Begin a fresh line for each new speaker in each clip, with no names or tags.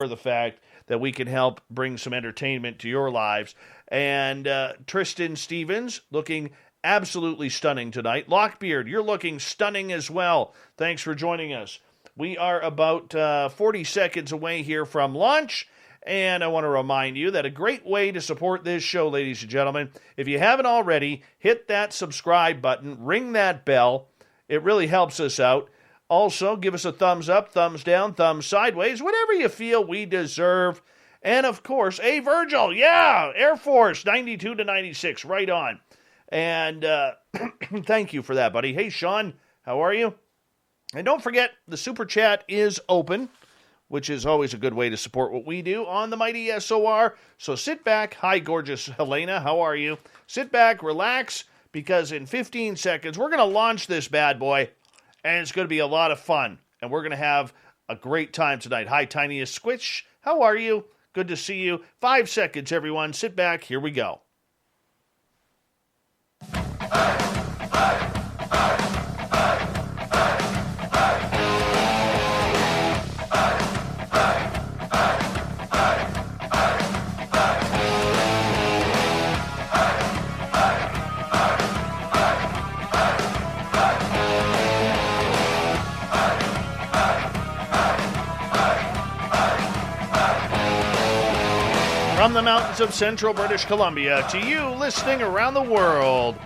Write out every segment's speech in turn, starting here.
the fact that we can help bring some entertainment to your lives. And Tristan Stevens looking absolutely stunning tonight. Lockbeard, you're looking stunning as well. Thanks for joining us. We are about 40 seconds away here from launch. And I want to remind you that a great way to support this show, ladies and gentlemen, if you haven't already, hit that subscribe button, ring that bell. It really helps us out. Also, give us a thumbs up, thumbs down, thumbs sideways, whatever you feel we deserve. And, of course, hey, Virgil, yeah, Air Force, 92 to 96, right on. And thank you for that, buddy. Hey, Sean, how are you? And don't forget, the Super Chat is open, which is always a good way to support what we do on the mighty SOR. So sit back. Hi, gorgeous Helena. How are you? Sit back, relax, because in 15 seconds, we're going to launch this bad boy, and it's going to be a lot of fun. And we're going to have a great time tonight. Hi, Tiniest Squitch. How are you? Good to see you. 5 seconds, everyone. Sit back. Here we go. From the mountains of central British Columbia to you listening around the world,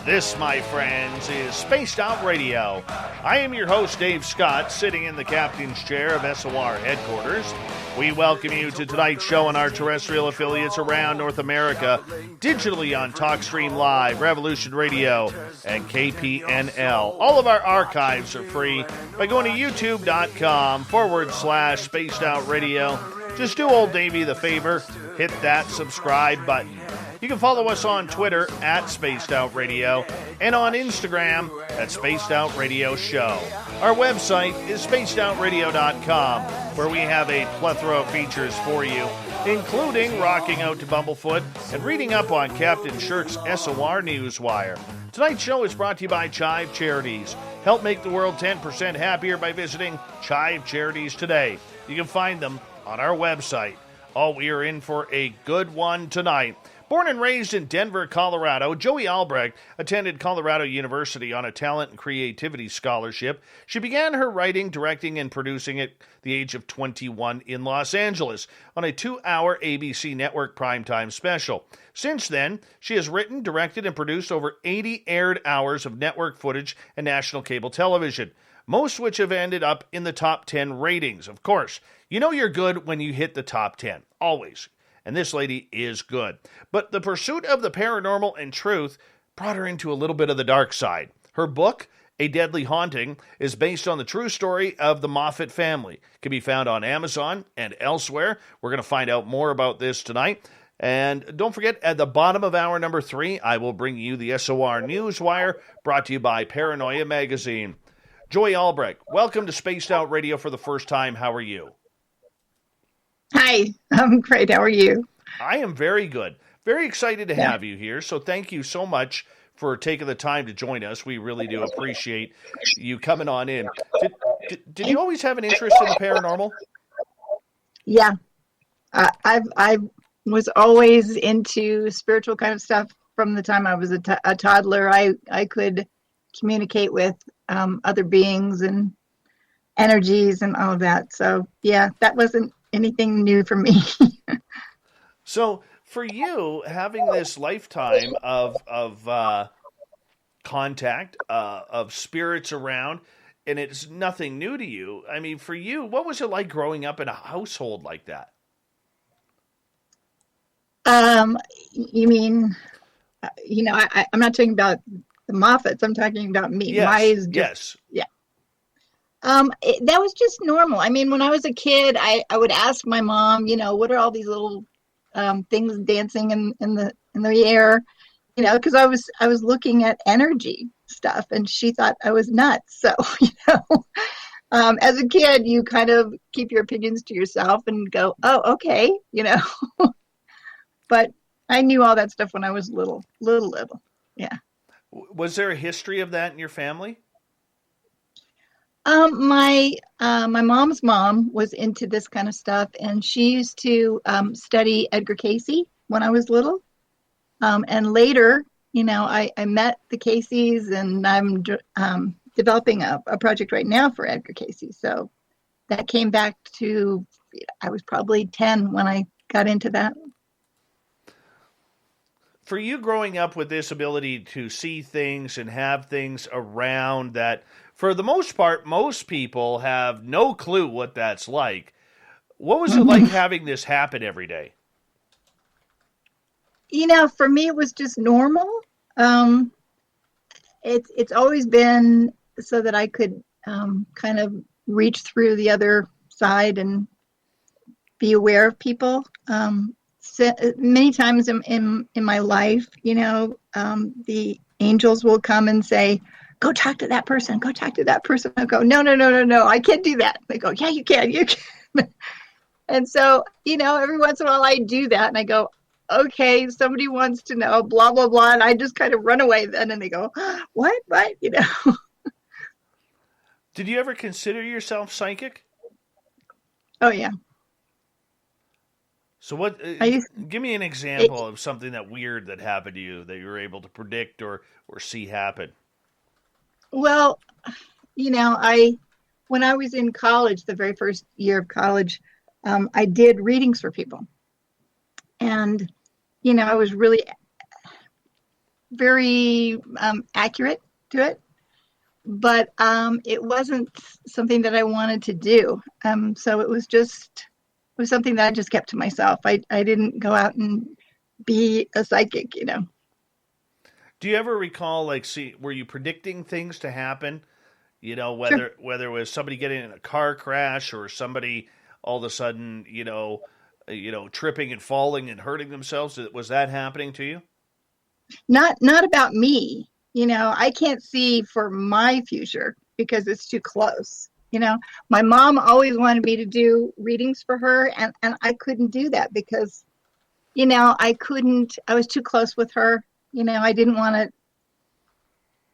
this, my friends, is Spaced Out Radio. I am your host, Dave Scott, sitting in the captain's chair of SOR headquarters. We welcome you to tonight's show on our terrestrial affiliates around North America, digitally on TalkStream Live, Revolution Radio, and KPNL. All of our archives are free by going to youtube.com/Spaced Out Radio. Just do old Davey the favor, hit that subscribe button. You can follow us on Twitter at Spaced Out Radio and on Instagram at Spaced Out Radio Show. Our website is spacedoutradio.com, where we have a plethora of features for you, including rocking out to Bumblefoot and reading up on Captain Shirk's SOR Newswire. Tonight's show is brought to you by Chive Charities. Help make the world 10% happier by visiting Chive Charities today. You can find them on our website. Oh, we are in for a good one tonight. Born and raised in Denver, Colorado, Joie Albrecht attended Colorado University on a talent and creativity scholarship. She began her writing, directing, and producing at the age of 21 in Los Angeles on a 2-hour ABC network primetime special. Since then, she has written, directed, and produced over 80 aired hours of network footage and national cable television, most which have ended up in the top 10 ratings. Of course, you know you're good when you hit the top 10, always. And this lady is good. But the pursuit of the paranormal and truth brought her into a little bit of the dark side. Her book, A Deadly Haunting, is based on the true story of the Moffatt family. It can be found on Amazon and elsewhere. We're going to find out more about this tonight. And don't forget, at the bottom of hour number 3, I will bring you the SOR Newswire, brought to you by Paranoia Magazine. Joie Albrecht, welcome to Spaced Out Radio for the first time. How are you?
Hi, I'm great. How are you?
I am very good. Very excited to have you here. So thank you so much for taking the time to join us. We really do appreciate you coming on in. Did you always have an interest in the paranormal?
Yeah. I was always into spiritual kind of stuff from the time I was a toddler. I could communicate with other beings and energies and all of that. So, yeah, that wasn't anything new for me.
So for you, having this lifetime of contact, of spirits around, and it's nothing new to you. I mean, for you, what was it like growing up in a household like that?
You mean, I'm not talking about the Moffats. I'm talking about me.
Yes. Yes.
Yeah. That was just normal. I mean, when I was a kid, I would ask my mom, what are all these little things dancing in the air, because I was looking at energy stuff, and she thought I was nuts. So, as a kid, you kind of keep your opinions to yourself and go, oh, okay, But I knew all that stuff when I was little. Yeah.
Was there a history of that in your family?
My mom's mom was into this kind of stuff, and she used to study Edgar Cayce when I was little. And later, I met the Caseys, and I'm developing a project right now for Edgar Cayce. So that came back to, I was probably 10 when I got into that.
For you growing up with this ability to see things and have things around that, for the most part, most people have no clue what that's like. What was it like having this happen every day?
For me, it was just normal. Um, it's always been so that I could kind of reach through the other side and be aware of people. So many times in my life, the angels will come and say, "Go talk to that person. Go talk to that person." I go, "No, no, no, no, no. I can't do that." They go, "Yeah, you can. You can." And so, every once in a while I do that, and I go, "Okay, somebody wants to know, blah blah blah," and I just kind of run away then, and they go, "What? What?"
Did you ever consider yourself psychic?
Oh yeah.
So what?
I used
Give me an
it,
example of something that weird that happened to you that you were able to predict or see happen.
well, I when I was in college, the very first year of college, I did readings for people, and I was really very accurate to it, but it wasn't something that I wanted to do. So it was something that I just kept to myself. I didn't go out and be a psychic.
Do you ever recall, like, see, were you predicting things to happen?
Sure.
Whether it was somebody getting in a car crash or somebody all of a sudden, tripping and falling and hurting themselves. Was that happening to you?
Not about me. I can't see for my future because it's too close. My mom always wanted me to do readings for her, and I couldn't do that because I couldn't. I was too close with her. I didn't want to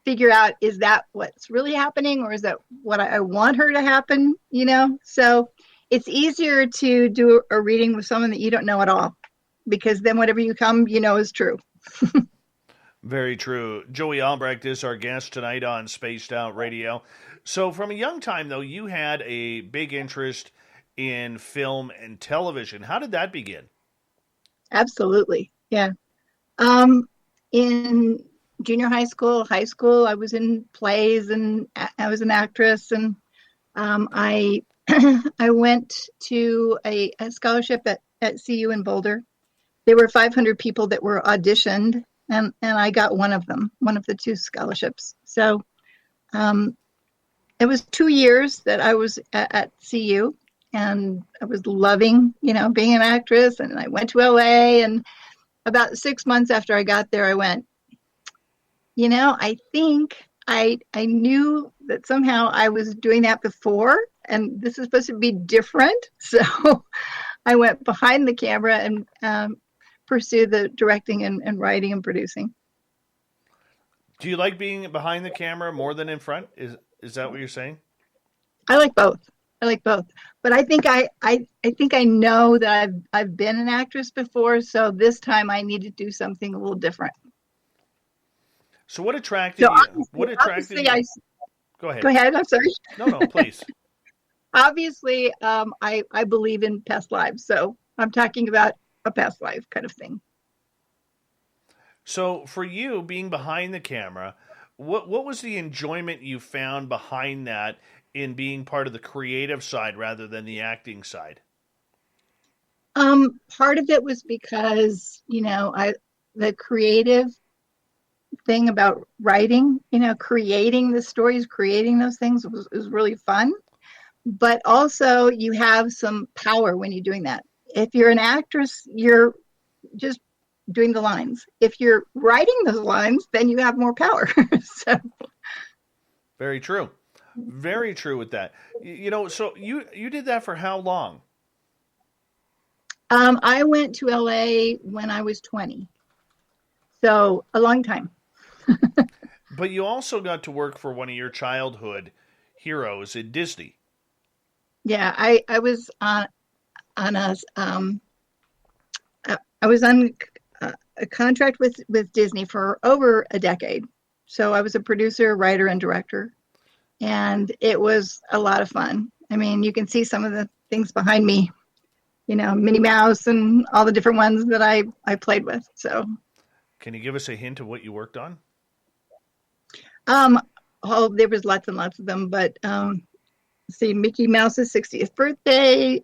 figure out, is that what's really happening, or is that what I want her to happen? So it's easier to do a reading with someone that you don't know at all, because then whatever you come, is true.
Very true. Joie Albrecht is our guest tonight on Spaced Out Radio. So, from a young time, though, you had a big interest in film and television. How did that begin?
Absolutely. Yeah. In junior high school, I was in plays, and I was an actress, and I I went to a scholarship at CU in Boulder. There were 500 people that were auditioned, and I got one of them, one of the two scholarships. So um, it was 2 years that I was at CU, and I was loving, being an actress. And I went to LA, and about 6 months after I got there, I went, I think I knew that somehow I was doing that before, and this is supposed to be different. So I went behind the camera and pursue the directing and writing and producing.
Do you like being behind the camera more than in front? Is that what you're saying?
I like both. I like both, but I think I think I know that I've been an actress before, so this time I need to do something a little different.
So, what attracted
So
you?
obviously,
What attracted
obviously
you?
I
Go ahead.
go ahead. I'm sorry.
No, no, please.
Obviously, I believe in past lives, so I'm talking about a past life kind of thing.
So, for you being behind the camera, what was the enjoyment you found behind that in being part of the creative side rather than the acting side?
Part of it was because I the creative thing about writing, creating the stories, creating those things was really fun. But also, you have some power when you're doing that. If you're an actress, you're just doing the lines. If you're writing those lines, then you have more power. So
Very true. Very true with that. So you did that for how long?
I went to LA when I was 20. So a long time.
But you also got to work for one of your childhood heroes in Disney.
Yeah, I was on a I was on a contract with Disney for over a decade. So I was a producer, writer, and director, and it was a lot of fun. I mean, you can see some of the things behind me, Minnie Mouse and all the different ones that I played with. So,
can you give us a hint of what you worked on?
There was lots and lots of them, but see, Mickey Mouse's 60th birthday,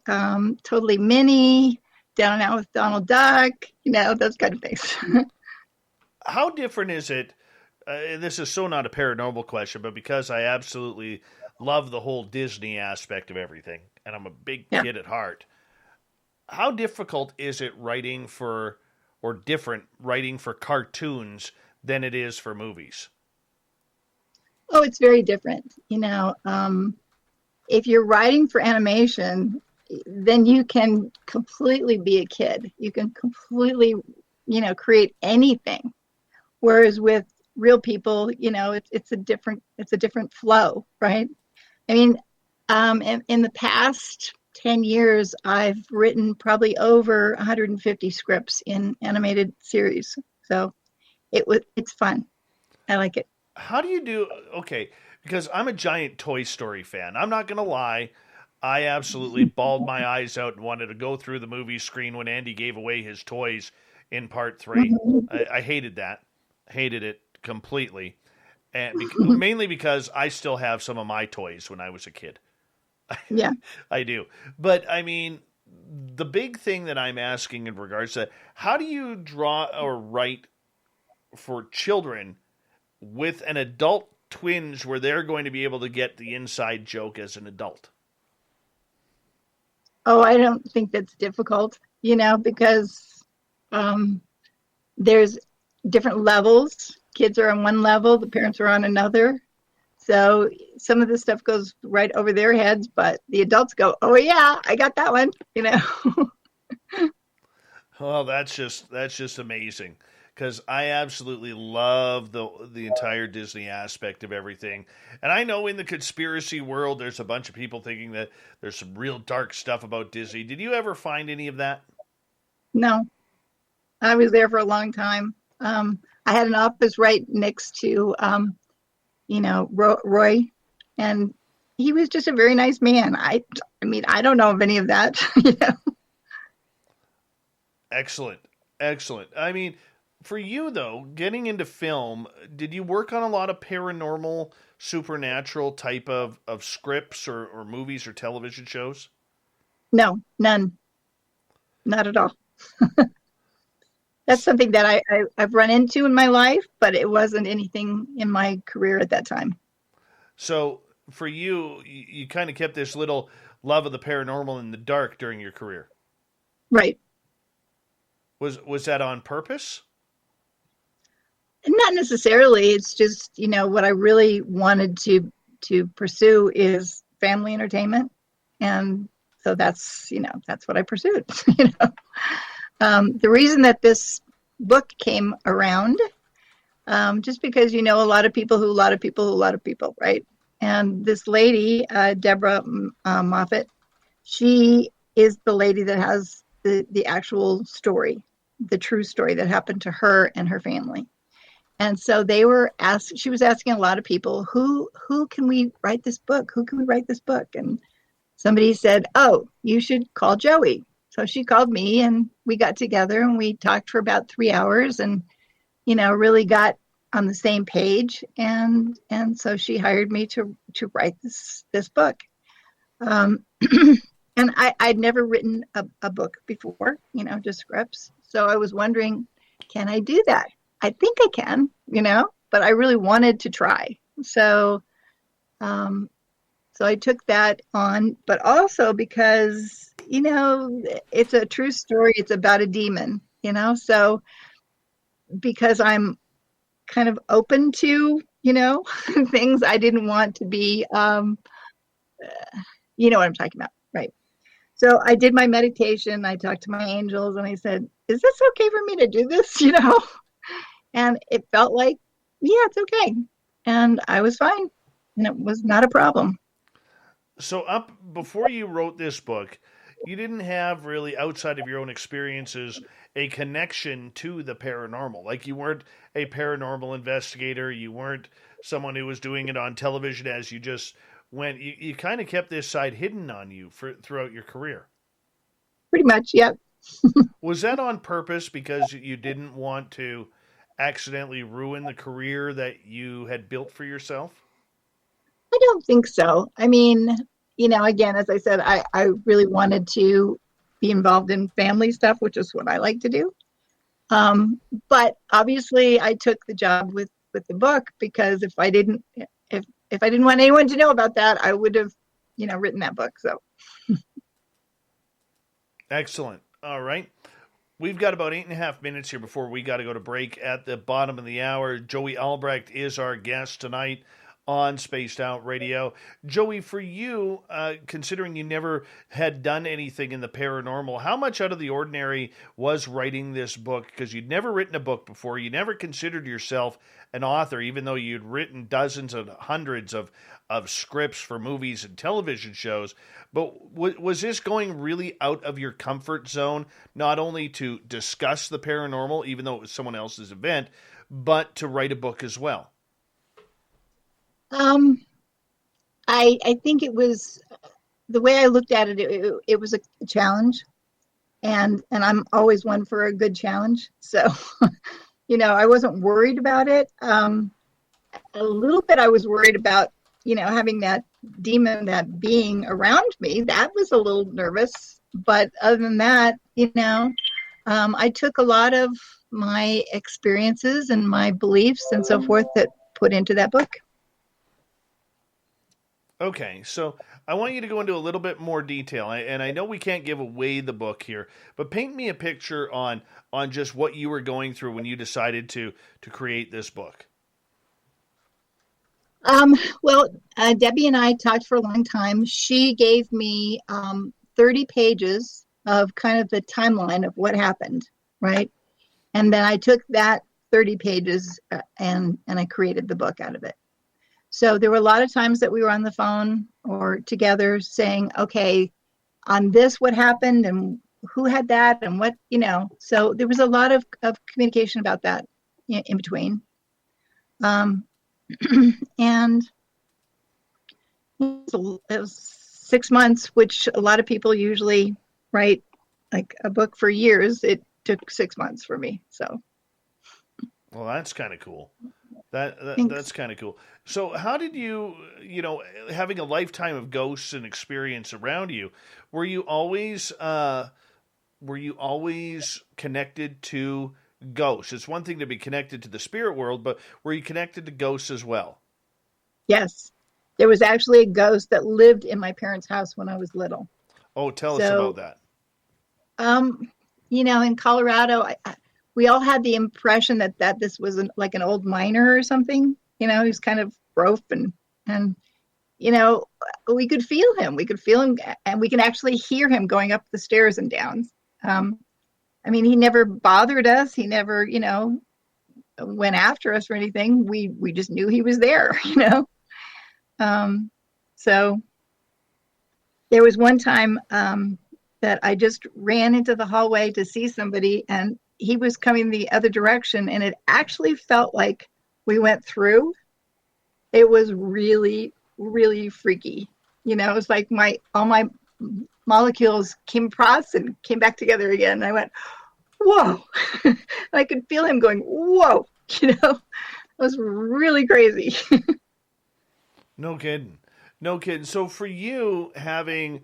Totally Minnie, Down and Out with Donald Duck, those kind of things.
How different is it? This is so not a paranormal question, but because I absolutely love the whole Disney aspect of everything, and I'm a big kid at heart. How difficult is it writing for cartoons than it is for movies?
Oh, it's very different. If you're writing for animation, then you can completely be a kid. You can completely, create anything. Whereas with real people, it's a different flow, right? I mean, in the past 10 years, I've written probably over 150 scripts in animated series. So it's fun. I like it.
How do you do? Okay, because I'm a giant Toy Story fan. I'm not going to lie. I absolutely bawled my eyes out and wanted to go through the movie screen when Andy gave away his toys in part 3. I hated that. Hated it completely. And mainly because I still have some of my toys when I was a kid.
Yeah.
I do. But, I mean, the big thing that I'm asking in regards to how do you draw or write for children with an adult twinge where they're going to be able to get the inside joke as an adult?
Oh, I don't think that's difficult, because there's different levels. Kids are on one level, the parents are on another. So some of this stuff goes right over their heads, but the adults go, "Oh yeah, I got that one,"
Well, that's just amazing. Because I absolutely love the entire Disney aspect of everything. And I know in the conspiracy world, there's a bunch of people thinking that there's some real dark stuff about Disney. Did you ever find any of that?
No. I was there for a long time. I had an office right next to, Roy. And he was just a very nice man. I mean, I don't know of any of that.
Excellent. Excellent. I mean, for you, though, getting into film, did you work on a lot of paranormal, supernatural type of scripts or movies or television shows?
No, none. Not at all. That's something that I've run into in my life, but it wasn't anything in my career at that time.
So for you, you kind of kept this little love of the paranormal in the dark during your career.
Right.
Was that on purpose?
Not necessarily. It's just, what I really wanted to pursue is family entertainment. And so that's what I pursued. The reason that this book came around, just because, a lot of people, right? And this lady, Deborah Moffatt, she is the lady that has the actual story, the true story that happened to her and her family. And so she was asking a lot of people, who can we write this book? Who can we write this book? And somebody said, "Oh, you should call Joie." So she called me and we got together and we talked for about 3 hours and, really got on the same page. And so she hired me to write this book. And I'd never written a book before, just scripts. So I was wondering, can I do that? I think I can, but I really wanted to try. So I took that on, but also because, it's a true story. It's about a demon, so because I'm kind of open to, things, I didn't want to be, you know what I'm talking about, right? So I did my meditation. I talked to my angels and I said, "Is this okay for me to do this?" And it felt like, yeah, it's okay. And I was fine. And it was not a problem.
So up before you wrote this book, you didn't have really outside of your own experiences a connection to the paranormal. Like you weren't a paranormal investigator, you weren't someone who was doing it on television as you just went. You kind of kept this side hidden on you for throughout your career.
Pretty much, yep.
Was that on purpose because you didn't want to accidentally ruin the career that you had built for yourself?
I don't think so. I mean, again, as I said, I really wanted to be involved in family stuff, which is what I like to do. But obviously, I took the job with the book because if I didn't want anyone to know about that, I would have, written that book. So
Excellent. All right. We've got about 8.5 minutes here before we got to go to break at the bottom of the hour. Joie Albrecht is our guest tonight on Spaced Out Radio. Joey, for you, considering you never had done anything in the paranormal, how much out of the ordinary was writing this book? Because you'd never written a book before. You never considered yourself an author, even though you'd written dozens and hundreds of scripts for movies and television shows. But was this going really out of your comfort zone, not only to discuss the paranormal, even though it was someone else's event, but to write a book as well?
I think it was the way I looked at it. It was a challenge, and I'm always one for a good challenge. So, I wasn't worried about it. A little bit, I was worried about having that demon, that being around me. That was a little nervous, but other than that, I took a lot of my experiences and my beliefs and so forth that put into that book.
Okay, so I want you to go into a little bit more detail, and I know we can't give away the book here, but paint me a picture on just what you were going through when you decided to create this book.
Well, Debbie and I talked for a long time. She gave me 30 pages of kind of the timeline of what happened, right? And then I took that 30 pages and I created the book out of it. So there were a lot of times that we were on the phone or together saying, okay, on this, what happened and who had that and what, so there was a lot of communication about that in between. And it was 6 months, which a lot of people usually write like a book for years. It took 6 months for me. So.
Well, that's kind of cool. That's kind of cool. So how did you, having a lifetime of ghosts and experience around you, were you always connected to ghosts? It's one thing to be connected to the spirit world, but were you connected to ghosts as well?
Yes. There was actually a ghost that lived in my parents' house when I was little.
Oh, tell us about that.
In Colorado, we all had the impression that this was like an old miner or something. He was kind of rough and we could feel him. We could feel him, and we can actually hear him going up the stairs and down. He never bothered us. He never, went after us or anything. We just knew he was there, So there was one time that I just ran into the hallway to see somebody, and he was coming the other direction, and it actually felt like we went through. It was really, really freaky. It was like all my molecules came across and came back together again. And I went, whoa. I could feel him going, whoa. It was really crazy.
No kidding. So for you, having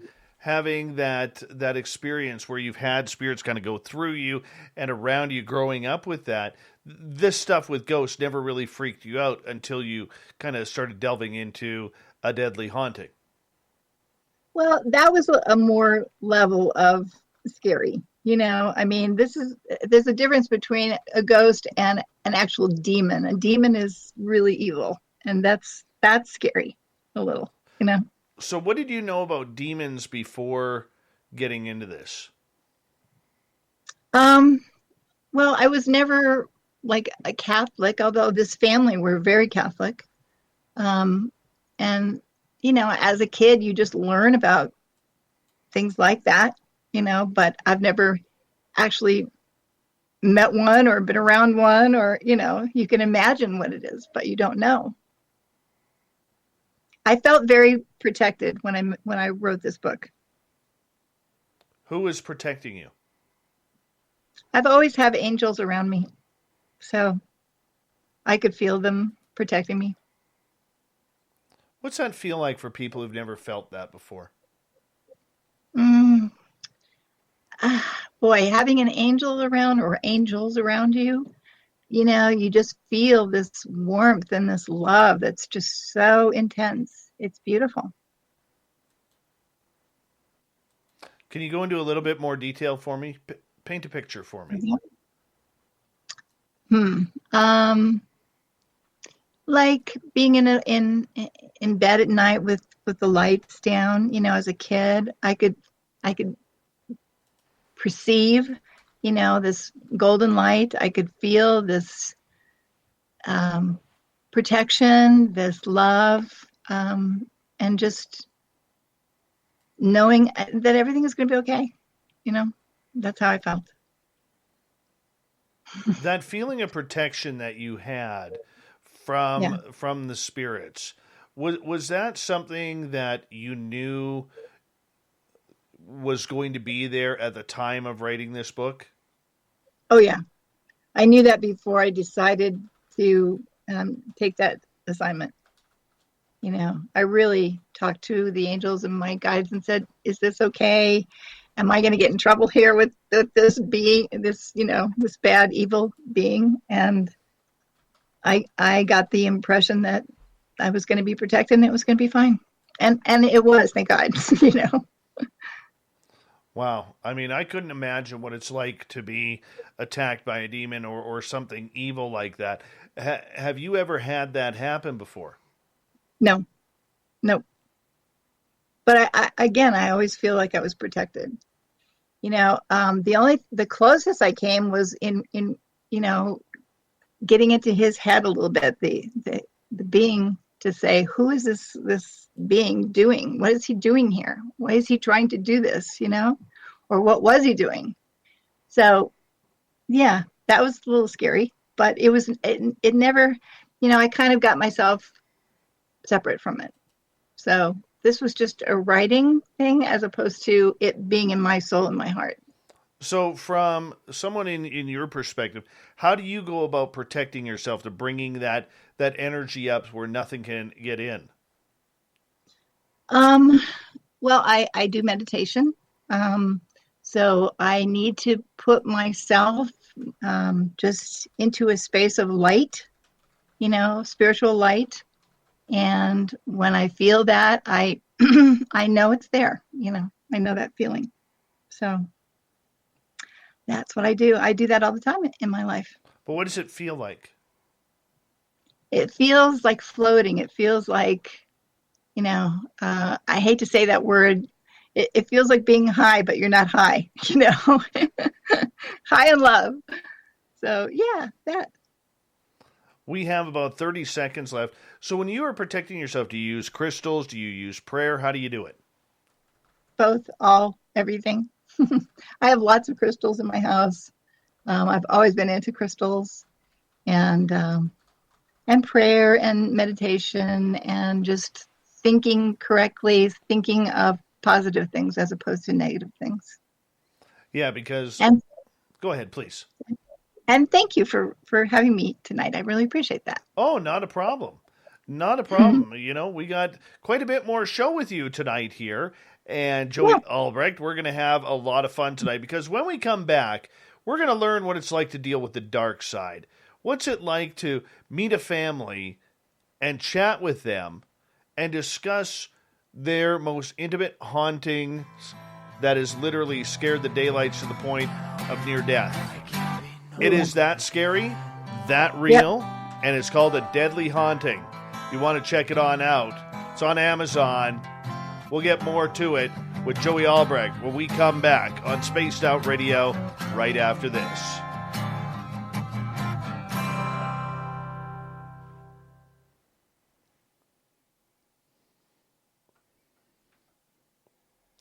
that experience where you've had spirits kind of go through you and around you growing up with that, this stuff with ghosts never really freaked you out until you kind of started delving into a deadly haunting.
Well, that was a more level of scary. There's a difference between a ghost and an actual demon. A demon is really evil, and that's scary a little,
So what did you know about demons before getting into this?
Well, I was never like a Catholic, although this family were very Catholic. And as a kid, you just learn about things like that, but I've never actually met one or been around one, or, you can imagine what it is, but you don't know. I felt very protected when I wrote this book.
Who is protecting you?
I've always had angels around me, so I could feel them protecting me.
What's that feel like for people who've never felt that before?
Boy, having an angel around or angels around you, you just feel this warmth and this love that's just so intense. It's beautiful.
Can you go into a little bit more detail for me? Paint a picture for me.
Like being in bed at night with the lights down. As a kid, I could perceive, this golden light. I could feel this protection, this love, and just knowing that everything is going to be okay. That's how I felt.
That feeling of protection that you had from the spirits, was that something that you knew was going to be there at the time of writing this book?
Oh yeah, I knew that before I decided to take that assignment. I really talked to the angels and my guides and said, "Is this okay? Am I going to get in trouble here with this being, this bad evil being?" And I got the impression that I was going to be protected and it was going to be fine, and it was, thank God.
Wow. I mean, I couldn't imagine what it's like to be attacked by a demon or something evil like that. Have you ever had that happen before?
No. But I always feel like I was protected. The closest I came was in getting into his head a little bit, the being, to say, who is this being doing? What is he doing here? Why is he trying to do this? Or what was he doing? So yeah, that was a little scary, but it never, I kind of got myself separate from it. So this was just a writing thing as opposed to it being in my soul and my heart.
So from someone in your perspective, how do you go about protecting yourself, to bringing that energy up where nothing can get in?
Well, I do meditation. So I need to put myself just into a space of light, spiritual light. And when I feel that, I I know it's there, I know that feeling. So that's what I do. I do that all the time in my life.
But what does it feel like?
It feels like floating. It feels like, I hate to say that word. It feels like being high, but you're not high, high in love. So yeah, that.
We have about 30 seconds left. So when you are protecting yourself, do you use crystals? Do you use prayer? How do you do it?
Both, all, everything. I have lots of crystals in my house. I've always been into crystals, and prayer and meditation, and just thinking correctly, thinking of positive things as opposed to negative things.
Yeah, because... Go ahead, please.
And thank you for having me tonight. I really appreciate that.
Oh, not a problem. Not a problem. We got quite a bit more show with you tonight here. And Joie Albrecht, we're going to have a lot of fun tonight, because when we come back, we're going to learn what it's like to deal with the dark side. What's it like to meet a family and chat with them and discuss their most intimate hauntings that has literally scared the daylights to the point of near death. It is that scary, that real, and it's called A Deadly Haunting. You want to check it on out. It's on Amazon. We'll get more to it with Joie Albrecht when we come back on Spaced Out Radio right after this.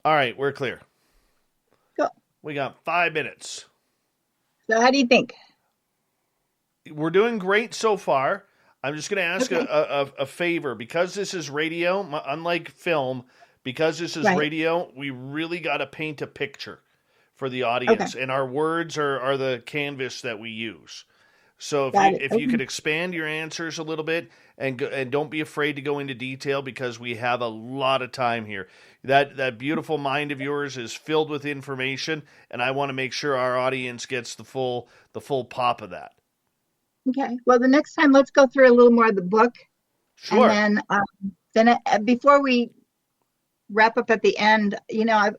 All right, we're clear.
Go.
We got 5 minutes.
So how do you think?
We're doing great so far. I'm just going to ask
Okay.
a favor. Because this is radio, unlike film, because this is
Right.
radio, we really got to paint a picture for the audience.
Okay.
And our words are the canvas that we use. So
Got it.
if you
Okay.
could expand your answers a little bit and don't be afraid to go into detail because we have a lot of time here. That beautiful mind of yours is filled with information, and I want to make sure our audience gets the full pop of that.
Okay. Well, the next time, let's go through a little more of the book,
Sure.
and then before we wrap up at the end,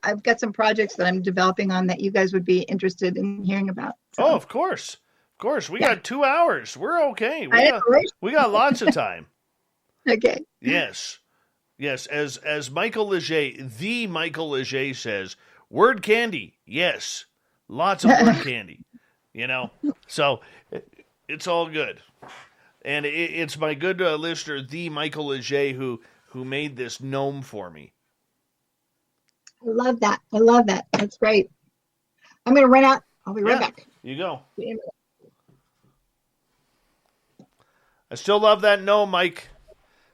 I've got some projects that I'm developing on that you guys would be interested in hearing about. So.
Oh, of course. Of course. We got 2 hours. We're okay. We got lots of time.
Okay.
Yes. Yes. As Michael Leger, the Michael Leger says, word candy. Yes. Lots of word candy. So it's all good. And it's my good listener, the Michael Leger, who made this gnome for me.
I love that. That's great. I'm going to run out. I'll be right back.
You go. I still love that gnome, Mike.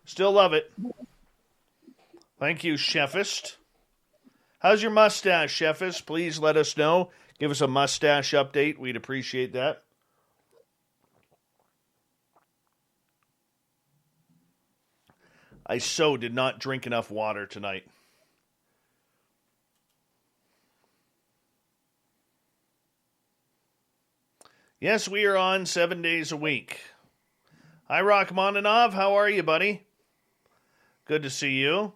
Still love it. Thank you, Chefist. How's your mustache, Chefist? Please let us know. Give us a mustache update. We'd appreciate that. I so did not drink enough water tonight. Yes, we are on 7 days a week. Hi, Rachmaninoff. How are you, buddy? Good to see you.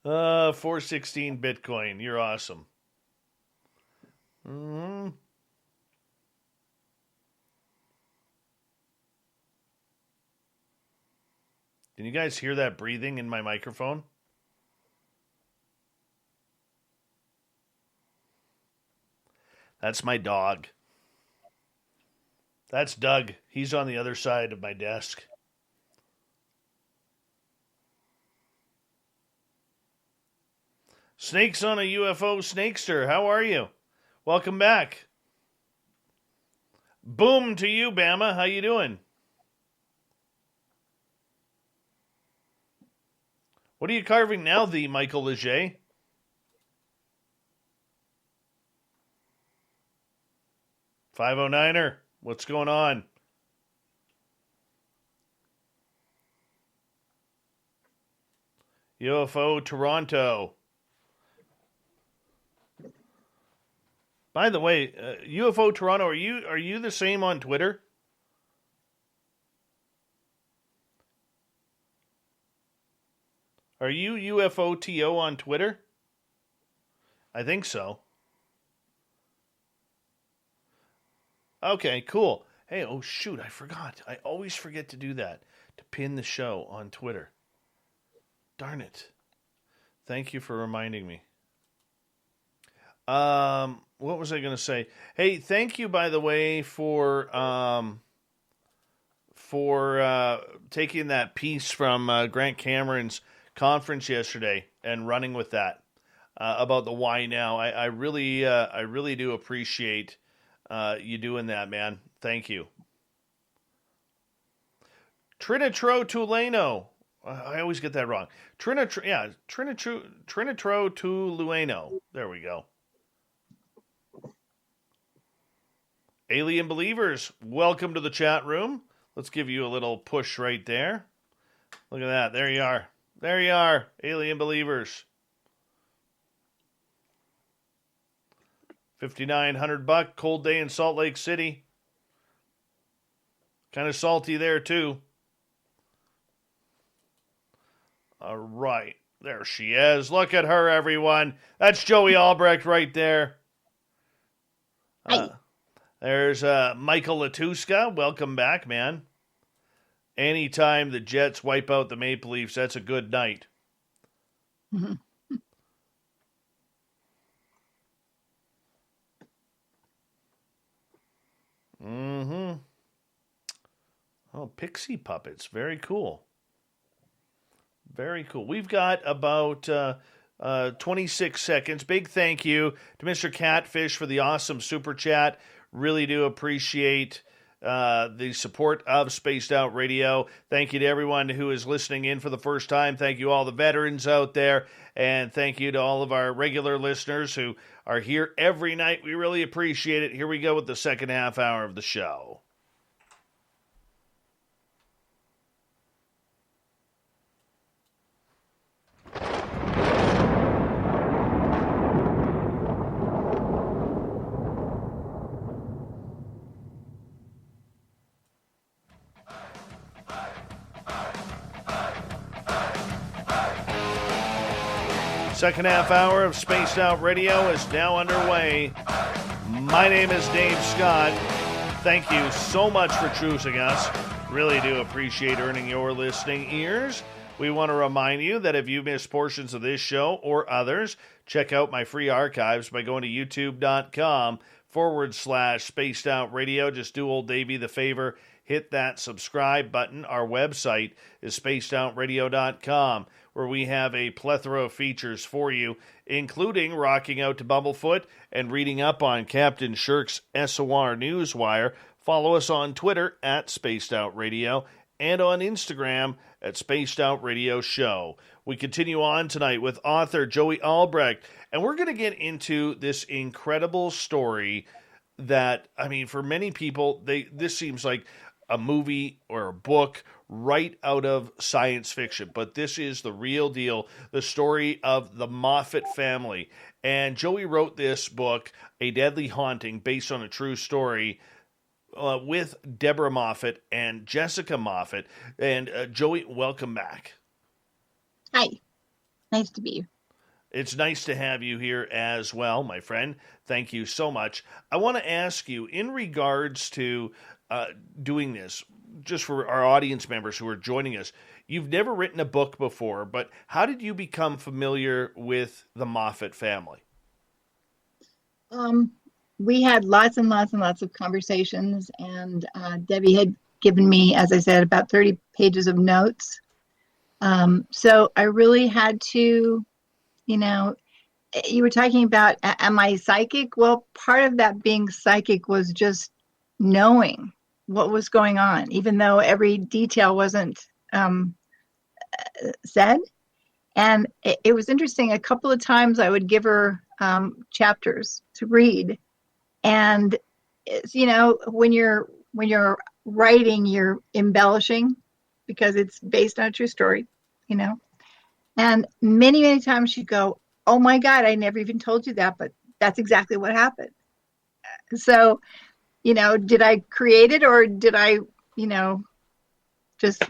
416 Bitcoin. You're awesome. Mm-hmm. Can you guys hear that breathing in my microphone? That's my dog. That's Doug. He's on the other side of my desk. Snakes on a UFO Snakester. How are you? Welcome back. Boom to you, Bama. How you doing? What are you carving now, the Michael Leger? "509er, what's going on?" UFO Toronto. By the way, UFO Toronto, are you the same on Twitter? Are you UFOTO on Twitter? I think so. Okay, cool. Hey, oh shoot, I forgot. I always forget to do that, to pin the show on Twitter. Darn it. Thank you for reminding me. What was I going to say? Hey, thank you, by the way, for taking that piece from Grant Cameron's conference yesterday and running with that about the why now. I really do appreciate you doing that, man. Thank you. Trinitro Tulano. I always get that wrong. Trinitro Tulano. There we go. Alien Believers, welcome to the chat room. Let's give you a little push right there. Look at that. There you are. There you are, Alien Believers. $5,900, cold day in Salt Lake City. Kind of salty there, too. All right. There she is. Look at her, everyone. That's Joie Albrecht right there. There's Michael Latuska. Welcome back, man. Anytime the Jets wipe out the Maple Leafs, that's a good night.
Mm-hmm.
Mm-hmm. Oh, pixie puppets. Very cool. Very cool. We've got about 26 seconds. Big thank you to Mr. Catfish for the awesome super chat. Really do appreciate the support of Spaced Out Radio. Thank you to everyone who is listening in for the first time. Thank you all the veterans out there. And thank you to all of our regular listeners who are here every night. We really appreciate it. Here we go with the second half hour of the show. Second half hour of Spaced Out Radio is now underway. My name is Dave Scott. Thank you so much for choosing us. Really do appreciate earning your listening ears. We want to remind you that if you missed portions of this show or others, check out my free archives by going to youtube.com/Spaced Out Radio. Just do old Davey the favor. Hit that subscribe button. Our website is spacedoutradio.com, where we have a plethora of features for you, including rocking out to Bumblefoot and reading up on Captain Shirk's SOR Newswire. Follow us on Twitter at Spaced Out Radio and on Instagram at Spaced Out Radio Show. We continue on tonight with author Joie Albrecht, and we're going to get into this incredible story that, I mean, for many people, this seems like a movie or a book right out of science fiction, but this is the real deal, the story of the Moffatt family. And Joey wrote this book, A Deadly Haunting, based on a true story, with Deborah Moffatt and Jessica Moffatt. And Joey, welcome back.
Hi. Nice to be here.
It's nice to have you here as well, my friend. Thank you so much. I want to ask you, in regards to doing this, just for our audience members who are joining us, you've never written a book before, but how did you become familiar with the Moffatt family?
We had lots and lots and lots of conversations, and Debbie had given me, as I said, about 30 pages of notes. So I really had to, you were talking about, am I psychic? Well, part of that being psychic was just knowing what was going on, even though every detail wasn't said. And it was interesting. A couple of times I would give her chapters to read. And, when you're writing, you're embellishing because it's based on a true story, And many, many times she'd go, oh, my God, I never even told you that, but that's exactly what happened. So, did I create it or did I, just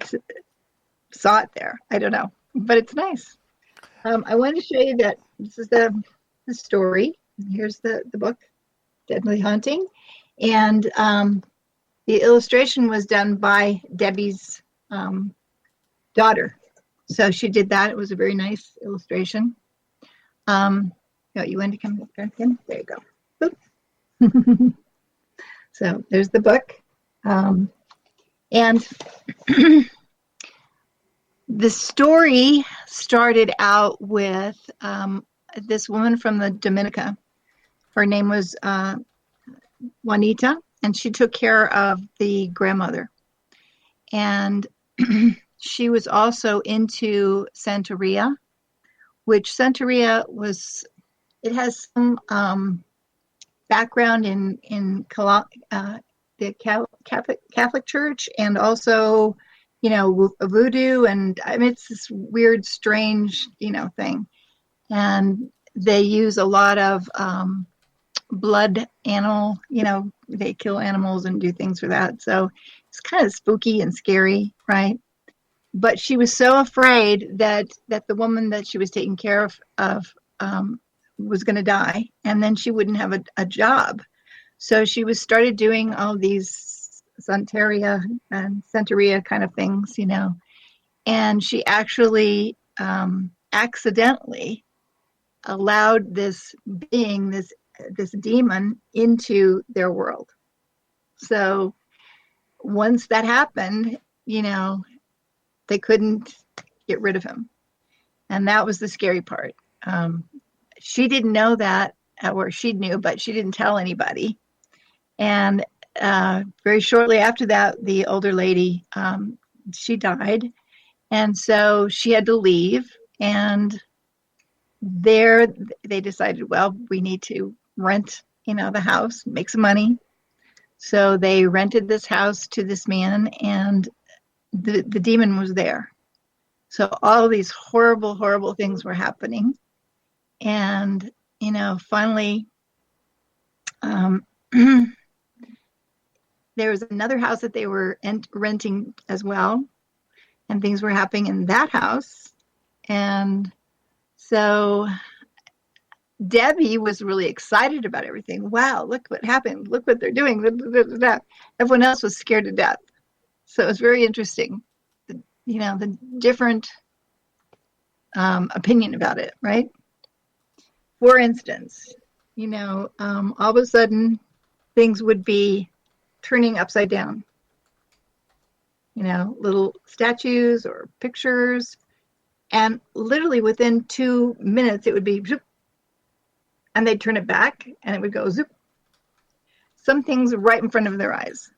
saw it there? I don't know, but it's nice. I want to show you that this is the story. Here's the book, Deadly Haunting. And the illustration was done by Debbie's daughter. So she did that. It was a very nice illustration. You want to come back in? There you go. So there's the book. And the story started out with this woman from the Dominica. Her name was Juanita, and she took care of the grandmother. And she was also into Santeria, which Santeria it has some background in the Catholic Church, and also, voodoo, and it's this weird, strange, thing. And they use a lot of blood animal, they kill animals and do things for that. So it's kind of spooky and scary, right? But she was so afraid that the woman that she was taking care of was going to die, and then she wouldn't have a job. So she started doing all these Santeria and Santeria kind of things, and she actually accidentally allowed this being, this demon, into their world. So once that happened, they couldn't get rid of him. And that was the scary part. She didn't know that, or she knew, but she didn't tell anybody. And very shortly after that, the older lady, she died. And so she had to leave. And there they decided, well, we need to rent, the house, make some money. So they rented this house to this man, and the demon was there. So all these horrible, horrible things were happening. And, finally, there was another house that they were renting as well. And things were happening in that house. And so Debbie was really excited about everything. Wow, look what happened. Look what they're doing. Everyone else was scared to death. So it was very interesting, the different opinion about it, right? For instance, all of a sudden things would be turning upside down. Little statues or pictures. And literally within 2 minutes, it would be zoop, and they'd turn it back and it would go zoop. Some things right in front of their eyes.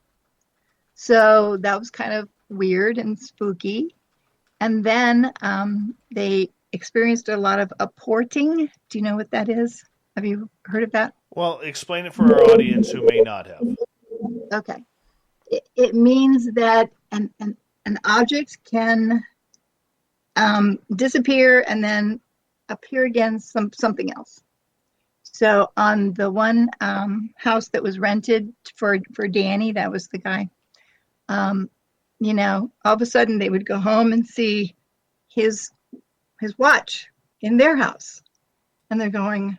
So that was kind of weird and spooky. And then they experienced a lot of apporting. Do you know what that is? Have you heard of that?
Well, explain it for our audience who may not have.
Okay. It means that an object can disappear and then appear again something else. So on the one house that was rented for Danny, that was the guy, all of a sudden they would go home and see his watch in their house. And they're going,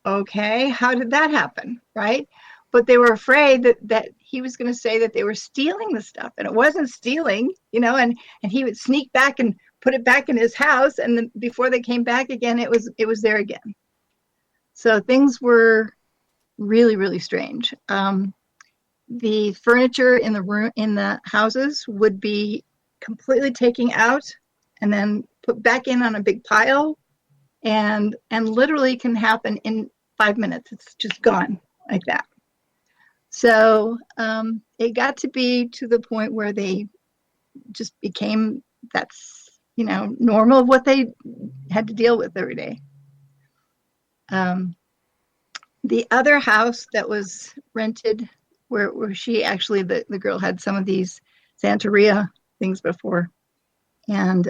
okay, how did that happen, right? But they were afraid that he was going to say that they were stealing the stuff, and it wasn't stealing, and he would sneak back and put it back in his house, and then before they came back again, it was there again. So things were really, really strange. The furniture in the houses would be completely taken out and then put back in on a big pile, and literally can happen in 5 minutes. It's just gone like that. So it got to be to the point where they just became, that's, normal of what they had to deal with every day. The other house that was rented, where she actually, the girl had some of these Santeria things before. And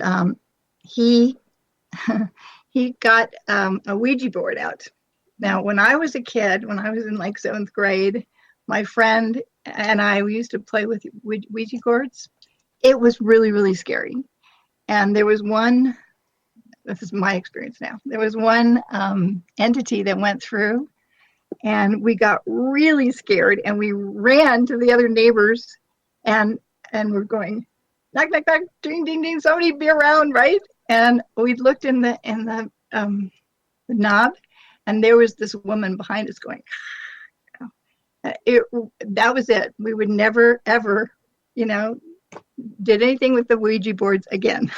he got a Ouija board out. Now, when I was a kid, when I was in like 7th grade, my friend and I, we used to play with Ouija boards. It was really, really scary. And there was one, this is my experience now, there was one entity that went through, and we got really scared, and we ran to the other neighbors, and we're going, knock, knock, knock, ding, ding, ding, somebody be around, right? And we looked in the knob, and there was this woman behind us going, that was it. We would never, ever, did anything with the Ouija boards again.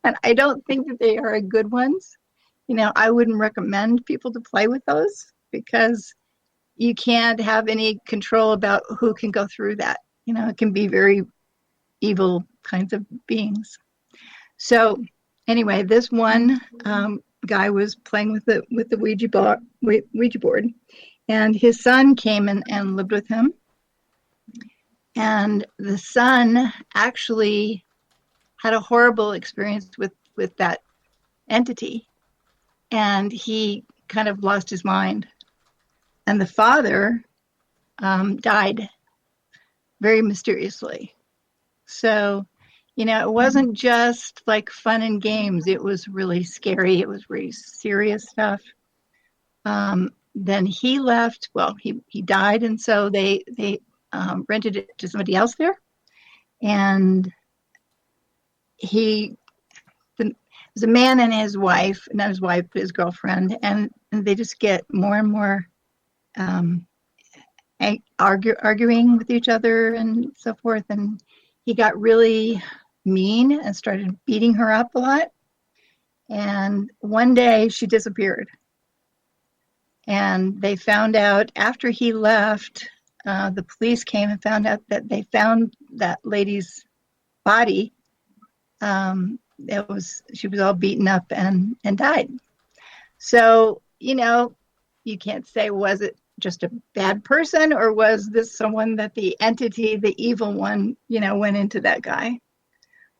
And I don't think that they are good ones. I wouldn't recommend people to play with those, because you can't have any control about who can go through that. It can be very evil kinds of beings. So anyway, this one guy was playing with the Ouija board, and his son came and lived with him. And the son actually had a horrible experience with that entity, and he kind of lost his mind. And the father died very mysteriously. So, it wasn't just like fun and games. It was really scary. It was really serious stuff. Then he left. Well, he died, and so they rented it to somebody else there. And it was a man and his wife, not his wife, but his girlfriend, and they just get more and more arguing with each other and so forth. And he got really mean and started beating her up a lot. And one day she disappeared. And they found out after he left, the police came and found out that they found that lady's body. She was all beaten up and died. So, you can't say, was it just a bad person, or was this someone that the entity, the evil one, went into that guy?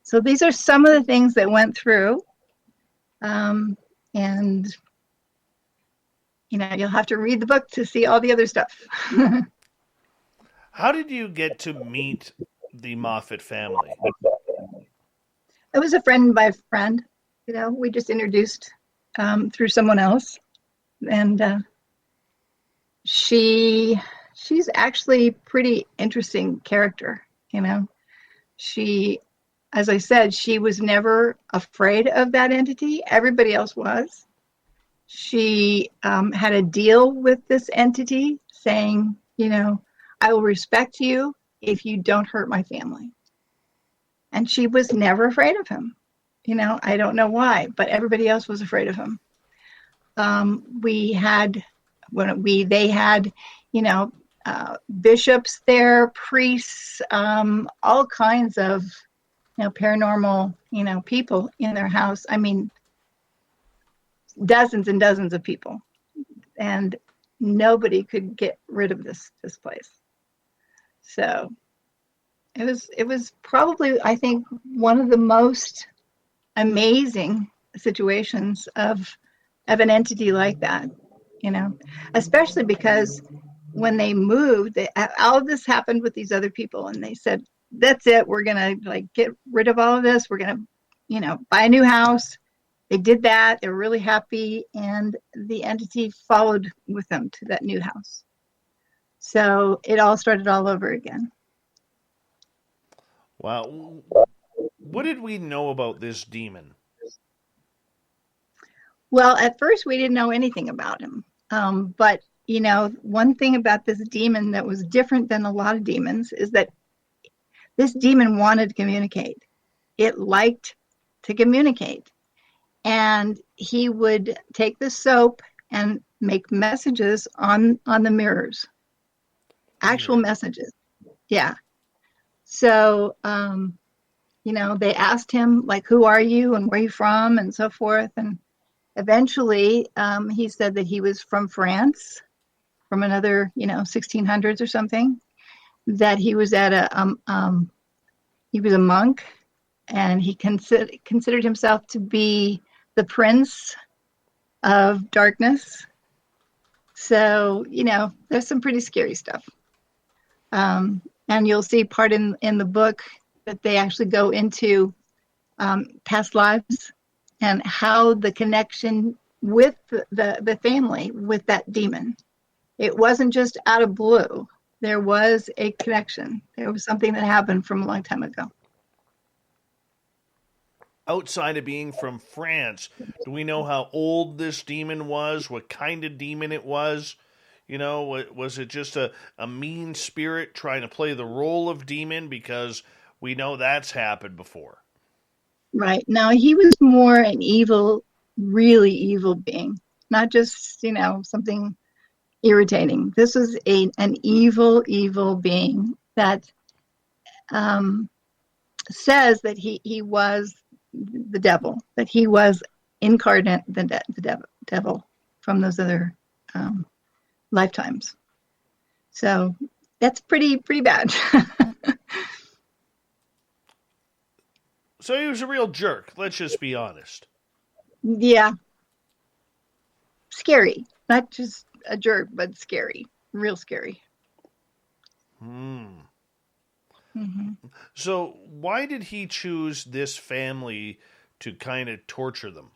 So these are some of the things that went through. And, you'll have to read the book to see all the other stuff.
How did you get to meet the Moffatt family?
It was a friend by a friend. We just introduced through someone else. And she's actually pretty interesting character. She, as I said, she was never afraid of that entity. Everybody else was. She had a deal with this entity saying, I will respect you if you don't hurt my family. And she was never afraid of him. I don't know why, but everybody else was afraid of him. They had, bishops there, priests, all kinds of, paranormal, people in their house. I mean, dozens and dozens of people, and nobody could get rid of this place. So it was probably, I think, one of the most amazing situations of an entity like that, especially because when they moved, all of this happened with these other people, and they said, that's it, we're gonna get rid of all of this, we're gonna buy a new house. They did that, they were really happy, and the entity followed with them to that new house. So it all started all over again.
Wow. What did we know about this demon?
Well, at first we didn't know anything about him. But, one thing about this demon that was different than a lot of demons is that this demon wanted to communicate. It liked to communicate. And he would take the soap and make messages on the mirrors. Actual messages. Yeah. So, they asked him, who are you and where are you from and so forth. And eventually, he said that he was from France, from another, 1600s or something, that he was at he was a monk, and he considered himself to be the prince of darkness. So, there's some pretty scary stuff. And you'll see part in the book that they actually go into past lives and how the connection with the family, with that demon. It wasn't just out of blue. There was a connection. There was something that happened from a long time ago.
Outside of being from France, do we know how old this demon was? What kind of demon it was? Was it just a mean spirit trying to play the role of demon? Because we know that's happened before. Right.
Now, he was more an evil, really evil being, not just, something irritating. This was an evil, evil being that says that he was the devil, that he was incarnate, the devil from those other lifetimes. So that's pretty bad.
So he was a real jerk. Let's just be honest.
Yeah. Scary. Not just a jerk, but scary. Real scary. Mm-hmm.
So why did he choose this family to kind of torture them?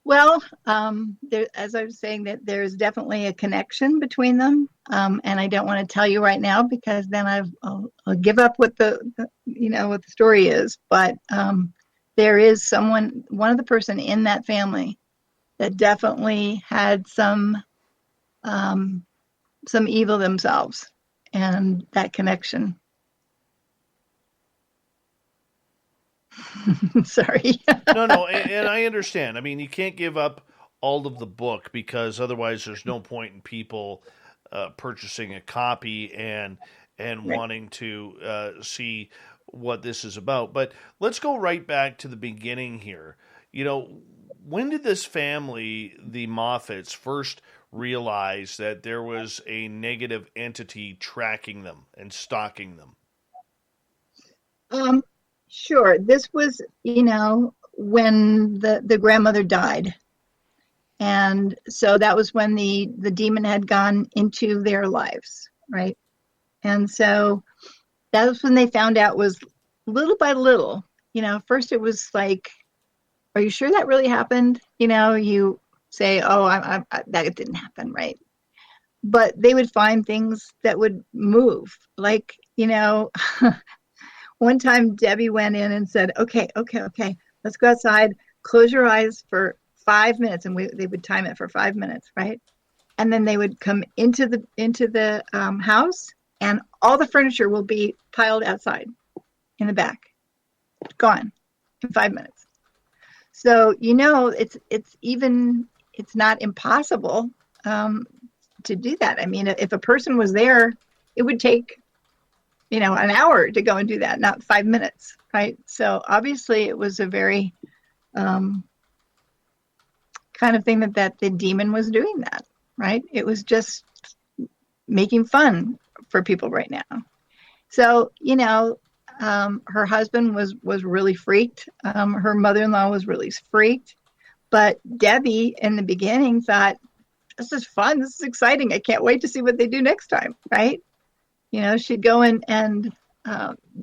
Well, as I was saying, that there's definitely a connection between them, and I don't want to tell you right now because then I'll give up what what the story is. But there is one of the person in that family that definitely had some evil themselves, and that connection. Sorry.
No, and I understand. I mean, you can't give up all of the book because otherwise there's no point in people purchasing a copy and
Right.
wanting to see what this is about. But let's go right back to the beginning here. You know, when did this family, the Moffats, first realize that there was a negative entity tracking them and stalking them?
Um, sure. This was, when the grandmother died. And so that was when the demon had gone into their lives, right? And so that was when they found out was little by little, first it was like, are you sure that really happened? You say, oh, that didn't happen, right? But they would find things that would move. Like, one time Debbie went in and said, okay, let's go outside, close your eyes for 5 minutes. And they would time it for 5 minutes, right? And then they would come into the house, and all the furniture will be piled outside in the back, gone in 5 minutes. So, it's not impossible to do that. I mean, if a person was there, it would take, an hour to go and do that, not 5 minutes, right? So obviously it was a very kind of thing that the demon was doing that, right? It was just making fun for people right now. So, her husband was really freaked. Her mother-in-law was really freaked. But Debbie, in the beginning, thought, this is fun. This is exciting. I can't wait to see what they do next time, right? She'd go in and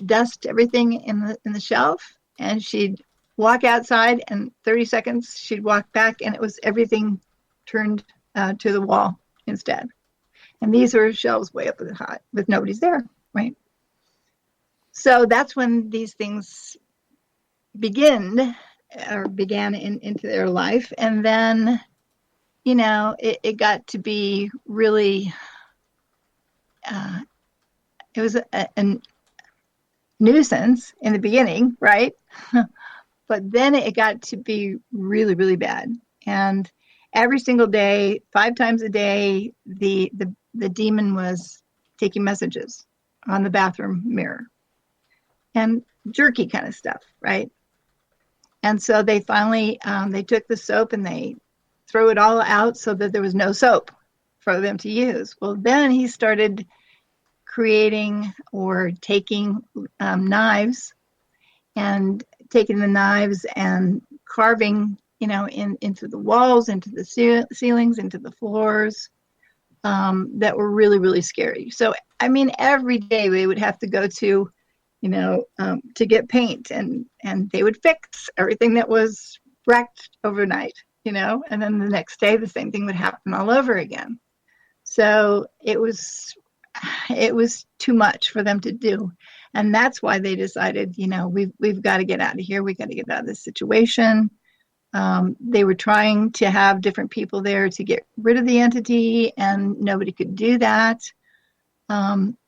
dust everything in the shelf, and she'd walk outside, and 30 seconds she'd walk back, and it was everything turned to the wall instead. And these are shelves way up high with nobody's there, right? So that's when these things began into their life. And then, it got to be really, it was a nuisance in the beginning, right? But then it got to be really, really bad. And every single day, 5 times a day, the demon was taking messages on the bathroom mirror. And jerky kind of stuff, right? And so they finally, they took the soap and they threw it all out so that there was no soap for them to use. Well, then he started creating or taking knives and taking the knives and carving, into the walls, into the ceilings, into the floors, that were really, really scary. So, I mean, every day we would have to go to, to get paint, and they would fix everything that was wrecked overnight, and then the next day the same thing would happen all over again. So it was too much for them to do. And that's why they decided, we've got to get out of here. We got to get out of this situation. They were trying to have different people there to get rid of the entity, and nobody could do that.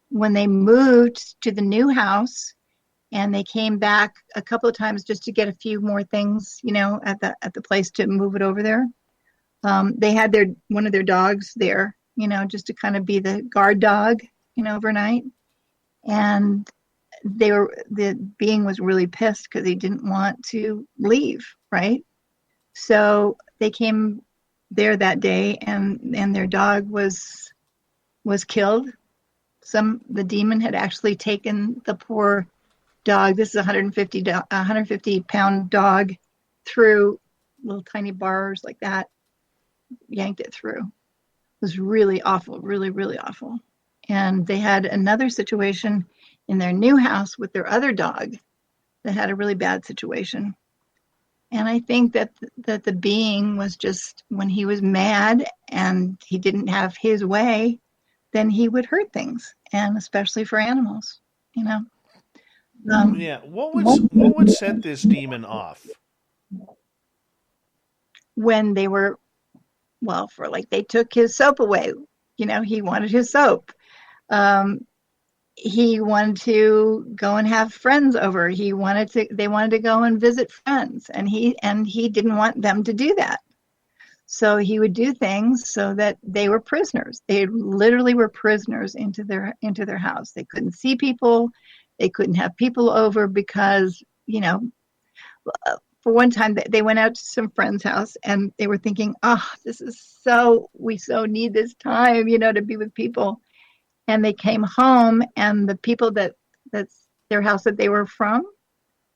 When they moved to the new house, and they came back a couple of times just to get a few more things, at the place to move it over there. They had one of their dogs there, just to kind of be the guard dog, overnight. And the being was really pissed because he didn't want to leave, right? So they came there that day, and their dog was killed. The demon had actually taken the poor dog. This is a 150 pound dog, through little tiny bars like that, yanked it through. It was really awful, really, really awful. And they had another situation in their new house with their other dog that had a really bad situation. And I think that the being was just, when he was mad and he didn't have his way, then he would hurt things, and especially for animals,
Yeah, what would set this demon off?
When they were, they took his soap away. He wanted his soap. he wanted to go and have friends over. They wanted to go and visit friends, and he didn't want them to do that. So he would do things so that they were prisoners. They literally were prisoners into their house. They couldn't see people. They couldn't have people over because, for one time they went out to some friend's house and they were thinking, oh, we so need this time, to be with people. And they came home, and the people that's their house that they were from,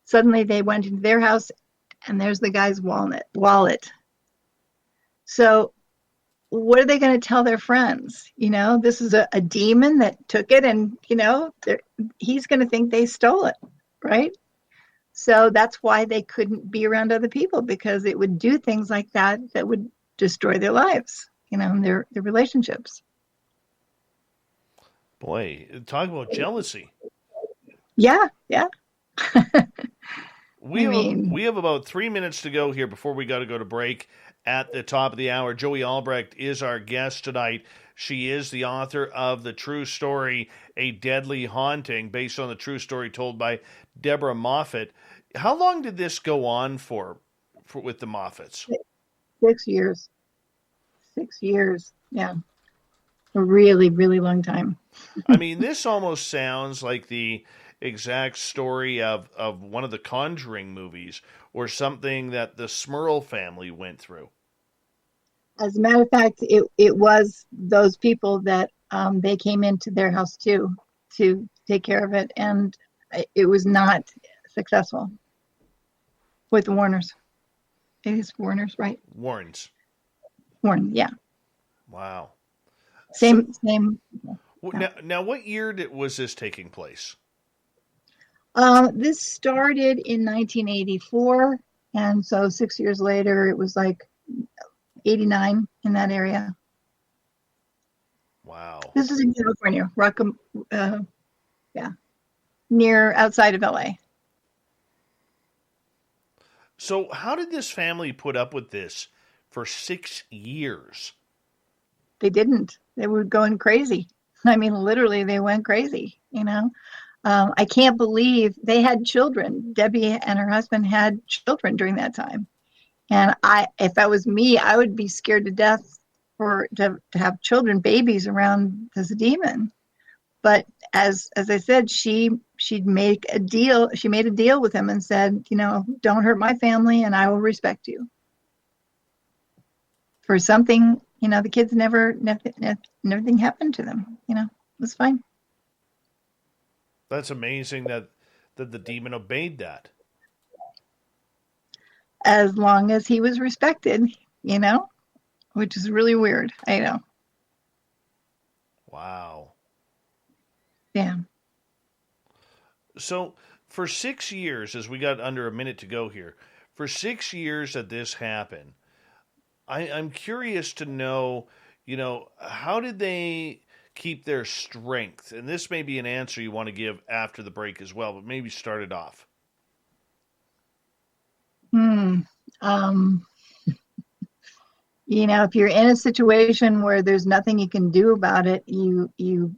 suddenly they went into their house and there's the guy's wallet. So what are they going to tell their friends? This is a demon that took it, and, he's going to think they stole it, right? So that's why they couldn't be around other people, because it would do things like that would destroy their lives, and their relationships.
Boy, talk about jealousy.
Yeah.
We have about 3 minutes to go here before we got to go to break. At the top of the hour, Joie Albrecht is our guest tonight. She is the author of the true story, A Deadly Haunting, based on the true story told by Deborah Moffatt. How long did this go on for with the Moffats?
6 years. 6 years, yeah. A really, really long time.
I mean, this almost sounds like the exact story of one of the Conjuring movies, or something that the Smurl family went through.
As a matter of fact, it was those people that they came into their house to take care of it, and it was not successful with the Warners. It is Warners, right?
Warrens.
Warren, yeah.
Wow.
Same.
Now, what year was this taking place?
This started in 1984, and so 6 years later, it was like 89 in that area.
Wow.
This is in California, near outside of LA.
So how did this family put up with this for 6 years?
They didn't. They were going crazy. I mean, literally, they went crazy, I can't believe they had children. Debbie and her husband had children during that time. And if that was me, I would be scared to death to have children, babies around this demon. But as I said, she'd make a deal. She made a deal with him and said, don't hurt my family, and I will respect you. For something, the kids nothing happened to them. It was fine.
That's amazing that the demon obeyed that.
As long as he was respected, which is really weird. I know.
Wow.
Yeah.
So for 6 years, as we got under a minute to go here, for 6 years that this happened, I'm curious to know, how did they keep their strength? And this may be an answer you want to give after the break as well, but maybe start it off.
If you're in a situation where there's nothing you can do about it, you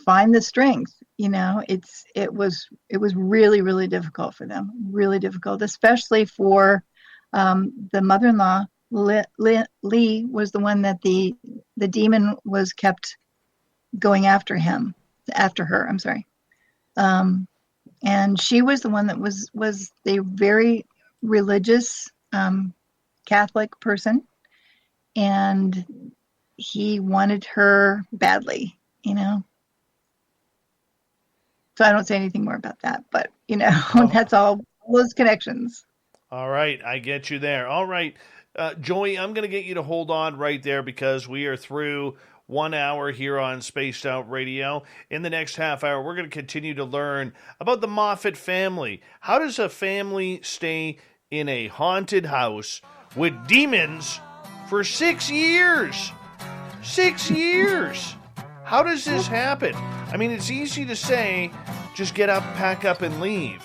find the strength. It was really, really difficult for them. Really difficult, especially for the mother-in-law. Lee was the one that the demon was kept going after her. I'm sorry. And she was the one that was a very religious Catholic person, and he wanted her badly, So I don't say anything more about that, but that's all those connections.
All right, I get you there. All right, Joie, I'm going to get you to hold on right there, because we are through 1 hour here on Spaced Out Radio. In the next half hour, we're going to continue to learn about the Moffatt family. How does a family stay in a haunted house with demons for 6 years? 6 years! How does this happen? I mean, it's easy to say, just get up, pack up, and leave.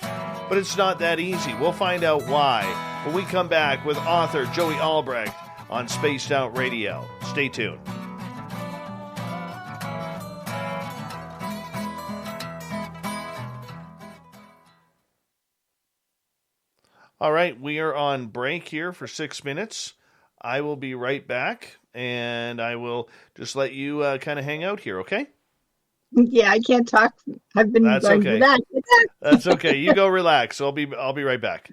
But it's not that easy. We'll find out why when we come back with author Joie Albrecht on Spaced Out Radio. Stay tuned. All right, we are on break here for 6 minutes. I will be right back, and I will just let you kind of hang out here, okay?
Yeah, I can't talk. I've been
That's
going
okay.
back.
That's okay. You go relax. I'll be right back.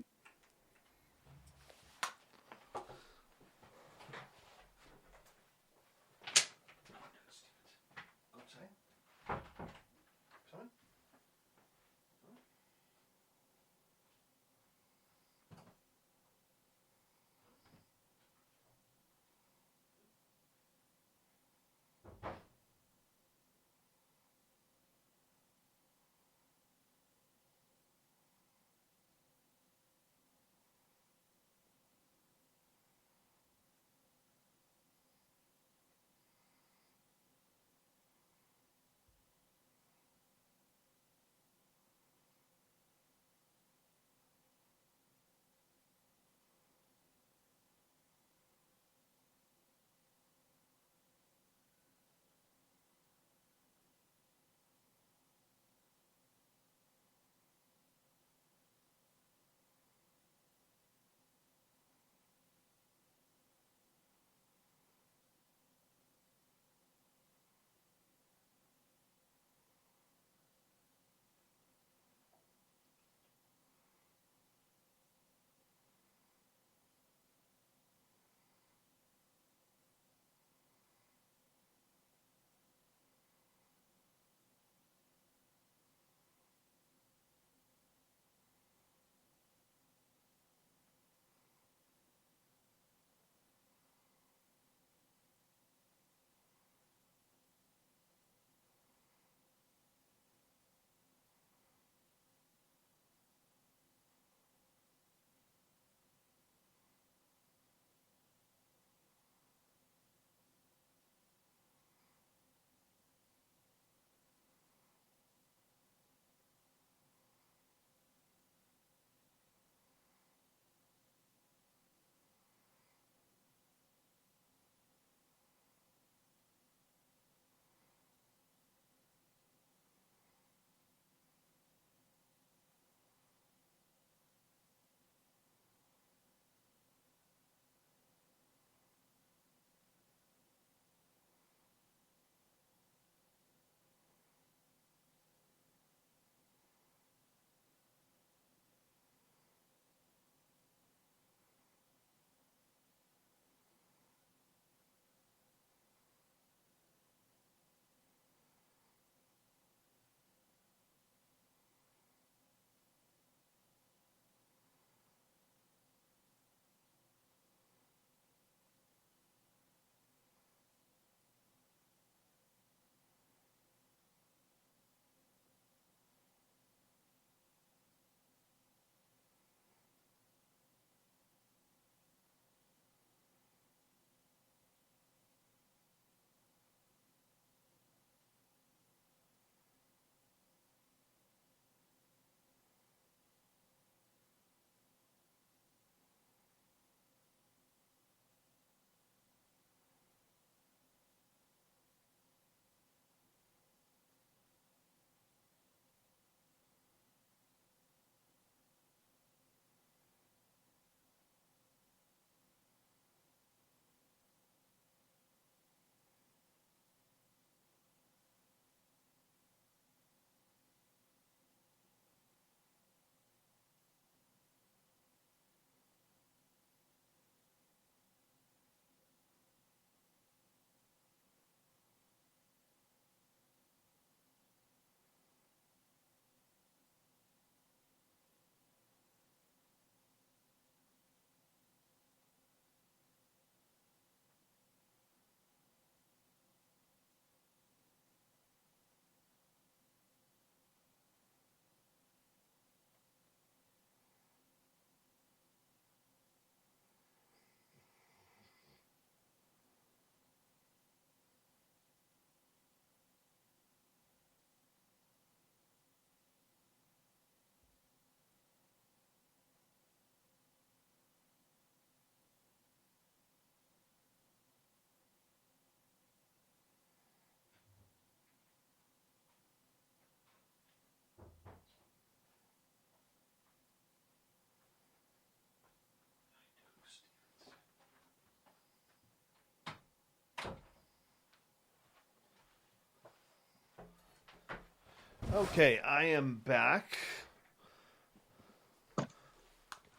Okay, I am back.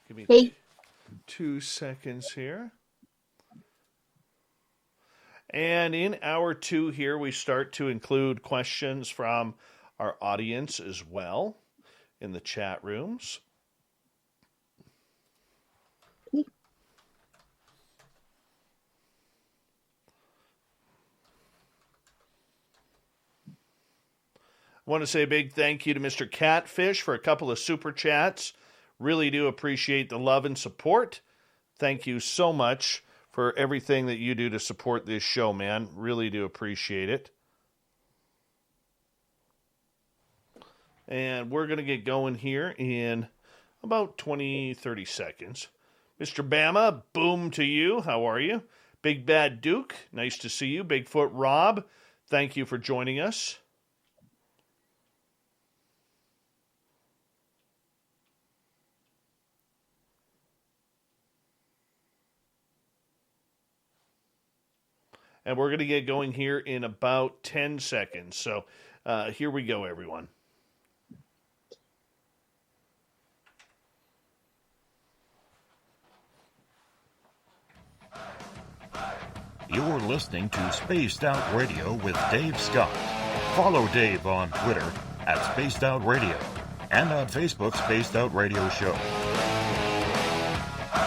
Give me
Hey.
2 seconds here. And in hour 2 here, we start to include questions from our audience as well in the chat rooms. I want to say a big thank you to Mr. Catfish for a couple of super chats. Really do appreciate the love and support. Thank you so much for everything that you do to support this show, man. Really do appreciate it. And we're going to get going here in about 20, 30 seconds. Mr. Bama, boom to you. How are you? Big Bad Duke, nice to see you. Bigfoot Rob, thank you for joining us. And we're going to get going here in about 10 seconds. So here we go, everyone.
You're listening to Spaced Out Radio with Dave Scott. Follow Dave on Twitter at Spaced Out Radio and on Facebook, Spaced Out Radio Show.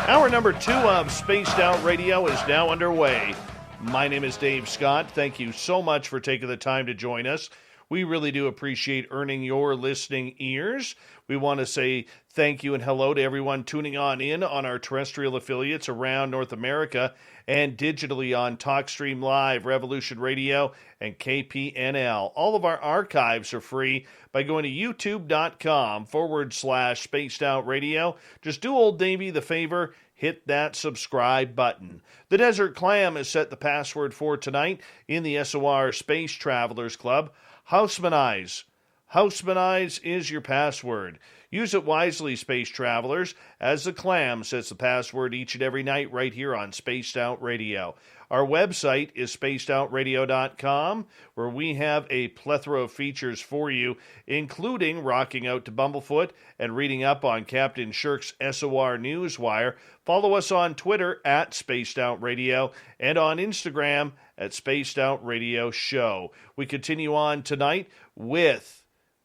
Hour number 2 of Spaced Out Radio is now underway. My name is Dave Scott. Thank you so much for taking the time to join us. We really do appreciate earning your listening ears. We want to say thank you and hello to everyone tuning in on our terrestrial affiliates around North America and digitally on TalkStream Live, Revolution Radio, and KPNL. All of our archives are free by going to youtube.com/Spaced Out Radio. Just do old Davey the favor, hit that subscribe button. The Desert Clam has set the password for tonight in the SOR Space Travelers Club. Housemanize. Housemanize is your password. Use it wisely, space travelers, as the Clam sets the password each and every night right here on Spaced Out Radio. Our website is spacedoutradio.com, where we have a plethora of features for you, including rocking out to Bumblefoot and reading up on Captain Shirk's SOR Newswire. Follow us on Twitter at Spaced Out Radio and on Instagram at Spaced Out Radio Show. We continue on tonight with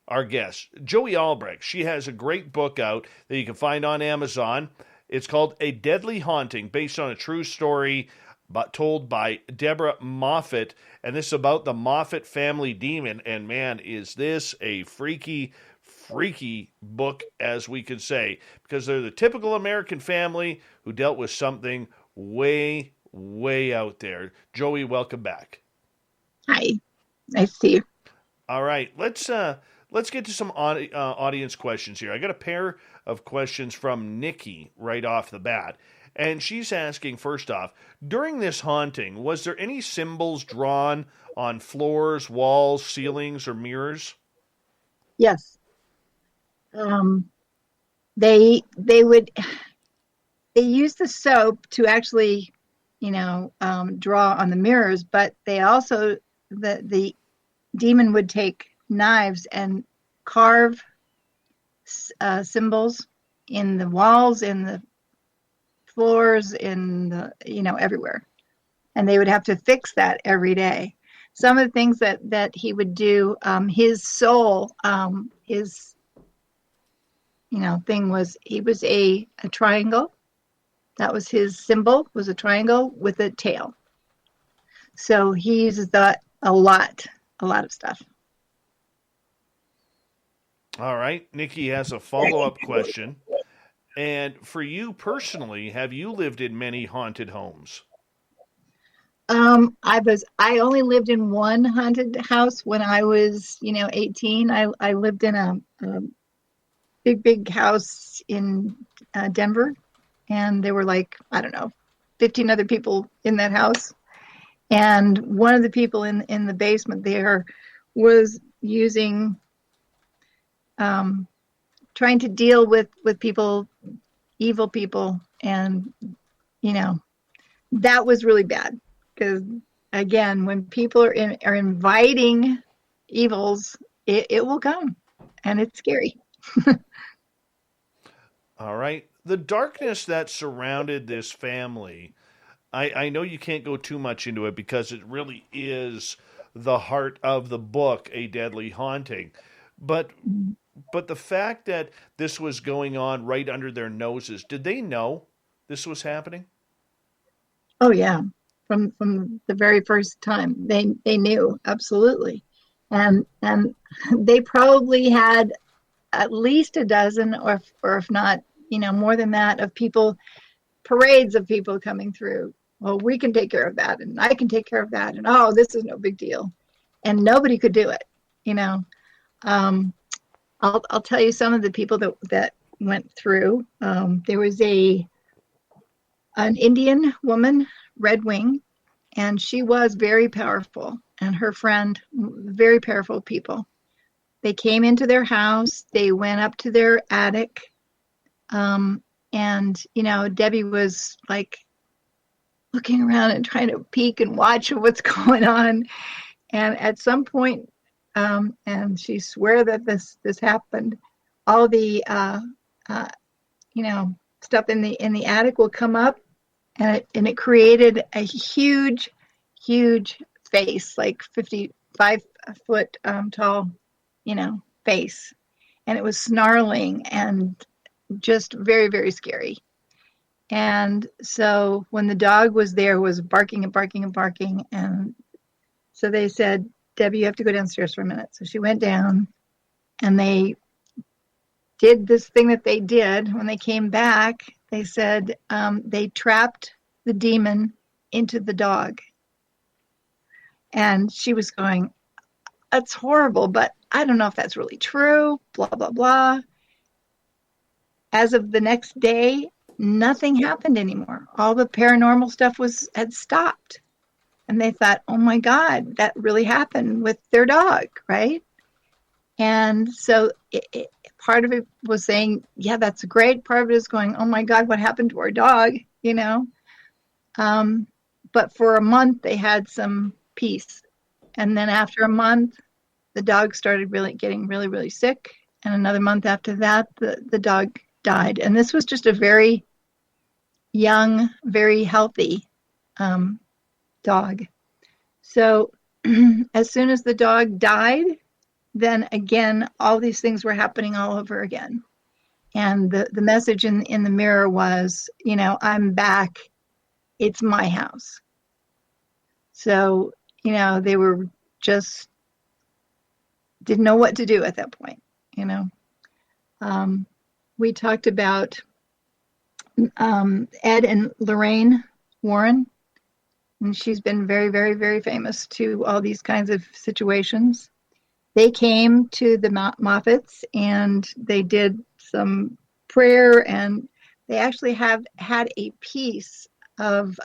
our guest, Joie Albrecht. She has a great book out that you can find on Amazon. It's called A Deadly Haunting, based on a true story but told by Deborah Moffatt, and this is about the Moffatt family demon. And man, is this a freaky book, as we could say, because they're the typical American family who dealt with something way out there. Joey, welcome back.
Hi, nice to see you.
All right, let's get to some audience questions here. I got a pair of questions from Nikki right off the bat. And she's asking, first off, during this haunting, was there any symbols drawn on floors, walls, ceilings, or mirrors?
Yes. They use the soap to actually, draw on the mirrors, but they also, the demon would take knives and carve symbols in the walls, in the floors, in the, everywhere. And they would have to fix that every day. Some of the things that he would do, his soul, his, thing was, he was a triangle. That was his symbol, was a triangle with a tail. So he uses that a lot of stuff.
All right. Nikki has a follow-up question. And for you personally, have you lived in many haunted homes?
I only lived in one haunted house when I was, 18. I lived in a big house in Denver, and there were 15 other people in that house. And one of the people in the basement there was using, trying to deal with people, evil people. And, that was really bad. Because, again, when people are inviting evils it will come, and it's scary.
All right. The darkness that surrounded this family, I know you can't go too much into it because it really is the heart of the book, A Deadly Haunting. But the fact that this was going on right under their noses, did they know this was happening?
Oh yeah, from the very first time they knew absolutely, and they probably had at least a dozen, or if not, more than that, of people, parades of people coming through. Well, we can take care of that, and I can take care of that, and oh, this is no big deal, and nobody could do it. I'll tell you some of the people that went through. There was an Indian woman, Red Wing, and she was very powerful, and her friend, very powerful people. They came into their house, they went up to their attic, and Debbie was like looking around and trying to peek and watch what's going on. And at some point, and she swear that this happened, all the stuff in the attic will come up, and it created a huge face, like 55-foot tall, face, and it was snarling and just very, very scary. And so when the dog was there, was barking and barking and barking, and so they said, Debbie, you have to go downstairs for a minute. So she went down, and they did this thing that they did. When they came back, they said they trapped the demon into the dog. And she was going, that's horrible, but I don't know if that's really true, blah, blah, blah. As of the next day, nothing happened anymore. All the paranormal stuff had stopped. And they thought, oh my God, that really happened with their dog, right? And so part of it was saying, yeah, that's great. Part of it is going, oh my God, what happened to our dog, But for a month, they had some peace. And then after a month, the dog started getting really, really sick. And another month after that, the dog died. And this was just a very young, very healthy dog. So as soon as the dog died, then again, all these things were happening all over again. And the message in the mirror was, I'm back. It's my house. So, they were just didn't know what to do at that point, We talked about Ed and Lorraine Warren, and she's been very, very, very famous to all these kinds of situations. They came to the Moffats, and they did some prayer, and they actually had a piece of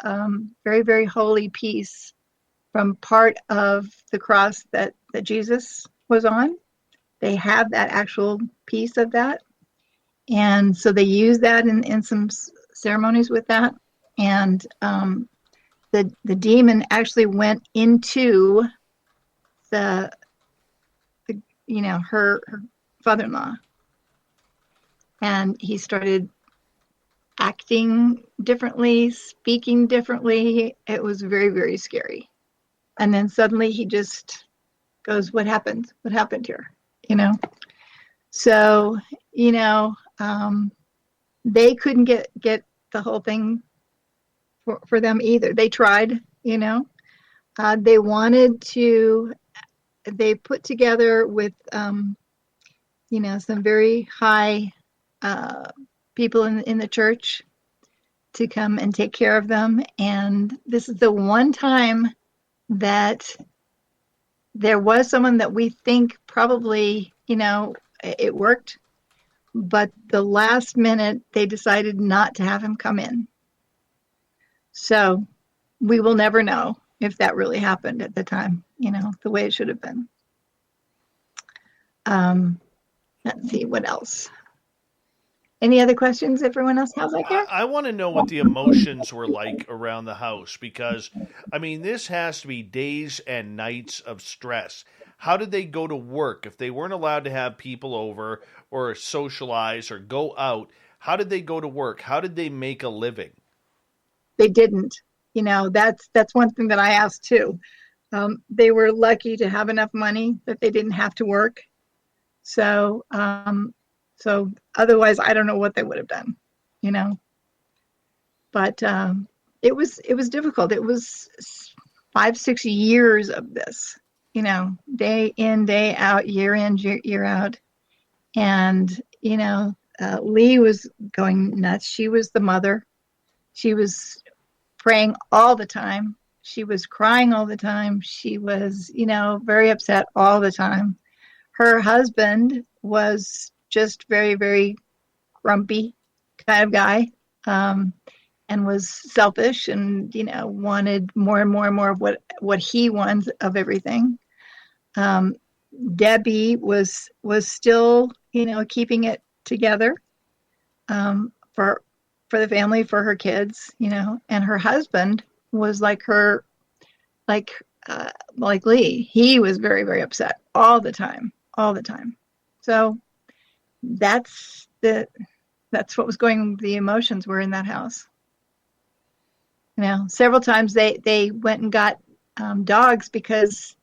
very, very holy piece from part of the cross that Jesus was on. They have that actual piece of that. And so they use that in some ceremonies with that. And the demon actually went into her father-in-law. And he started acting differently, speaking differently. It was very, very scary. And then suddenly he just goes, what happened? What happened here? So, they couldn't get the whole thing for them either. They tried, they wanted to, they put together with, some very high people in the church to come and take care of them. And this is the one time that there was someone that we think probably, it worked, but the last minute they decided not to have him come in. So we will never know if that really happened at the time, the way it should have been. Let's see, what else? Any other questions everyone else has out there?
I want to know what the emotions were like around the house, because, this has to be days and nights of stress. how did they go to work? If they weren't allowed to have people over or socialize or go out, how did they go to work? How did they make a living?
They didn't. That's one thing that I asked too. They were lucky to have enough money that they didn't have to work. So otherwise, I don't know what they would have done, But it was difficult. It was 5-6 years of this, day in, day out, year in, year out. And, Lee was going nuts. She was the mother. She was praying all the time. She was crying all the time. She was, very upset all the time. Her husband was just very, very grumpy kind of guy, and was selfish and, wanted more and more and more of what he wants of everything. Debbie was still, keeping it together for the family, for her kids, and her husband was like Lee. He was very, very upset all the time. So that's what was going, the emotions were in that house. Several times they went and got dogs because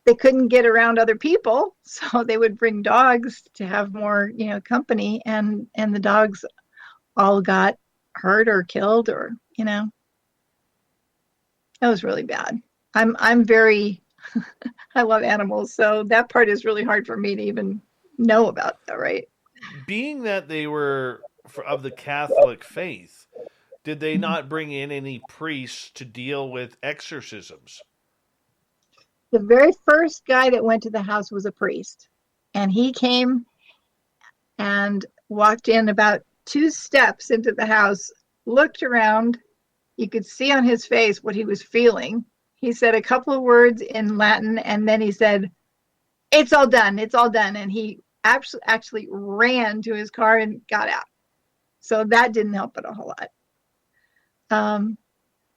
they couldn't get around other people. So they would bring dogs to have more, company, and the dogs all got hurt or killed or, that was really bad. I'm very, I love animals. So that part is really hard for me to even know about that, right?
Being that they were of the Catholic faith, did they not bring in any priests to deal with exorcisms?
The very first guy that went to the house was a priest. And he came and walked in about 2 steps into the house, looked around. You could see on his face what he was feeling. He said a couple of words in Latin, and then he said, "It's all done. It's all done." And he actually ran to his car and got out. So that didn't help it a whole lot.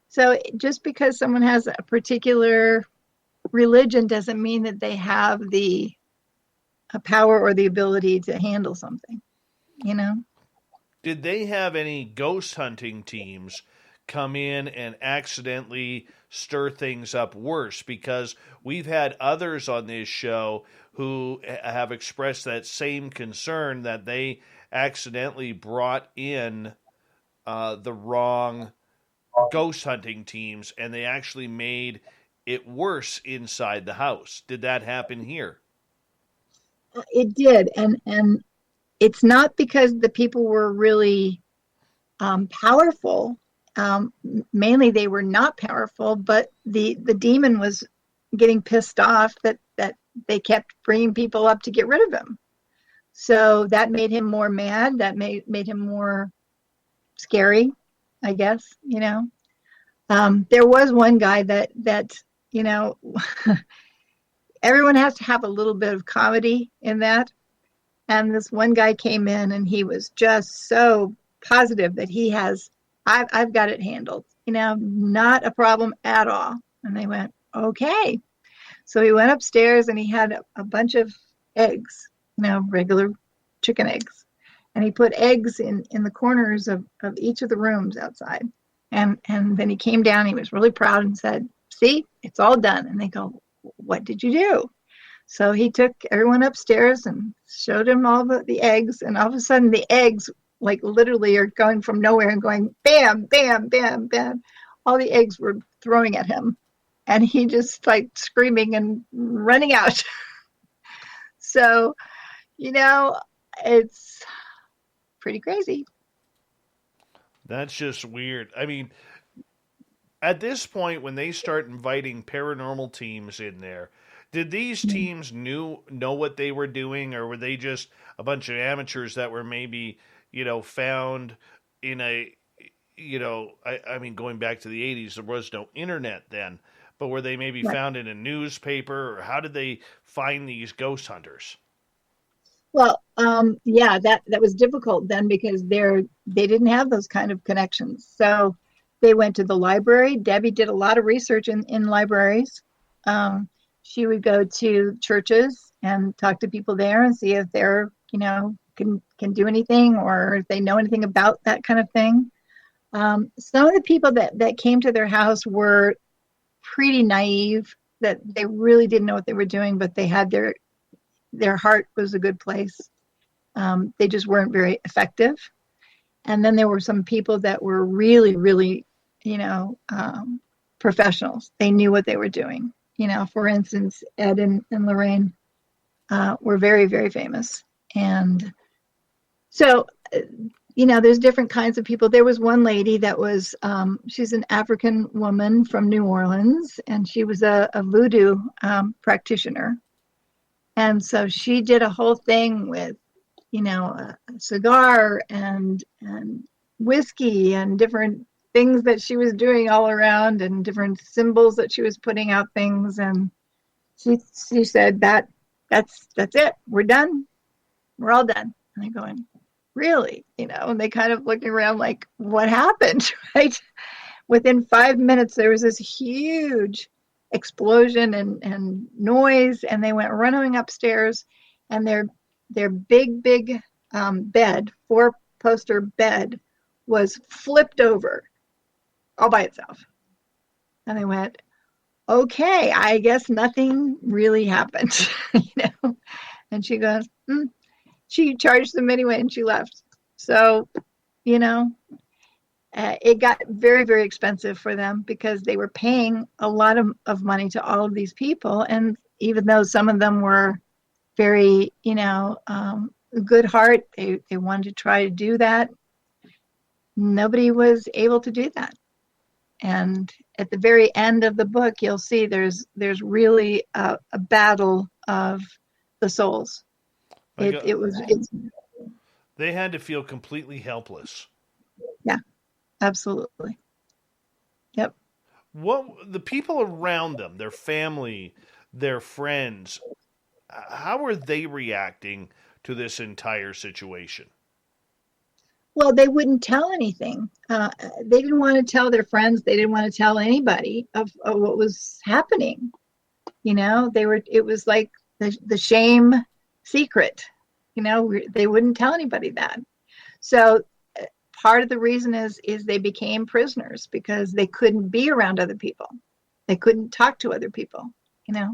So just because someone has a particular religion doesn't mean that they have the power or the ability to handle something,
Did they have any ghost hunting teams come in and accidentally stir things up worse? Because we've had others on this show who have expressed that same concern, that they accidentally brought in the wrong ghost hunting teams, and they actually made it worse inside the house. Did that happen here?
It did, and it's not because the people were really powerful. Mainly they were not powerful, but the demon was getting pissed off that they kept bringing people up to get rid of him. So that made him more mad. That made him more scary, I guess, There was one guy that everyone has to have a little bit of comedy in that. And this one guy came in and he was just so positive that I've got it handled, not a problem at all. And they went, okay. So he went upstairs and he had a bunch of eggs, regular chicken eggs. And he put eggs in the corners of each of the rooms outside. And then he came down, he was really proud and said, "See, it's all done." And they go, "What did you do?" So he took everyone upstairs and showed them all the eggs. And all of a sudden the eggs, like literally, are going from nowhere and going bam, bam, bam, bam. All the eggs were throwing at him. And he just like screaming and running out. So, it's pretty crazy.
That's just weird. I mean, at this point, when they start inviting paranormal teams in there, did these teams know what they were doing, or were they just a bunch of amateurs that were maybe, found in a, I mean, going back to the 80s, there was no internet then, but were they maybe found in a newspaper, or how did they find these ghost hunters?
Well, yeah, that was difficult then because they didn't have those kind of connections. So they went to the library. Debbie did a lot of research in libraries. she would go to churches and talk to people there and see if they're, can do anything, or if they know anything about that kind of thing. Some of the people that came to their house were pretty naive, that they really didn't know what they were doing, but they had their heart was a good place. They just weren't very effective. And then there were some people that were really, really, professionals. They knew what they were doing. For instance, Ed and Lorraine were very, very famous. And so, there's different kinds of people. There was one lady that was, she's an African woman from New Orleans, and she was a voodoo practitioner. And so she did a whole thing with, a cigar and whiskey and different things that she was doing all around, and different symbols that she was putting out things. And she said that's it. We're done. We're all done. And I'm going, really? And they kind of looking around like, what happened? Right? Within 5 minutes, there was this huge explosion and noise, and they went running upstairs, and their big bed, 4-poster bed, was flipped over all by itself. And they went, okay, I guess nothing really happened. And she goes, she charged them anyway, and she left. So, it got very, very expensive for them, because they were paying a lot of money to all of these people. And even though some of them were very, good heart, they wanted to try to do that, nobody was able to do that. And at the very end of the book, you'll see there's really a battle of the souls.
They had to feel completely helpless.
Yeah, absolutely. Yep.
What the people around them, their family, their friends, how are they reacting to this entire situation?
Well, they wouldn't tell anything. They didn't want to tell their friends. They didn't want to tell anybody of what was happening. It was like the shame secret. They wouldn't tell anybody that. So part of the reason is they became prisoners, because they couldn't be around other people. They couldn't talk to other people. I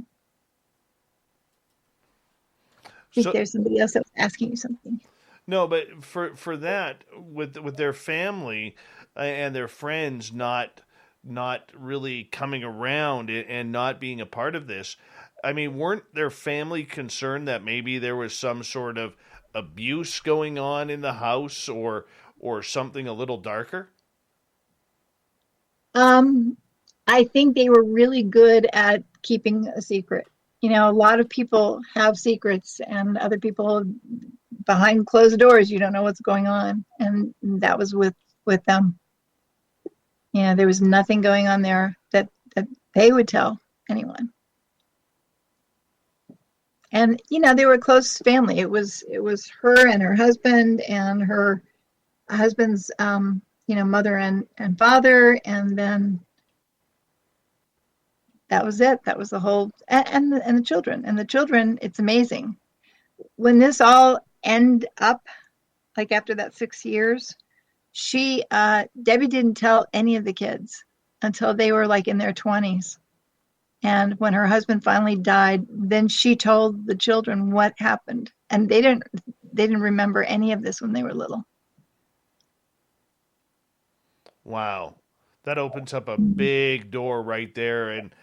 think there's somebody else that was asking you something.
No, but for that, with their family and their friends not really coming around and not being a part of this, I mean, weren't their family concerned that maybe there was some sort of abuse going on in the house, or something a little darker?
I think they were really good at keeping a secret. A lot of people have secrets, and other people behind closed doors, you don't know what's going on. And that was with them. There was nothing going on there that they would tell anyone. And, they were a close family. It was her and her husband and her husband's, mother and father. And then that was it. That was the whole, and the children. And the children, it's amazing. When this all end up, like after that 6 years, Debbie didn't tell any of the kids until they were like in their 20s. And when her husband finally died, then she told the children what happened. And they didn't remember any of this when they were little.
Wow. That opens up a big door right there. And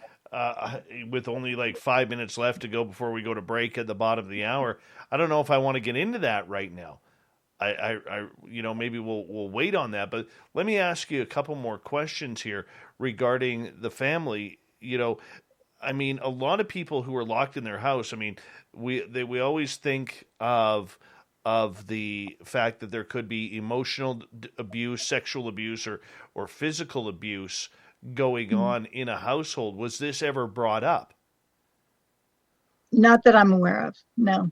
with only like 5 minutes left to go before we go to break at the bottom of the hour, I don't know if I want to get into that right now. I maybe we'll wait on that. But let me ask you a couple more questions here regarding the family. I mean, a lot of people who are locked in their house, I mean, we always think of the fact that there could be emotional abuse, sexual abuse, or physical abuse going on in a household. Was this ever brought up?
Not that I'm aware of, no.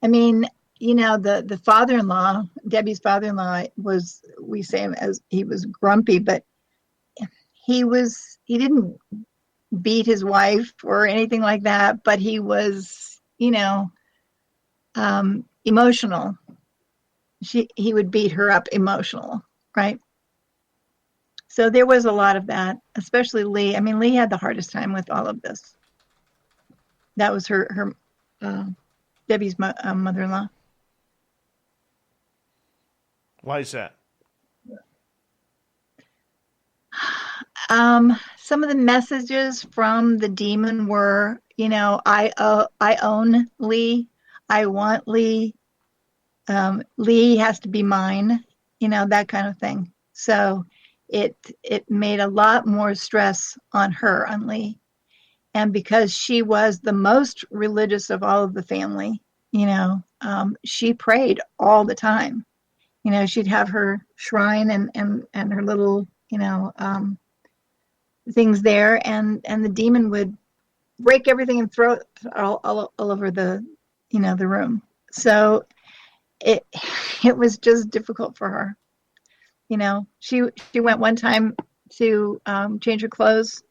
I mean, the father-in-law, Debbie's father-in-law, we say him as he was grumpy, but he didn't beat his wife or anything like that, but he was, emotional. He would beat her up emotional, right? So there was a lot of that, especially Lee. I mean, Lee had the hardest time with all of this. That was her Debbie's mother-in-law.
Why is that?
Some of the messages from the demon were, I own Lee. I want Lee. Lee has to be mine, that kind of thing. So it made a lot more stress on her, on Lee. And because she was the most religious of all of the family, she prayed all the time. She'd have her shrine and her little, things there, and the demon would break everything and throw it all over the, the room. So it was just difficult for her. She went one time to change her clothes,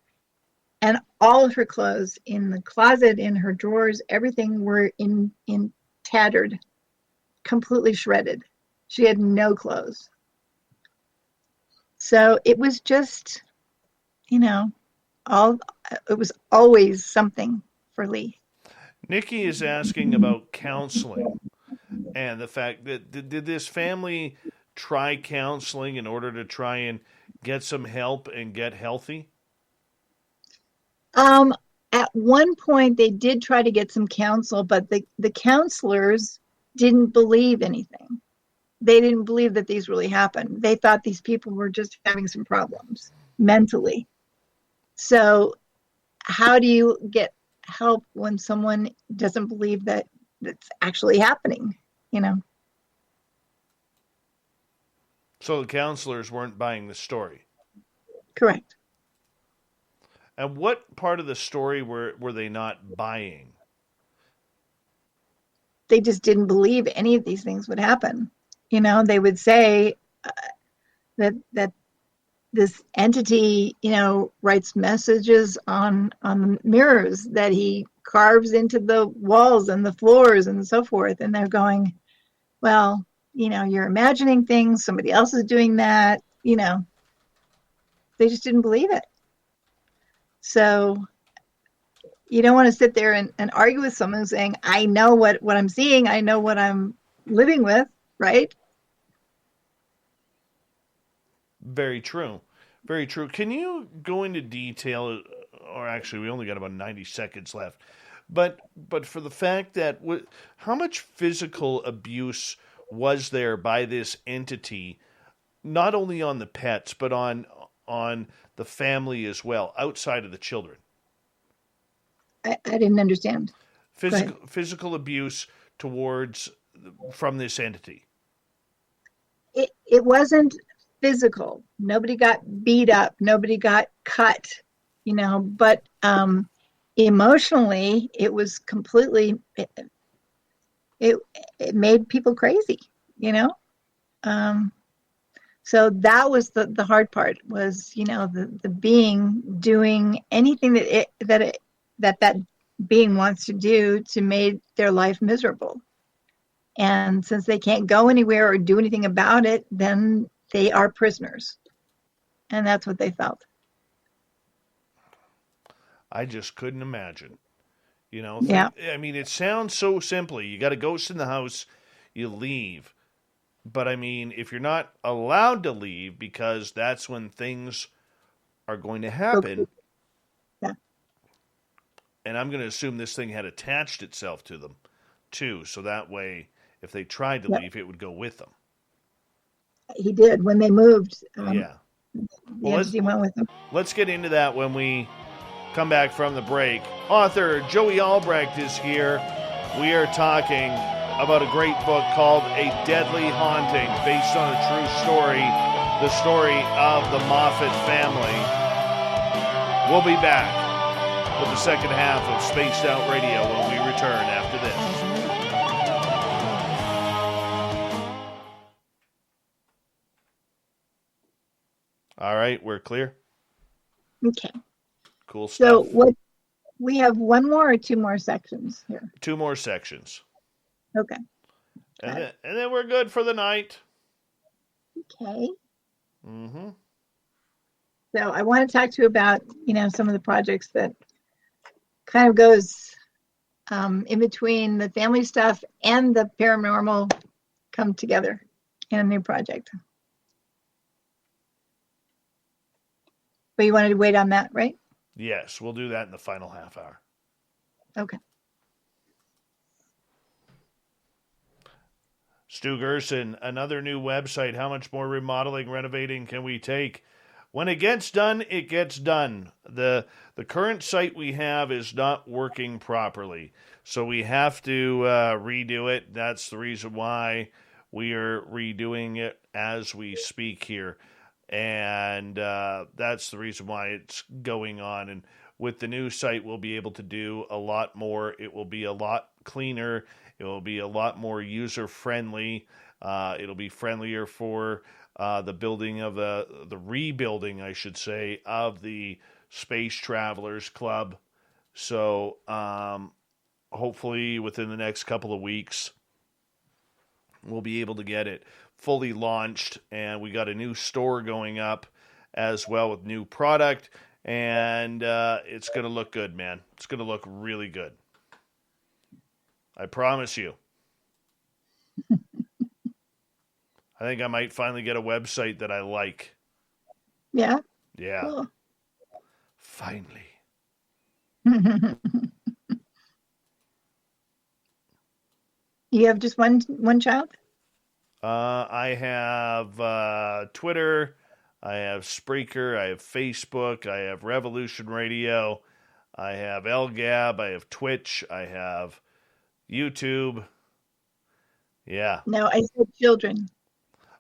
and all of her clothes in the closet, in her drawers, everything were in tattered, completely shredded. She had no clothes. So it was just, it was always something for Lee.
Nikki is asking about counseling and the fact that did this family try counseling in order to try and get some help and get healthy?
At one point they did try to get some counsel, but the counselors didn't believe anything. They didn't believe that these really happened. They thought these people were just having some problems mentally. So how do you get help when someone doesn't believe that it's actually happening,
So the counselors weren't buying the story.
Correct.
And what part of the story were they not buying?
They just didn't believe any of these things would happen. They would say that this entity, writes messages on mirrors that he carves into the walls and the floors and so forth. And they're going, well, you're imagining things. Somebody else is doing that. They just didn't believe it. So you don't want to sit there and argue with someone saying, I know what I'm seeing. I know what I'm living with, right?
Very true. Very true. Can you go into detail, or actually we only got about 90 seconds left, but for the fact that how much physical abuse was there by this entity, not only on the pets, but on the family as well, outside of the children?
I didn't understand.
Physical abuse from this entity.
It wasn't physical. Nobody got beat up. Nobody got cut, but emotionally, it was completely, it made people crazy, so that was the hard part was, the being doing anything that being wants to do to make their life miserable. And since they can't go anywhere or do anything about it, then they are prisoners. And that's what they felt.
I just couldn't imagine.
Yeah.
I mean, it sounds so simply. You got a ghost in the house, you leave. But I mean, if you're not allowed to leave because that's when things are going to happen.
Okay. Yeah.
And I'm going to assume this thing had attached itself to them too. So that way, if they tried to leave, it would go with them.
He did when they moved.
Yeah.
The entity went with them.
Let's get into that when we come back from the break. Author Joie Albrecht is here. We are talking about a great book called A Deadly Haunting, based on a true story, the story of the Moffatt family. We'll be back with the second half of Spaced Out Radio when we return after this. All right, we're clear?
Okay.
cool
So
stuff.
what, we have one more or two more sections here?
2 more sections.
Okay.
And then we're good for the night.
Okay.
Mm-hmm.
So I want to talk to you about, some of the projects that kind of goes in between the family stuff and the paranormal come together in a new project. But you wanted to wait on that, right?
Yes, we'll do that in the final half hour.
Okay.
Stu Gerson, another new website. How much more remodeling, renovating can we take? When it gets done, it gets done. The current site we have is not working properly, so we have to redo it. That's the reason why we are redoing it as we speak here, and that's the reason why it's going on. And with the new site, we'll be able to do a lot more. It will be a lot cleaner. It will be a lot more user-friendly. It'll be friendlier for the building of the rebuilding, I should say, of the Space Travelers Club. So hopefully within the next couple of weeks, we'll be able to get it fully launched. And we got a new store going up as well with new product. And it's going to look good, man. It's going to look really good. I promise you. I think I might finally get a website that I like.
Yeah.
Yeah.
Cool.
Finally.
You have just one child?
I have Twitter, I have Spreaker, I have Facebook, I have Revolution Radio, I have LGAB, I have Twitch, I have YouTube. Yeah.
No, I said children.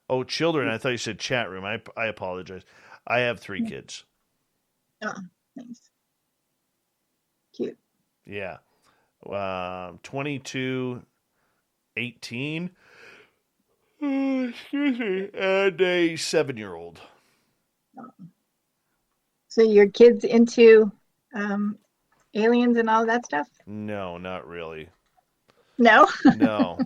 Oh, children. I thought you said chat room. I apologize. I have 3 kids.
Oh, nice. Cute.
Yeah. 22, 18, excuse me, and a 7-year-old.
So your kids into aliens and all that stuff?
No, not really.
No?
No.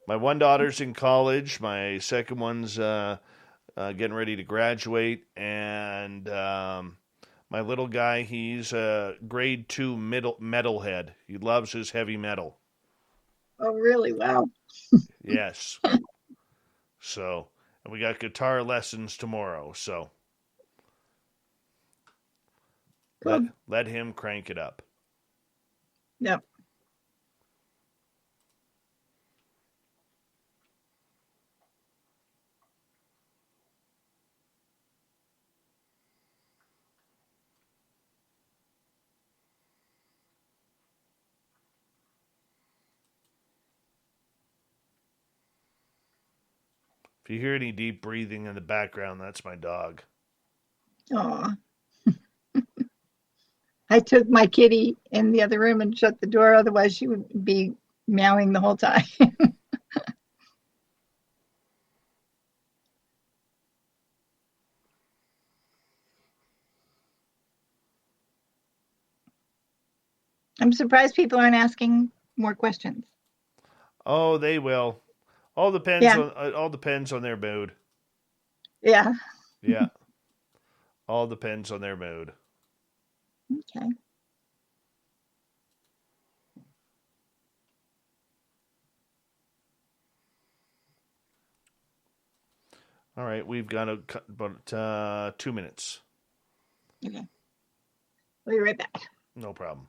My one daughter's in college. My second one's getting ready to graduate. And my little guy, he's a grade 2 metalhead. He loves his heavy metal.
Oh, really? Wow.
Yes. So, and we got guitar lessons tomorrow. So,
Cool.
let him crank it up.
Yep.
If you hear any deep breathing in the background, that's my dog.
Aw. I took my kitty in the other room and shut the door, otherwise she would be meowing the whole time. I'm surprised people aren't asking more questions.
Oh, they will. All depends on their mood.
Yeah.
Yeah. All depends on their mood.
Okay.
All right, we've got about 2 minutes.
Okay. We'll be right back.
No problem.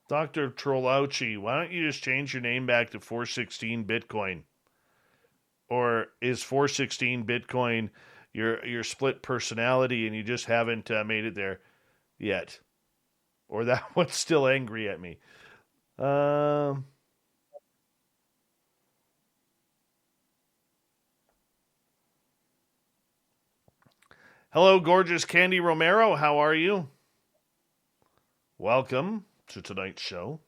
Dr. Trollauchi, why don't you just change your name back to 416 Bitcoin? Or is 416 Bitcoin your split personality and you just haven't made it there yet? Or that one's still angry at me? Hello, gorgeous Candy Romero. How are you? Welcome to tonight's show.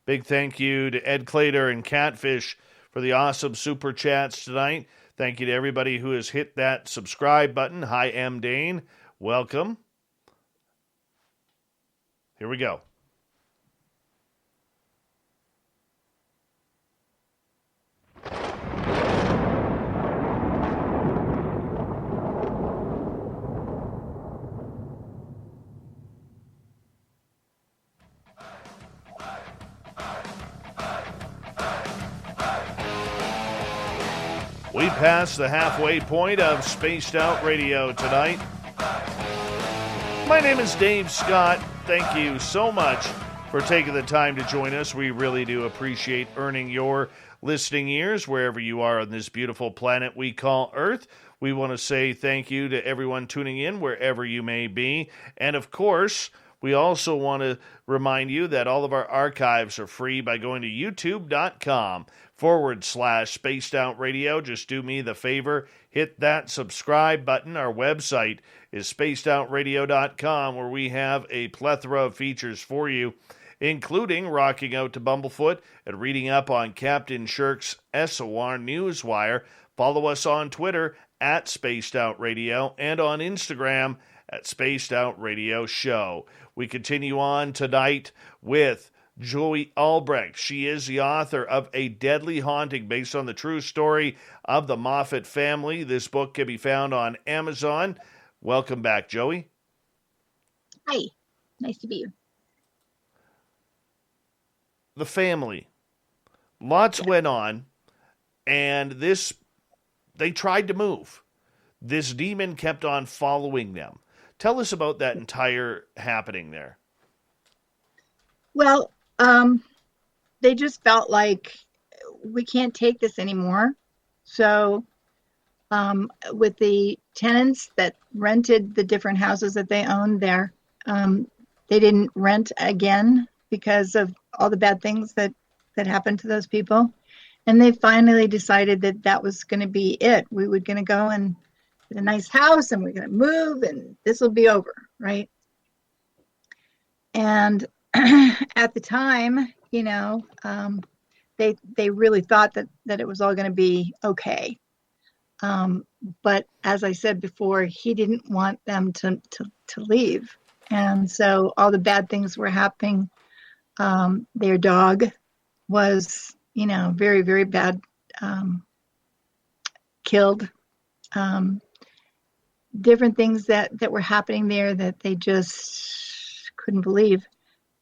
Big thank you to Ed Clater and Catfish for the awesome super chats tonight. Thank you to everybody who has hit that subscribe button. Hi, M. Dane. Welcome. Here we go. We passed the halfway point of Spaced Out Radio tonight. My name is Dave Scott. Thank you so much for taking the time to join us. We really do appreciate earning your listening ears wherever you are on this beautiful planet we call Earth. We want to say thank you to everyone tuning in wherever you may be. And of course, we also want to remind you that all of our archives are free by going to youtube.com/Spaced Out Radio. Just do me the favor, hit that subscribe button. Our website is spacedoutradio.com, where we have a plethora of features for you, including rocking out to Bumblefoot and reading up on Captain Shirk's SOR Newswire. Follow us on Twitter at Spaced Out Radio and on Instagram at Spaced Out Radio Show. We continue on tonight with Joie Albrecht. She is the author of A Deadly Haunting, based on the true story of the Moffatt family. This book can be found on Amazon. Welcome back, Joey.
Hi. Nice to be here.
The family. Lots went on, and they tried to move. This demon kept on following them. Tell us about that entire happening there.
Well, they just felt like we can't take this anymore. So with the tenants that rented the different houses that they owned there, they didn't rent again because of all the bad things that happened to those people. And they finally decided that that was going to be it. We were going to go and get a nice house, and we're going to move, and this will be over, right? And at the time, they really thought that it was all going to be okay. But as I said before, he didn't want them to leave. And so all the bad things were happening. Their dog was, very, very bad, killed. Different things that were happening there that they just couldn't believe.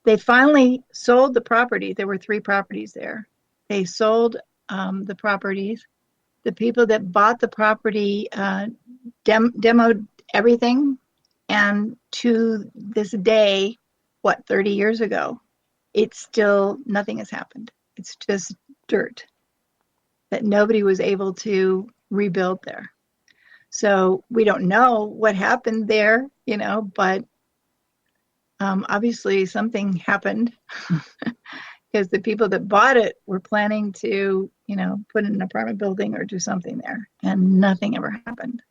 They finally sold the property. There were 3 properties there. They sold the properties. The people that bought the property demoed everything. And to this day, 30 years ago, it's still, nothing has happened. It's just dirt that nobody was able to rebuild there. So we don't know what happened there, but obviously something happened because the people that bought it were planning to, put in an apartment building or do something there, and nothing ever happened.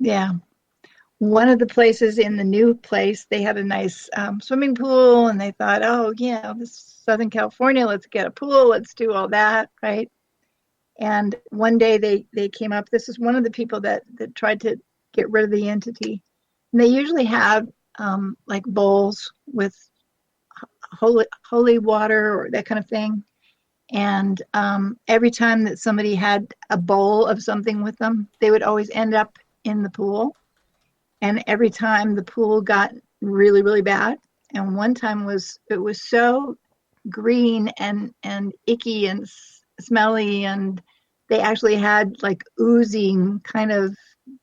Yeah. One of the places in the new place, they had a nice swimming pool, and they thought, this is Southern California, let's get a pool, let's do all that, right? And one day they came up. This is one of the people that tried to get rid of the entity. And they usually have like bowls with holy water or that kind of thing. And every time that somebody had a bowl of something with them, they would always end up in the pool. And every time the pool got really, really bad. And one time it was so green and icky and smelly, and they actually had like oozing kind of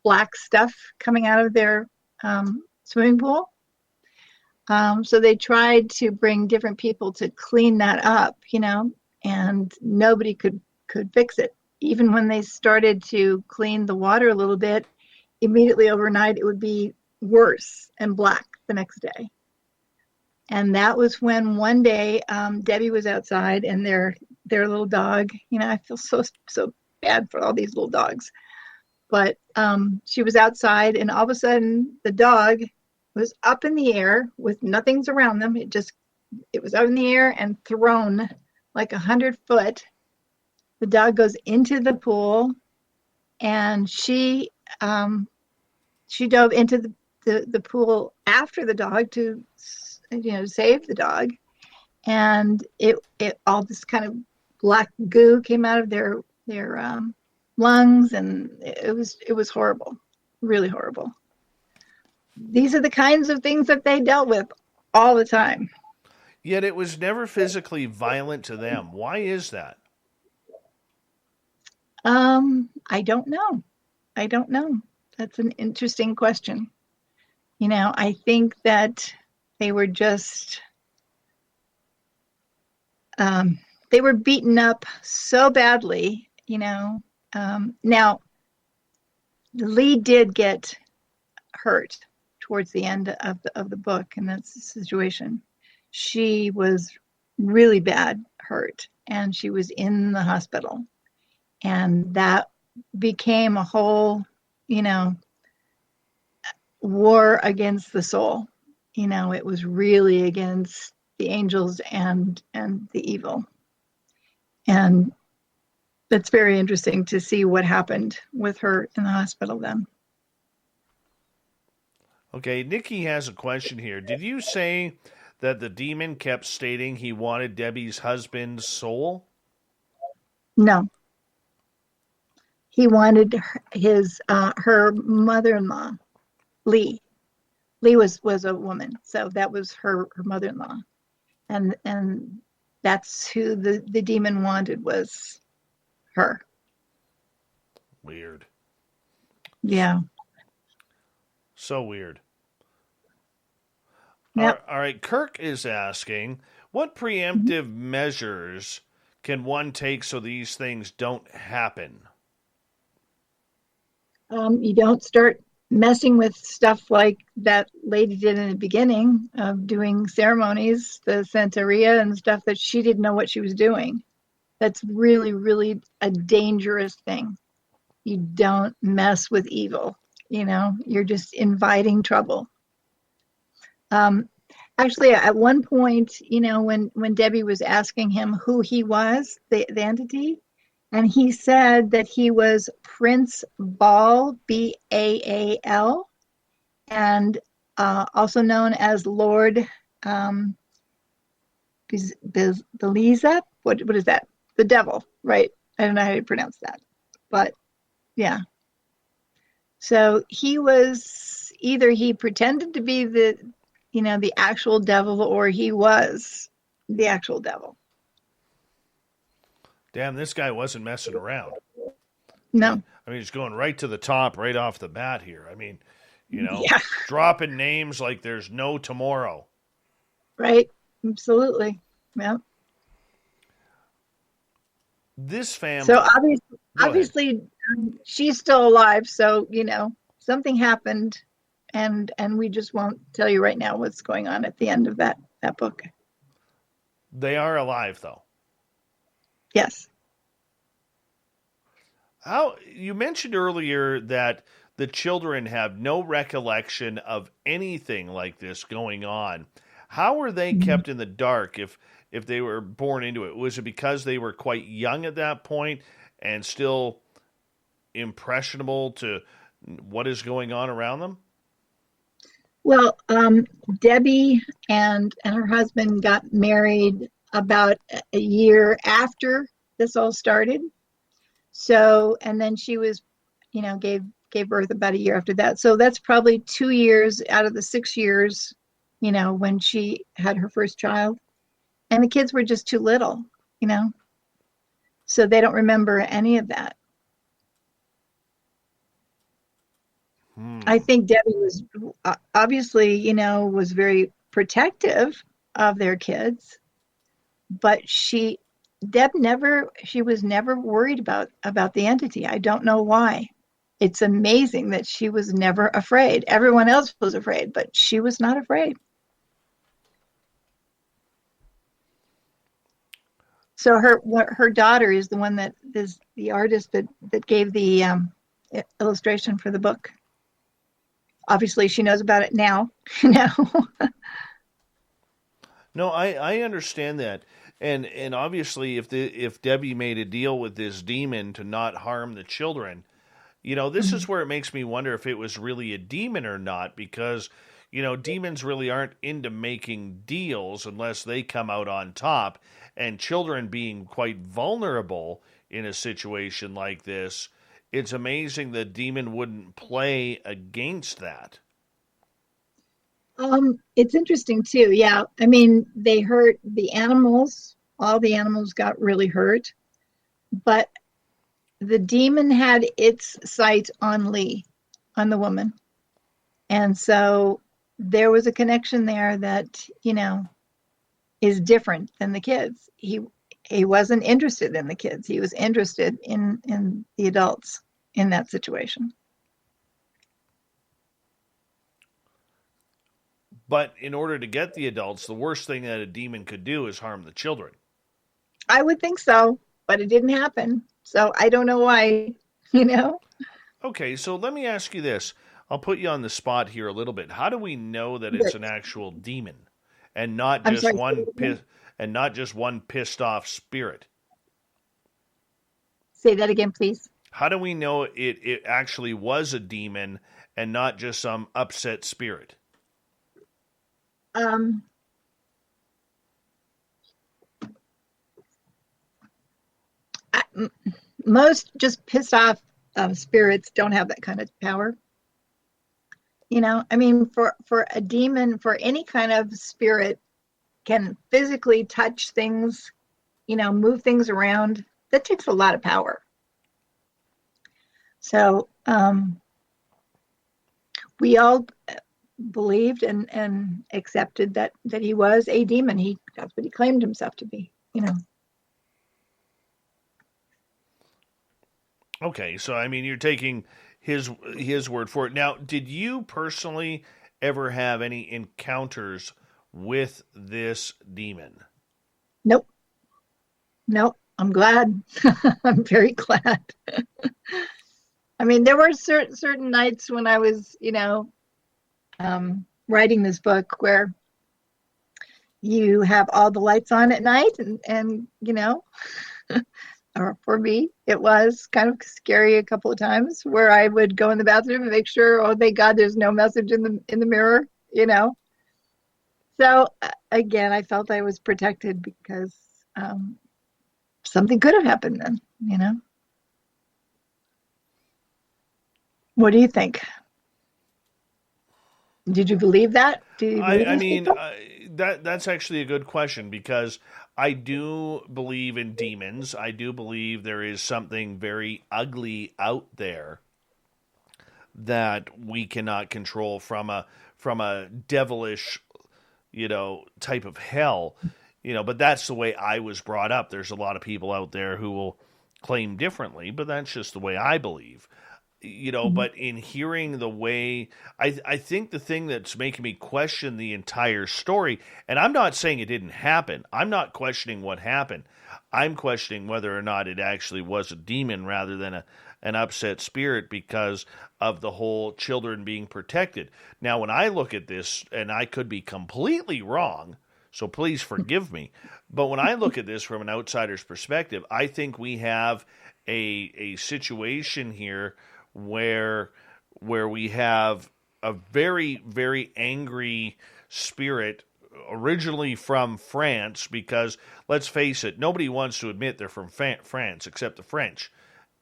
black stuff coming out of their swimming pool. So they tried to bring different people to clean that up, and nobody could fix it. Even when they started to clean the water a little bit, immediately overnight it would be worse and black the next day. And that was when one day Debbie was outside, and their little dog, I feel so bad for all these little dogs. But she was outside, and all of a sudden the dog was up in the air with nothing's around them. It was up in the air and thrown like 100 foot. The dog goes into the pool, and she dove into the pool after the dog to save the dog. And it all this kind of black goo came out of their lungs, and it was horrible, really horrible. These are the kinds of things that they dealt with all the time.
Yet it was never physically violent to them. Why is that?
I don't know. That's an interesting question. I think that they were just they were beaten up so badly, Now, Lee did get hurt towards the end of the book, and that's the situation. She was really bad hurt, and she was in the hospital, and that became a whole, war against the soul. It was really against the angels and the evil. And that's very interesting to see what happened with her in the hospital then.
Okay, Nikki has a question here. Did you say that the demon kept stating he wanted Debbie's husband's soul?
No. He wanted her mother-in-law, Lee. Lee was a woman, so that was her mother-in-law. And that's who the demon wanted, was her.
Weird.
Yeah.
So weird.
Yep.
All right. Kirk is asking, what preemptive measures can one take so these things don't happen?
You don't start messing with stuff like that lady did in the beginning of doing ceremonies, the Santeria and stuff that she didn't know what she was doing. That's really, really a dangerous thing. You don't mess with evil. You're just inviting trouble. Actually, at one point, when Debbie was asking him who he was, the entity, and he said that he was Prince Baal, Baal, and also known as Lord Belzebub. What is that? The devil, right? I don't know how to pronounce that, but yeah. So he was either he pretended to be the actual devil, or he was the actual devil.
Damn, this guy wasn't messing around.
No.
I mean, he's going right to the top right off the bat here. I mean,
Yeah.
dropping names like there's no tomorrow.
Right. Absolutely. Yeah.
This family.
So obviously she's still alive. So, something happened, and we just won't tell you right now what's going on at the end of that book.
They are alive, though.
Yes.
You mentioned earlier that the children have no recollection of anything like this going on. How were they kept in the dark if they were born into it? Was it because they were quite young at that point and still impressionable to what is going on around them?
Well, Debbie and her husband got married about a year after this all started. So, and then she was, gave birth about a year after that. So that's probably 2 years out of the 6 years, when she had her first child. And the kids were just too little, so they don't remember any of that. I think Debbie was obviously, was very protective of their kids, but she was never worried about the entity. I don't know why. It's amazing that she was never afraid. Everyone else was afraid, but she was not afraid. So her daughter is the one that is the artist that gave the illustration for the book. Obviously, she knows about it now.
No, I understand that. And obviously, if Debbie made a deal with this demon to not harm the children, this is where it makes me wonder if it was really a demon or not, because, demons really aren't into making deals unless they come out on top, and children being quite vulnerable in a situation like this, it's amazing the demon wouldn't play against that.
It's interesting too. Yeah. I mean, they hurt the animals. All the animals got really hurt, but the demon had its sight on Lee, on the woman. And so there was a connection there that, is different than the kids. He wasn't interested in the kids. He was interested in the adults in that situation.
But in order to get the adults, the worst thing that a demon could do is harm the children.
I would think so, but it didn't happen. So I don't know why,
Okay, so let me ask you this. I'll put you on the spot here a little bit. How do we know that it's an actual demon and not just one pissed off spirit?
Say that again, please.
How do we know it actually was a demon and not just some upset spirit?
Most just pissed off spirits don't have that kind of power. I mean, for a demon, for any kind of spirit can physically touch things, move things around. That takes a lot of power. So we all believed and accepted that he was a demon. That's what he claimed himself to be,
Okay, so I mean, you're taking his word for it. Now, did you personally ever have any encounters with this demon?
Nope. I'm glad. I'm very glad. I mean, there were certain nights when I was, writing this book where you have all the lights on at night and or for me, it was kind of scary a couple of times where I would go in the bathroom and make sure, oh, thank God there's no message in the mirror, So again, I felt I was protected because something could have happened then, What do you think? Did you believe that?
That's actually a good question, because I do believe in demons. I do believe there is something very ugly out there that we cannot control from a devilish, type of hell, but that's the way I was brought up. There's a lot of people out there who will claim differently, but that's just the way I believe. But in hearing the way, I think the thing that's making me question the entire story, and I'm not saying it didn't happen. I'm not questioning what happened. I'm questioning whether or not it actually was a demon rather than an upset spirit because of the whole children being protected. Now, when I look at this, and I could be completely wrong, so please forgive me, but when I look at this from an outsider's perspective, I think we have a situation here where we have a very, very angry spirit originally from France, because let's face it, nobody wants to admit they're from France except the French.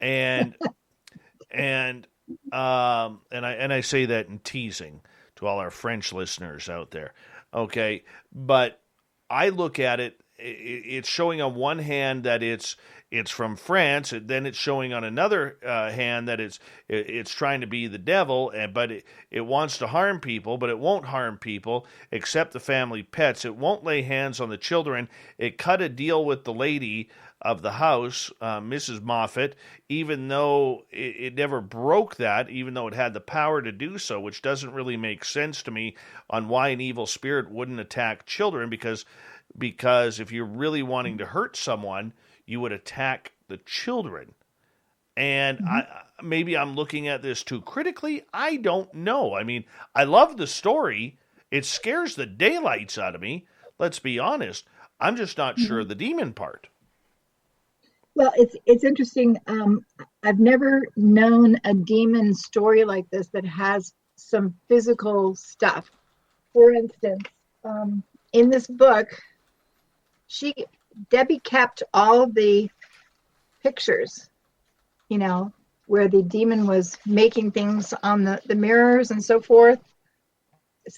And I say that in teasing to all our French listeners out there. Okay, but I look at it, it's showing on one hand that it's from France, and then it's showing on another hand that it's trying to be the devil, but it wants to harm people, but it won't harm people except the family pets. It won't lay hands on the children. It cut a deal with the lady of the house, Mrs. Moffatt, even though it never broke that, even though it had the power to do so, which doesn't really make sense to me on why an evil spirit wouldn't attack children, because because if you're really wanting to hurt someone, you would attack the children. And maybe I'm looking at this too critically. I don't know. I mean, I love the story. It scares the daylights out of me. Let's be honest. I'm just not sure of the demon part.
Well, it's interesting. I've never known a demon story like this that has some physical stuff. For instance, in this book, Debbie kept all of the pictures, where the demon was making things on the mirrors and so forth.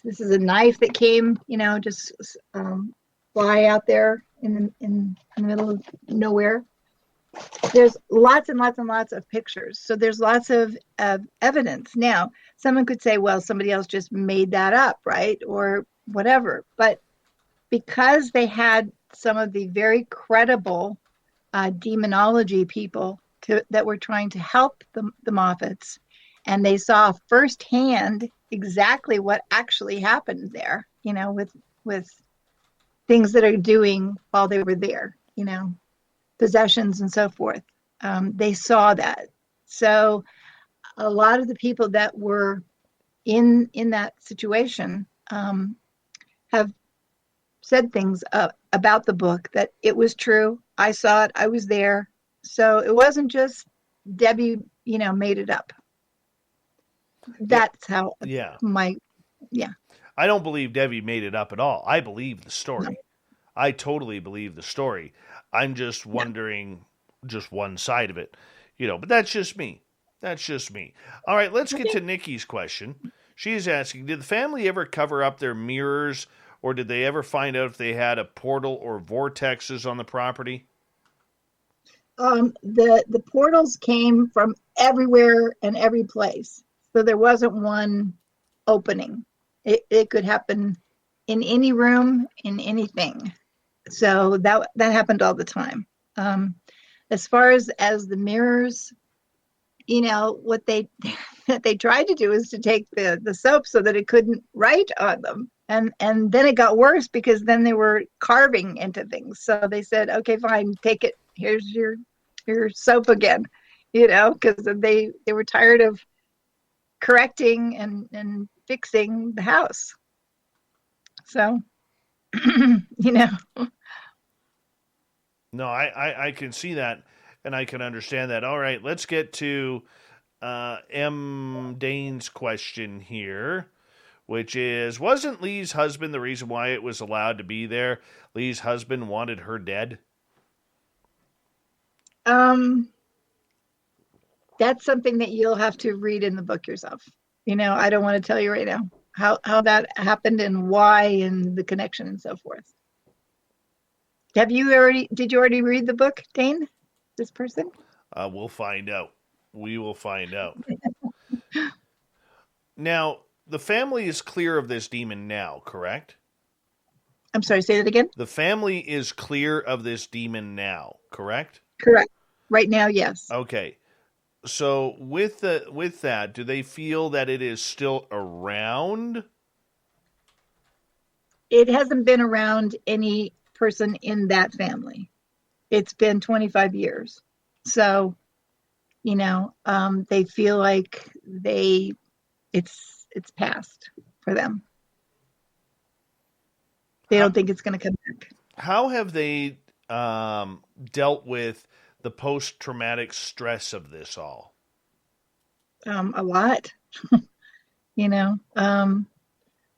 This is a knife that came, just fly out there in the middle of nowhere. There's lots and lots and lots of pictures. So there's lots of evidence. Now, someone could say, well, somebody else just made that up, right? Or whatever. But because they had some of the very credible demonology people that were trying to help the Moffats, and they saw firsthand exactly what actually happened there, with things that are doing while they were there, possessions and so forth. They saw that. So a lot of the people that were in that situation have said things about the book, that it was true. I saw it. I was there. So it wasn't just Debbie, made it up. That's how
I don't believe Debbie made it up at all. I believe the story. No. I totally believe the story. I'm just wondering just one side of it, but that's just me. All right, let's get to Nikki's question. She's asking, did the family ever cover up their mirrors, or did they ever find out if they had a portal or vortexes on the property?
The portals came from everywhere and every place. So there wasn't one opening. It could happen in any room, in anything. So that happened all the time. As far as the mirrors, what they tried to do is to take the soap so that it couldn't write on them. And then it got worse, because then they were carving into things. So they said, okay, fine, take it. Here's your soap again, because they were tired of correcting and fixing the house. So,
No, I can see that, and I can understand that. All right, let's get to M. Dane's question here, which is, wasn't Lee's husband the reason why it was allowed to be there? Lee's husband wanted her dead?
That's something that you'll have to read in the book yourself. I don't want to tell you right now how that happened and why and the connection and so forth. Did you already read the book, Dane? This person?
We'll find out. We will find out. Now, the family is clear of this demon now, correct?
I'm sorry, say that again?
The family is clear of this demon now, correct?
Correct. Right now, yes.
Okay. So with that, do they feel that it is still around?
It hasn't been around any person in that family. It's been 25 years. So, they feel like it's past for them. They don't think it's going to come back.
How have they dealt with the post-traumatic stress of this all?
A lot.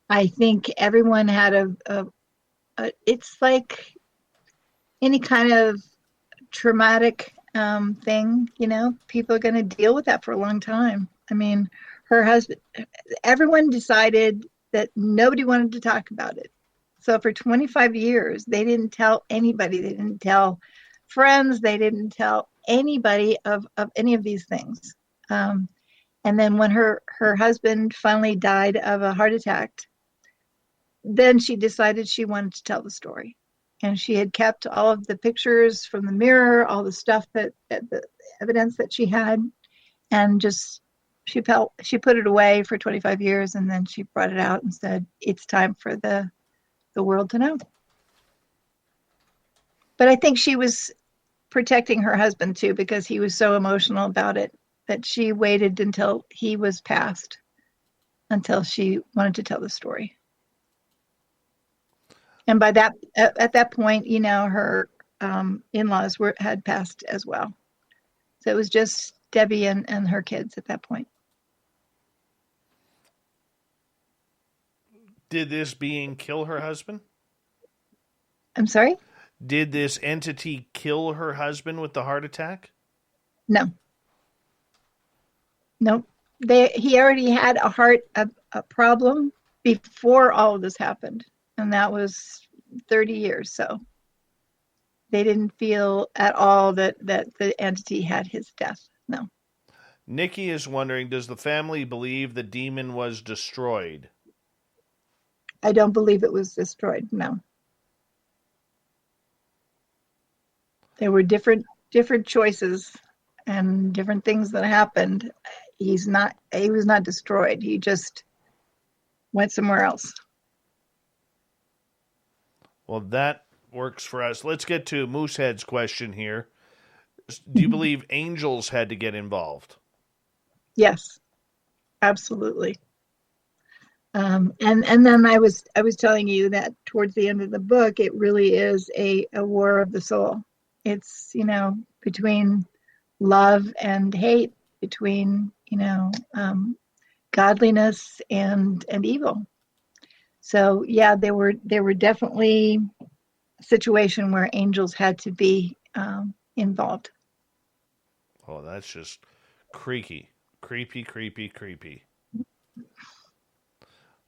I think everyone had it's like any kind of traumatic thing, people are going to deal with that for a long time. I mean, her husband, everyone decided that nobody wanted to talk about it. So for 25 years, they didn't tell anybody. They didn't tell friends. They didn't tell anybody of any of these things. And then when her husband finally died of a heart attack, then she decided she wanted to tell the story. And she had kept all of the pictures from the mirror, all the stuff the evidence that she had, and just she put it away for 25 years, and then she brought it out and said, it's time for the world to know. But I think she was protecting her husband too, because he was so emotional about it that she waited until he was passed until she wanted to tell the story. And by that, at that point, her in-laws had passed as well. So it was just Debbie and her kids at that point.
Did this being kill her husband?
I'm sorry?
Did this entity kill her husband with the heart attack?
No. Nope. He already had a problem before all of this happened, and that was 30 years. So they didn't feel at all that the entity had his death. No.
Nikki is wondering, does the family believe the demon was destroyed?
I don't believe it was destroyed. No. There were different choices and different things that happened. He was not destroyed. He just went somewhere else.
Well, that works for us. Let's get to Moosehead's question here. Do you believe angels had to get involved?
Yes, absolutely. And then I was telling you that towards the end of the book, it really is a war of the soul. It's, between love and hate, between, godliness and evil. So yeah, there were definitely a situation where angels had to be involved.
Oh, that's just creepy.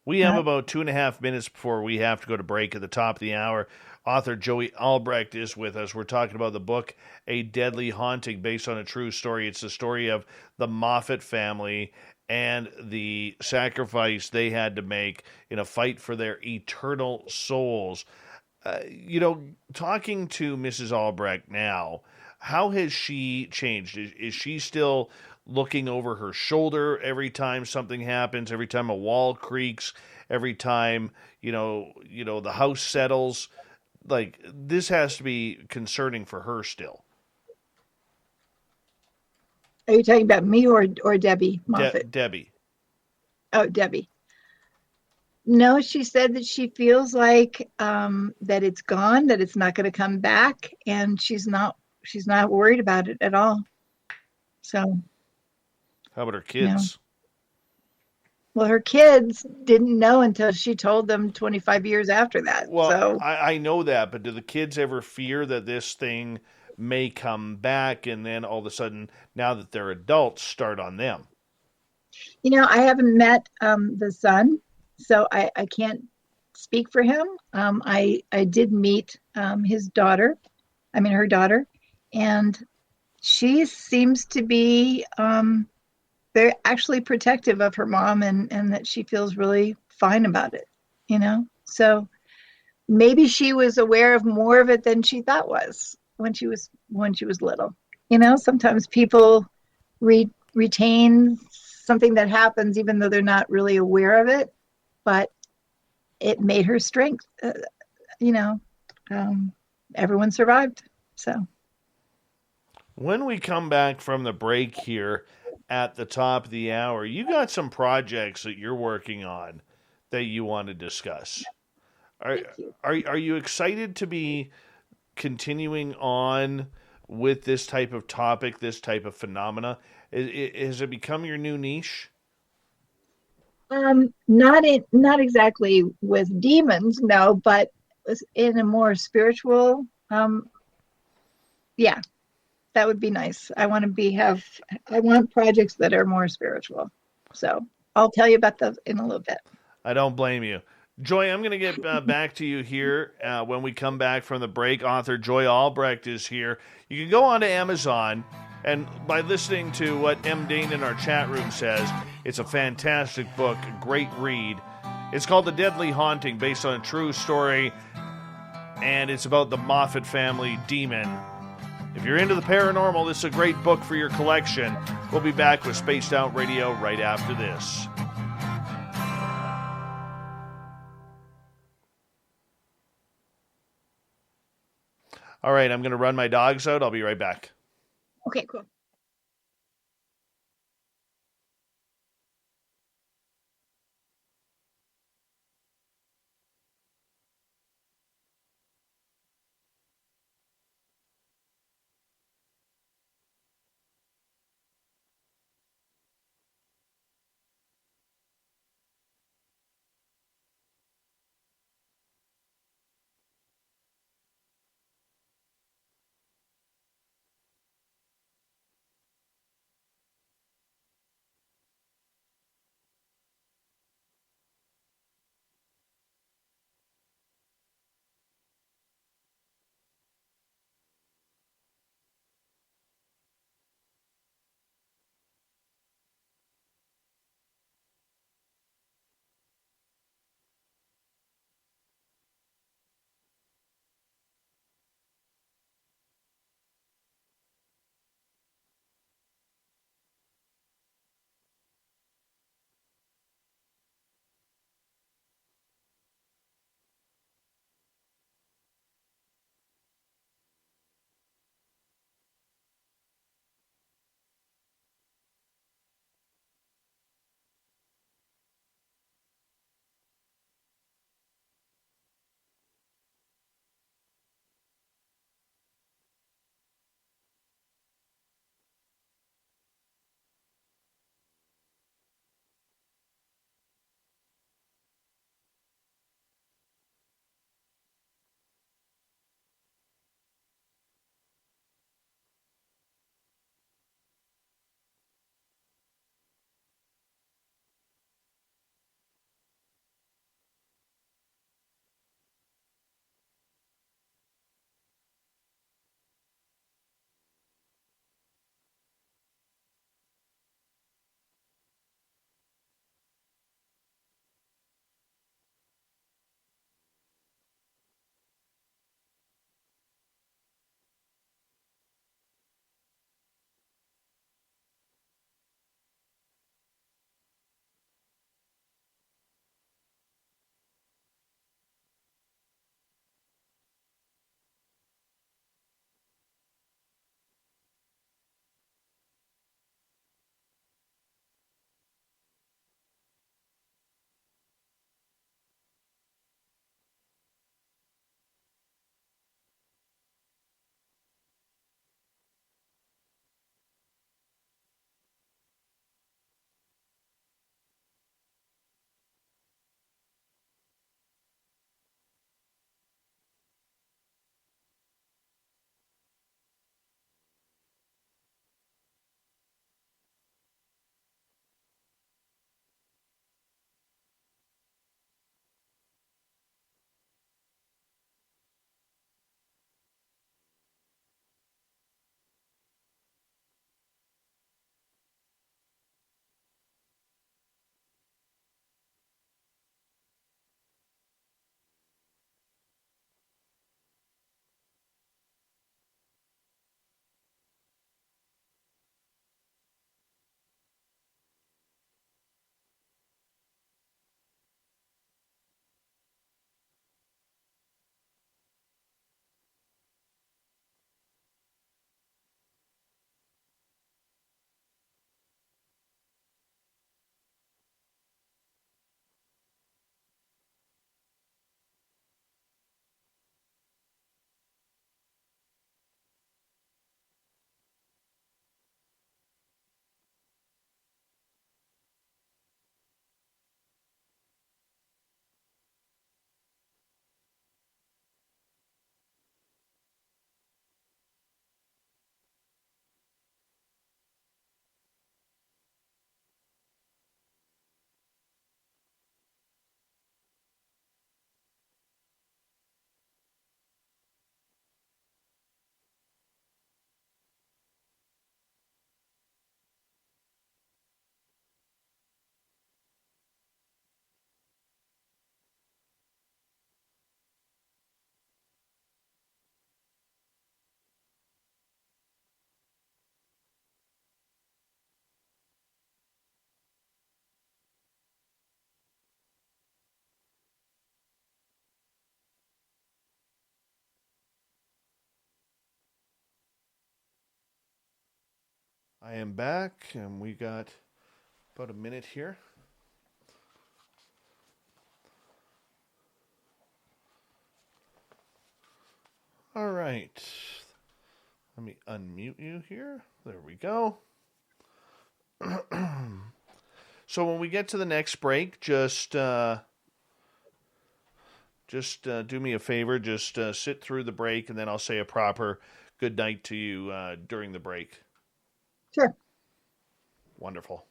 We have about 2.5 minutes before we have to go to break at the top of the hour. Author Joie Albrecht is with us. We're talking about the book, A Deadly Haunting, based on a true story. It's the story of the Moffatt family and the sacrifice they had to make in a fight for their eternal souls. Talking to Mrs. Albrecht now, how has she changed? Is she still looking over her shoulder every time something happens, every time a wall creaks, every time, the house settles? Like, this has to be concerning for her still.
Are you talking about me or Debbie Moffatt?
Debbie.
Oh, Debbie. No, she said that she feels like that it's gone, that it's not going to come back, and she's not worried about it at all. So.
How about her kids?
Well, her kids didn't know until she told them 25 years after that.
Well,
so.
I know that, but do the kids ever fear that this thing may come back and then all of a sudden, now that they're adults, start on them?
I haven't met the son, so I can't speak for him. I did meet her daughter, and she seems to be very actually protective of her mom, and that she feels really fine about it, So maybe she was aware of more of it than she thought was when she was little. Sometimes people retain something that happens even though they're not really aware of it, but it made her strength. Everyone survived. So
when we come back from the break here at the top of the hour, you got some projects that you're working on that you want to discuss. Are you excited to be continuing on with this type of topic, this type of phenomena? Has it become your new niche?
Not exactly with demons, no, but in a more spiritual. Yeah, that would be nice. I want projects that are more spiritual. So I'll tell you about those in a little bit.
I don't blame you. Joy, I'm going to get back to you here when we come back from the break. Author Joie Albrecht is here. You can go on to Amazon, and by listening to what M. Dane in our chat room says, it's a fantastic book, a great read. It's called The Deadly Haunting, based on a true story, and it's about the Moffatt family demon. If you're into the paranormal, this is a great book for your collection. We'll be back with Spaced Out Radio right after this. All right, I'm going to run my dogs out. I'll be right back.
Okay, cool.
I am back, and we got about a minute here. All right. Let me unmute you here. There we go. So when we get to the next break, just do me a favor. Just sit through the break, and then I'll say a proper good night to you during the break.
Sure.
Wonderful.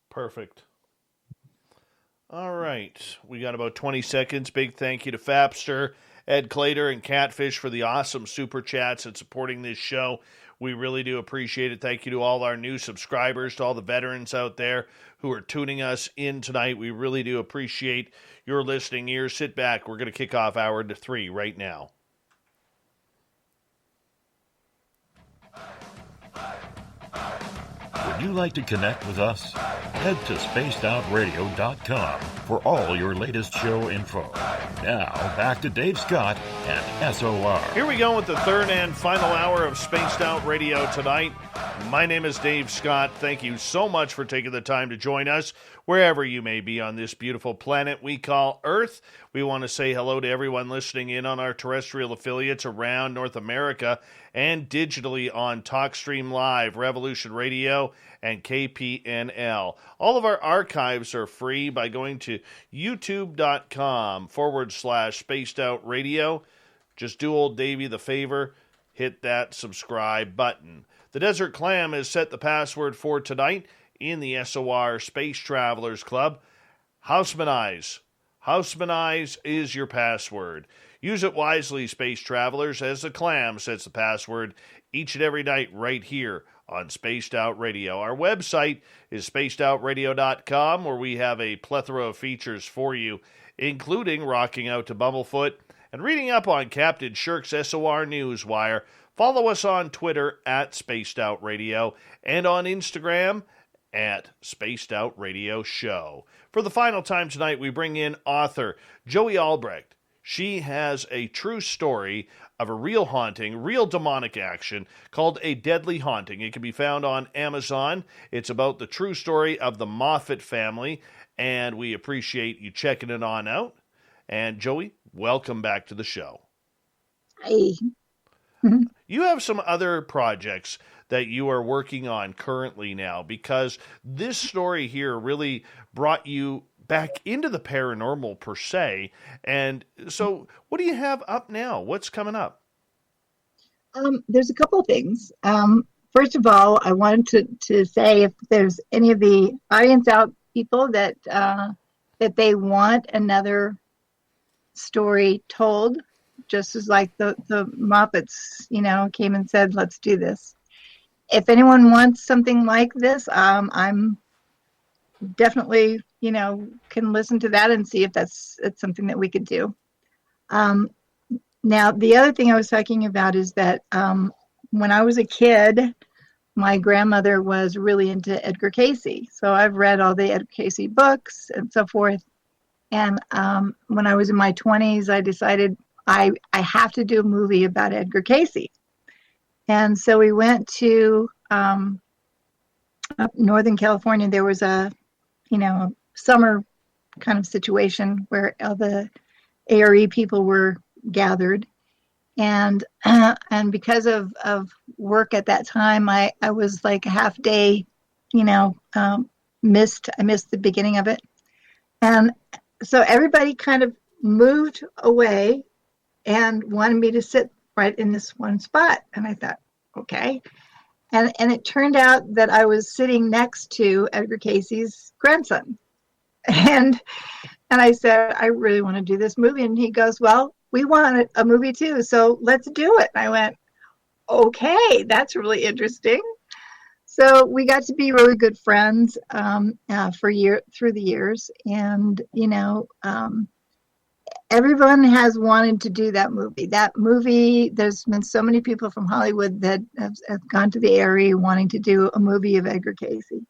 Perfect. All right. We got about 20 seconds. Big thank you to Fapster, Ed Clater, and Catfish for the awesome super chats and supporting this show. We really do appreciate it. Thank you to all our new subscribers, to all the veterans out there who are tuning us in tonight. We really do appreciate your listening ears. Sit back. We're going to kick off hour 3 right now.
Would you like to connect with us? Head to spacedoutradio.com for all your latest show info. Now, back to Dave Scott and SOR.
Here we go with the third and final hour of Spaced Out Radio tonight. My name is Dave Scott. Thank you so much for taking the time to join us wherever you may be on this beautiful planet we call Earth. We want to say hello to everyone listening in on our terrestrial affiliates around North America and digitally on TalkStream Live, Revolution Radio, and KPNL. All of our archives are free by going to youtube.com/Spaced Out Radio. Just do old Davey the favor, hit that subscribe button. The Desert Clam has set the password for tonight in the SOR Space Travelers Club. Houseman Eyes. Houseman Eyes is your password. Use it wisely, Space Travelers, as the Clam sets the password each and every night right here on Spaced Out Radio. Our website is spacedoutradio.com, where we have a plethora of features for you, including rocking out to Bumblefoot and reading up on Captain Shirk's SOR Newswire. Follow us on Twitter at Spaced Out Radio and on Instagram at Spaced Out Radio Show. For the final time tonight, we bring in author Joie Albrecht. She has a true story of a real haunting, real demonic action called A Deadly Haunting. It can be found on Amazon. It's about the true story of the Moffatt family, and we appreciate you checking it on out. And Joie, welcome back to the show.
Hi.
You have some other projects that you are working on currently now, because this story here really brought you back into the paranormal per se. And so what do you have up now? What's coming up?
There's a couple of things. First of all, I wanted to say if there's any of the audience out people that they want another story told, just as like the Moffats, came and said, let's do this. If anyone wants something like this, I'm definitely, can listen to that and see if it's something that we could do. Now, the other thing I was talking about is that when I was a kid, my grandmother was really into Edgar Cayce. So I've read all the Edgar Cayce books and so forth. And when I was in my 20s, I decided I have to do a movie about Edgar Cayce. And so we went to up Northern California. There was a summer kind of situation where all the ARE people were gathered. And because of work at that time, I was like a half day, I missed the beginning of it. And so everybody kind of moved away and wanted me to sit right in this one spot. And I thought, okay. And it turned out that I was sitting next to Edgar Cayce's grandson. And I said, I really want to do this movie. And he goes, well, we want a movie too, so let's do it. And I went, okay, that's really interesting. So we got to be really good friends through the years, and everyone has wanted to do that movie. That movie, there's been so many people from Hollywood that have gone to the area wanting to do a movie of Edgar Casey.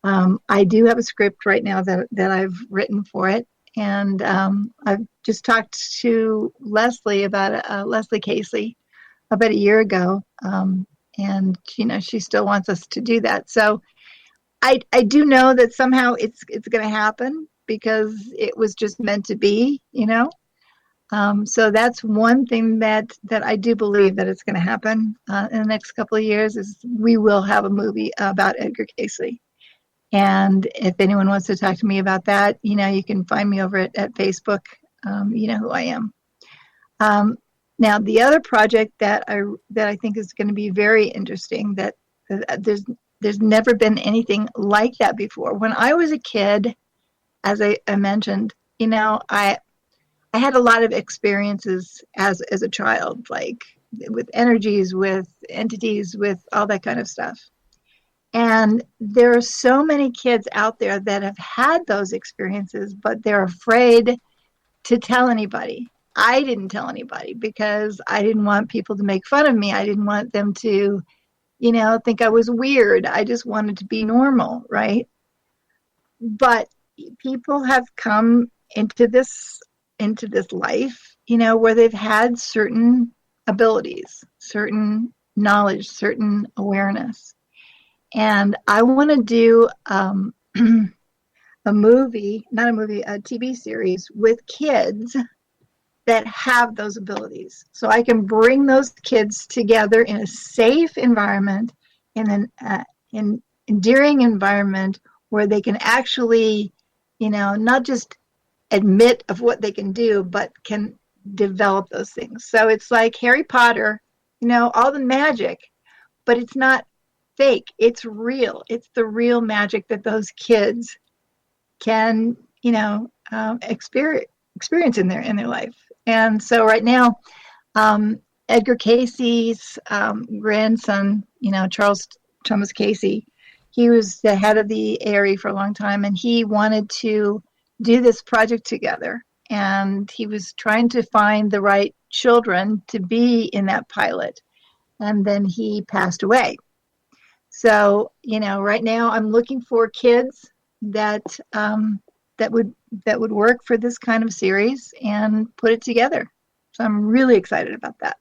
I do have a script right now that I've written for it, and I've just talked to Leslie about Leslie Casey about a year ago, and she still wants us to do that. So I do know that somehow it's going to happen because it was just meant to be, So that's one thing that I do believe that it's going to happen in the next couple of years is we will have a movie about Edgar Casey. And if anyone wants to talk to me about that, you can find me over at Facebook. You know who I am. Now, the other project that I think is going to be very interesting that there's never been anything like that before. When I was a kid, as I mentioned, I had a lot of experiences as a child, like with energies, with entities, with all that kind of stuff. And there are so many kids out there that have had those experiences, but they're afraid to tell anybody. I didn't tell anybody because I didn't want people to make fun of me. I didn't want them to, think I was weird. I just wanted to be normal, right? But people have come into this life, where they've had certain abilities, certain knowledge, certain awareness. And I want to do a TV series with kids that have those abilities. So I can bring those kids together in a safe environment, in an endearing environment where they can actually, not just admit of what they can do, but can develop those things. So it's like Harry Potter, all the magic, but it's not fake. It's real. It's the real magic that those kids can, experience in their life. And so right now, Edgar Casey's grandson, Charles Thomas Casey, he was the head of the area for a long time, and he wanted to do this project together. And he was trying to find the right children to be in that pilot. And then he passed away. So, right now I'm looking for kids that would work for this kind of series and put it together. So I'm really excited about that.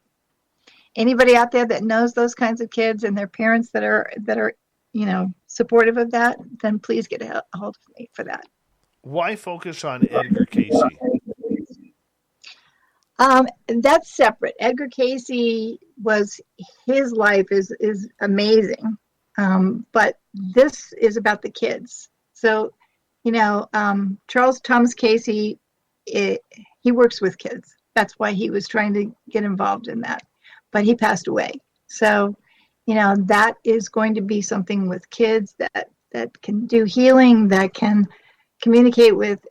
Anybody out there that knows those kinds of kids and their parents that are supportive of that, then please get a hold of me for that.
Why focus on Edgar Casey?
That's separate. Edgar Casey his life is amazing. But this is about the kids. So, Charles Thomas Casey, he works with kids. That's why he was trying to get involved in that. But he passed away. So, that is going to be something with kids that can do healing, that can communicate with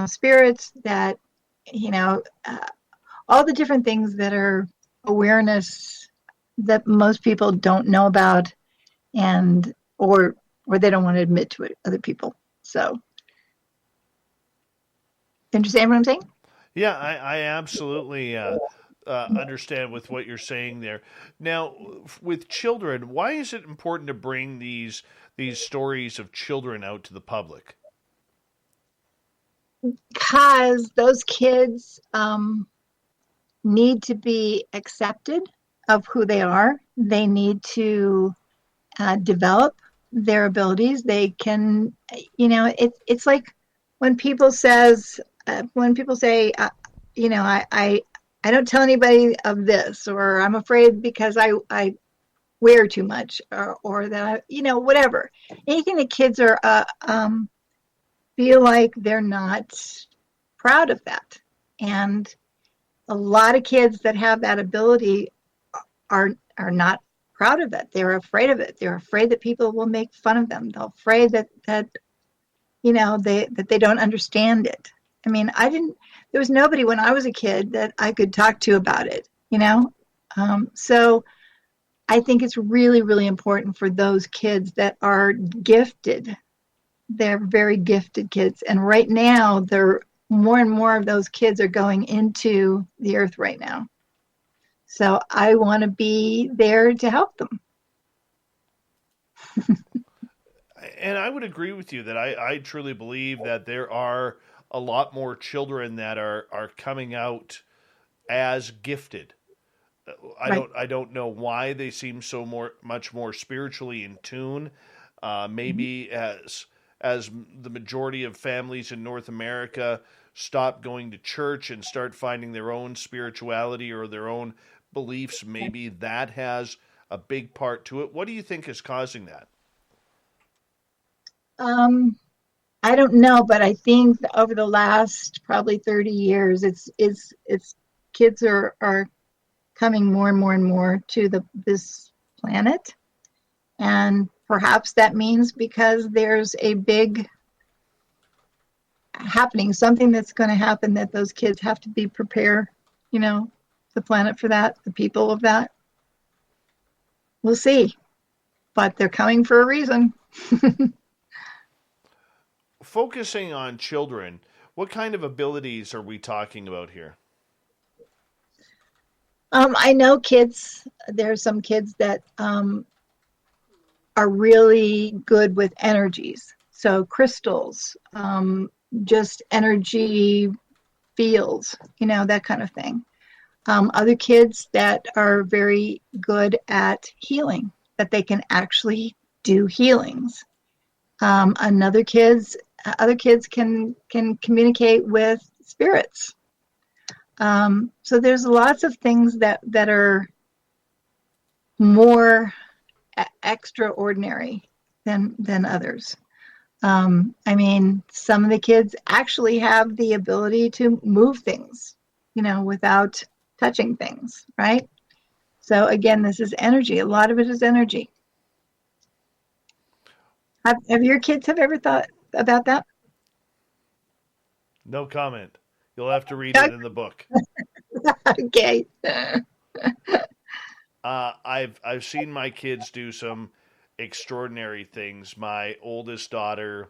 spirits, that, all the different things that are awareness that most people don't know about and or they don't want to admit to it, other people. So, you understand what I'm saying?
Yeah, I absolutely understand with what you're saying there. Now, with children, why is it important to bring these stories of children out to the public?
Because those kids need to be accepted of who they are. They need to develop their abilities. They can, it's like when people say, I don't tell anybody of this, or I'm afraid because I wear too much, or that whatever. Anything that kids are feel like they're not proud of that, and a lot of kids that have that ability are not proud of it. They're afraid of it. They're afraid that people will make fun of them. They're afraid that they don't understand it. I mean, there was nobody when I was a kid that I could talk to about it, So I think it's really, really important for those kids that are gifted. They're very gifted kids. And right now, they're more and more of those kids are going into the earth right now. So I want to be there to help them.
And I would agree with you that I truly believe that there are a lot more children that are coming out as gifted. I don't know why they seem so much more spiritually in tune. Maybe as the majority of families in North America stop going to church and start finding their own spirituality or their own beliefs, maybe that has a big part to it. What do you think is causing that?
I don't know, but I think over the last probably 30 years, it's kids are coming more and more and more to this planet. And perhaps that means because there's a big happening, something that's going to happen that those kids have to be prepared, the planet for that, the people of that. We'll see. But they're coming for a reason.
Focusing on children, what kind of abilities are we talking about here?
I know kids, there are some kids that are really good with energies. So crystals, just energy fields, that kind of thing. Other kids that are very good at healing, that they can actually do healings. Other kids can communicate with spirits. So there's lots of things that are more extraordinary than others. I mean, some of the kids actually have the ability to move things, without touching things, right? So again, this is energy. A lot of it is energy. Have your kids ever thought about that?
No comment. You'll have to read it in the book.
Okay.
I've seen my kids do some extraordinary things. My oldest daughter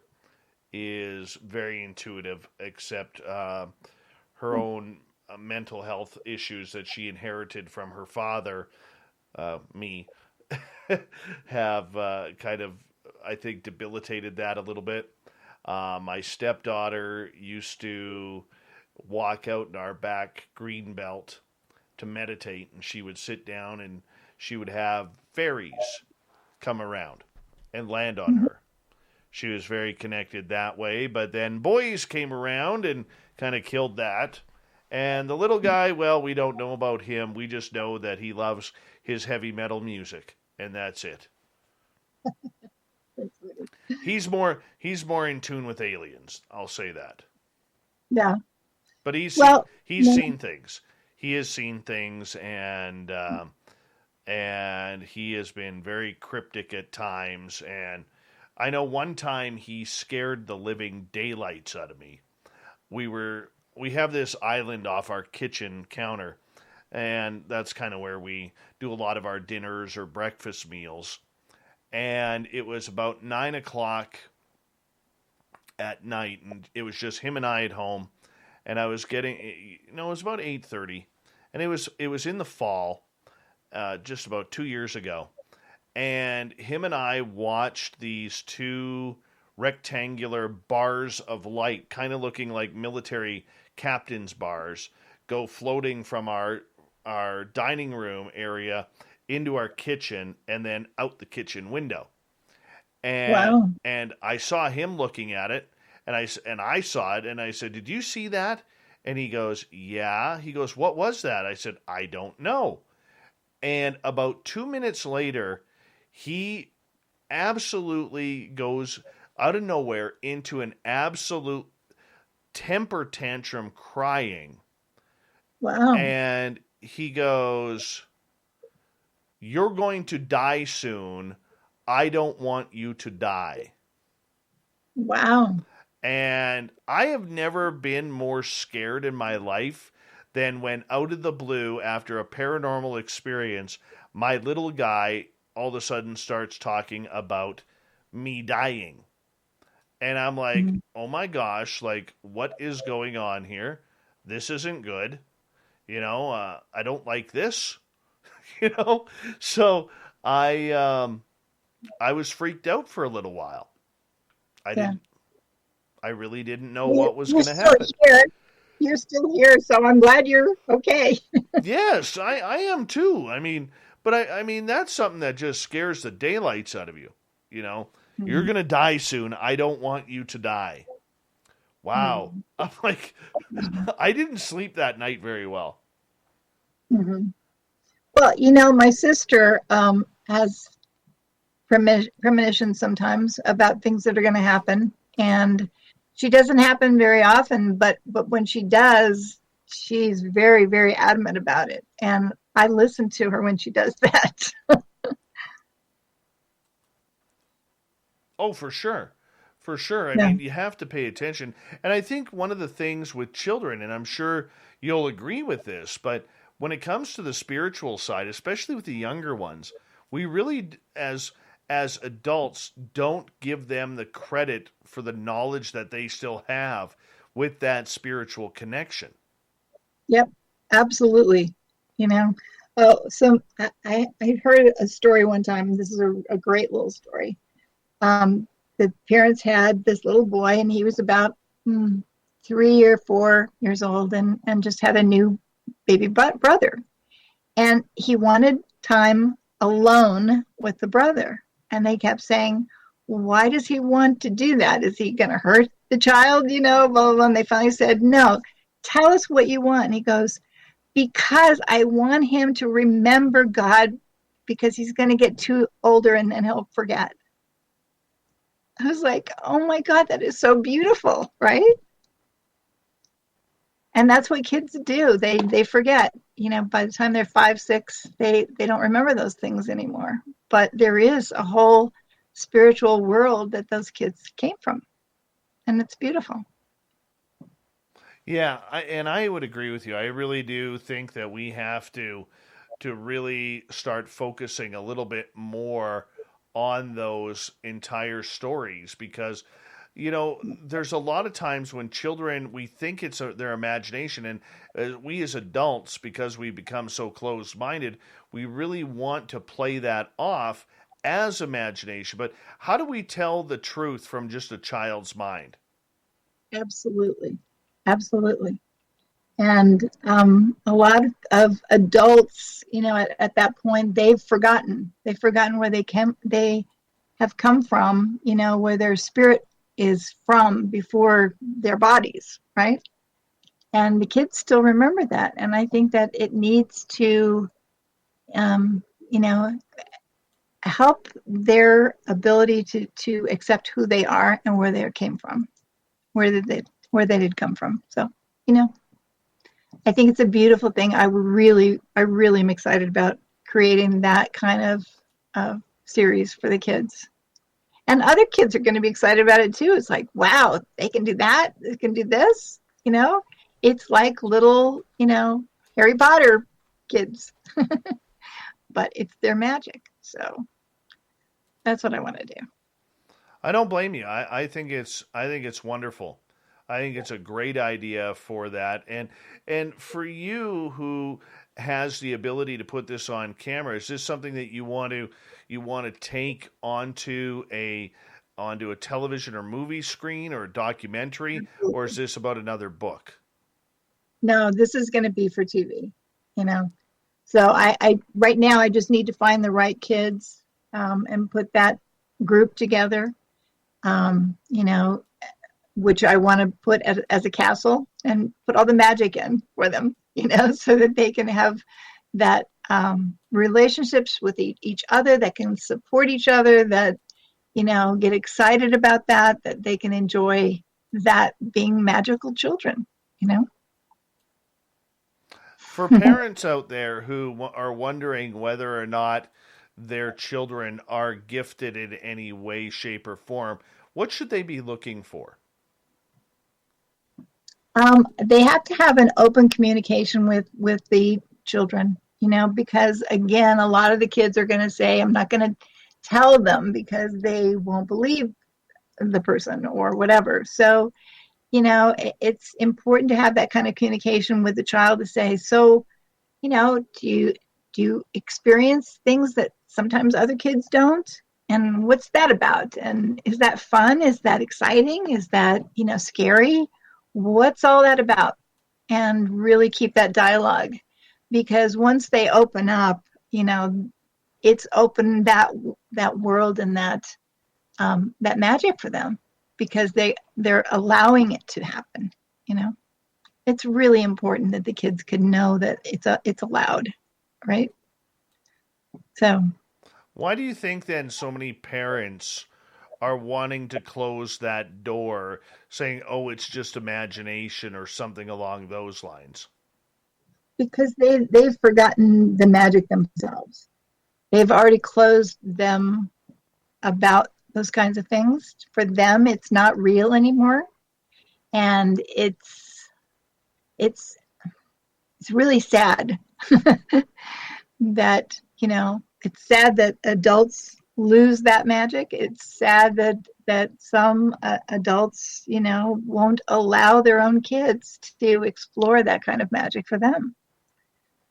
is very intuitive, except her own mental health issues that she inherited from her father, me, have kind of, I think, debilitated that a little bit. My stepdaughter used to walk out in our back green belt to meditate, and she would sit down and she would have fairies come around and land on her. She was very connected that way, but then boys came around and kind of killed that. And the little guy, well, we don't know about him. We just know that he loves his heavy metal music, and that's it. He's more in tune with aliens, I'll say that.
Yeah.
But he's seen things. He has seen things, and he has been very cryptic at times. And I know one time he scared the living daylights out of me. We have this island off our kitchen counter, and that's kind of where we do a lot of our dinners or breakfast meals. And it was about 9 o'clock at night, and it was just him and I at home. And I was getting, it was about 8:30, and it was in the fall, just about 2 years ago. And him and I watched these two rectangular bars of light, kind of looking like military captain's bars, go floating from our dining room area into our kitchen and then out the kitchen window. And
Wow.
and I saw him looking at it, and I saw it, and I said, "Did you see that?" And he goes, "Yeah." He goes, "What was that?" I said, "I don't know." And about 2 minutes later, he absolutely goes out of nowhere into an absolute temper tantrum, crying.
Wow.
And he goes, "You're going to die soon. I don't want you to die."
Wow.
And I have never been more scared in my life then when out of the blue, after a paranormal experience, my little guy all of a sudden starts talking about me dying. And I'm like,
Mhm.
oh my gosh, like, what is going on here? This isn't good. I don't like this, you know? So I was freaked out for a little while. I
Yeah.
didn't, I really didn't know
You're
what was
you're
going to
still
happen.
here. You're still here, so I'm glad you're okay.
Yes, I am too. But that's something that just scares the daylights out of you. You know, you're
Mhm.
going to die soon. I don't want you to die. Wow.
Mhm.
I'm like, I didn't sleep that night very well.
Mhm. Well, my sister has premonitions sometimes about things that are going to happen, and she doesn't happen very often, but when she does, she's very, very adamant about it, and I listen to her when she does that.
Oh, for sure. For sure. I
Yeah.
mean, you have to pay attention. And I think one of the things with children, and I'm sure you'll agree with this, but when it comes to the spiritual side, especially with the younger ones, we really, as adults, don't give them the credit for the knowledge that they still have with that spiritual connection.
Yep, absolutely. You know, so I heard a story one time. This is a great little story. The parents had this little boy, and he was about 3 or 4 years old, and just had a new baby brother. And he wanted time alone with the brother. And they kept saying, why does he want to do that? Is he going to hurt the child? Blah, blah, blah. And they finally said, no, tell us what you want. And he goes, because I want him to remember God, because he's going to get too older and then he'll forget. I was like, oh my God, that is so beautiful, right? And that's what kids do. They forget. By the time they're 5, 6, they don't remember those things anymore. But there is a whole spiritual world that those kids came from, and it's beautiful.
Yeah, and I would agree with you. I really do think that we have to really start focusing a little bit more on those entire stories because there's a lot of times when children we think it's their imagination and we as adults because we become so closed-minded we really want to play that off as imagination, but how do we tell the truth from just a child's mind?
Absolutely, absolutely. And a lot of adults, at that point, they've forgotten. They've forgotten where they have come from. Where their spirit is from before their bodies, right? And the kids still remember that. And I think that it needs to, um, you know, help their ability to accept who they are and where they came from, where they did come from. So, you know, I think it's a beautiful thing. I really am excited about creating that kind of series for the kids. And other kids are going to be excited about it too. It's like, wow, they can do that. They can do this. It's like little, Harry Potter kids, but it's their magic. So that's what I want to do.
I don't blame you. I think it's wonderful. I think it's a great idea for that. And for you who has the ability to put this on camera, is this something that you want to take onto a television or movie screen or a documentary, or is this about another book?
No, this is going to be for TV, you know. So I right now I just need to find the right kids and put that group together. You know, which I want to put as a castle and put all the magic in for them, so that they can have that relationships with each other, that can support each other, that, get excited about that they can enjoy that being magical children, you know?
For parents out there who are wondering whether or not their children are gifted in any way, shape, or form, what should they be looking for?
They have to have an open communication with the children, because again, a lot of the kids are going to say, I'm not going to tell them because they won't believe the person or whatever. So, it's important to have that kind of communication with the child to say, so, do you experience things that sometimes other kids don't? And what's that about? And is that fun? Is that exciting? Is that, scary? What's all that about? And really keep that dialogue, because once they open up, it's opened that world and that magic for them, because they're allowing it to happen. It's really important that the kids can know that it's allowed, right? So
why do you think then so many parents are wanting to close that door, saying, oh, it's just imagination or something along those lines?
Because they've forgotten the magic themselves. They've already closed them about those kinds of things. For them, it's not real anymore. And it's really sad that, it's sad that adults lose that magic. It's sad that some adults, won't allow their own kids to explore that kind of magic for them.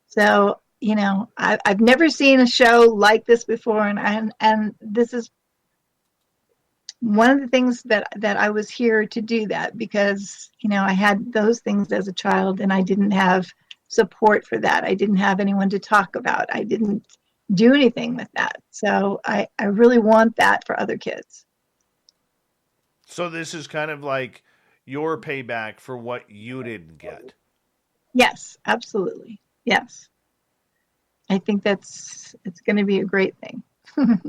So, I've never seen a show like this before, and this is one of the things that I was here to do, that because, I had those things as a child and I didn't have support for that. I didn't have anyone to talk about. I didn't do anything with that. So I really want that for other kids.
So this is kind of like your payback for what you didn't get.
Yes, absolutely. Yes. I think it's going to be a great thing.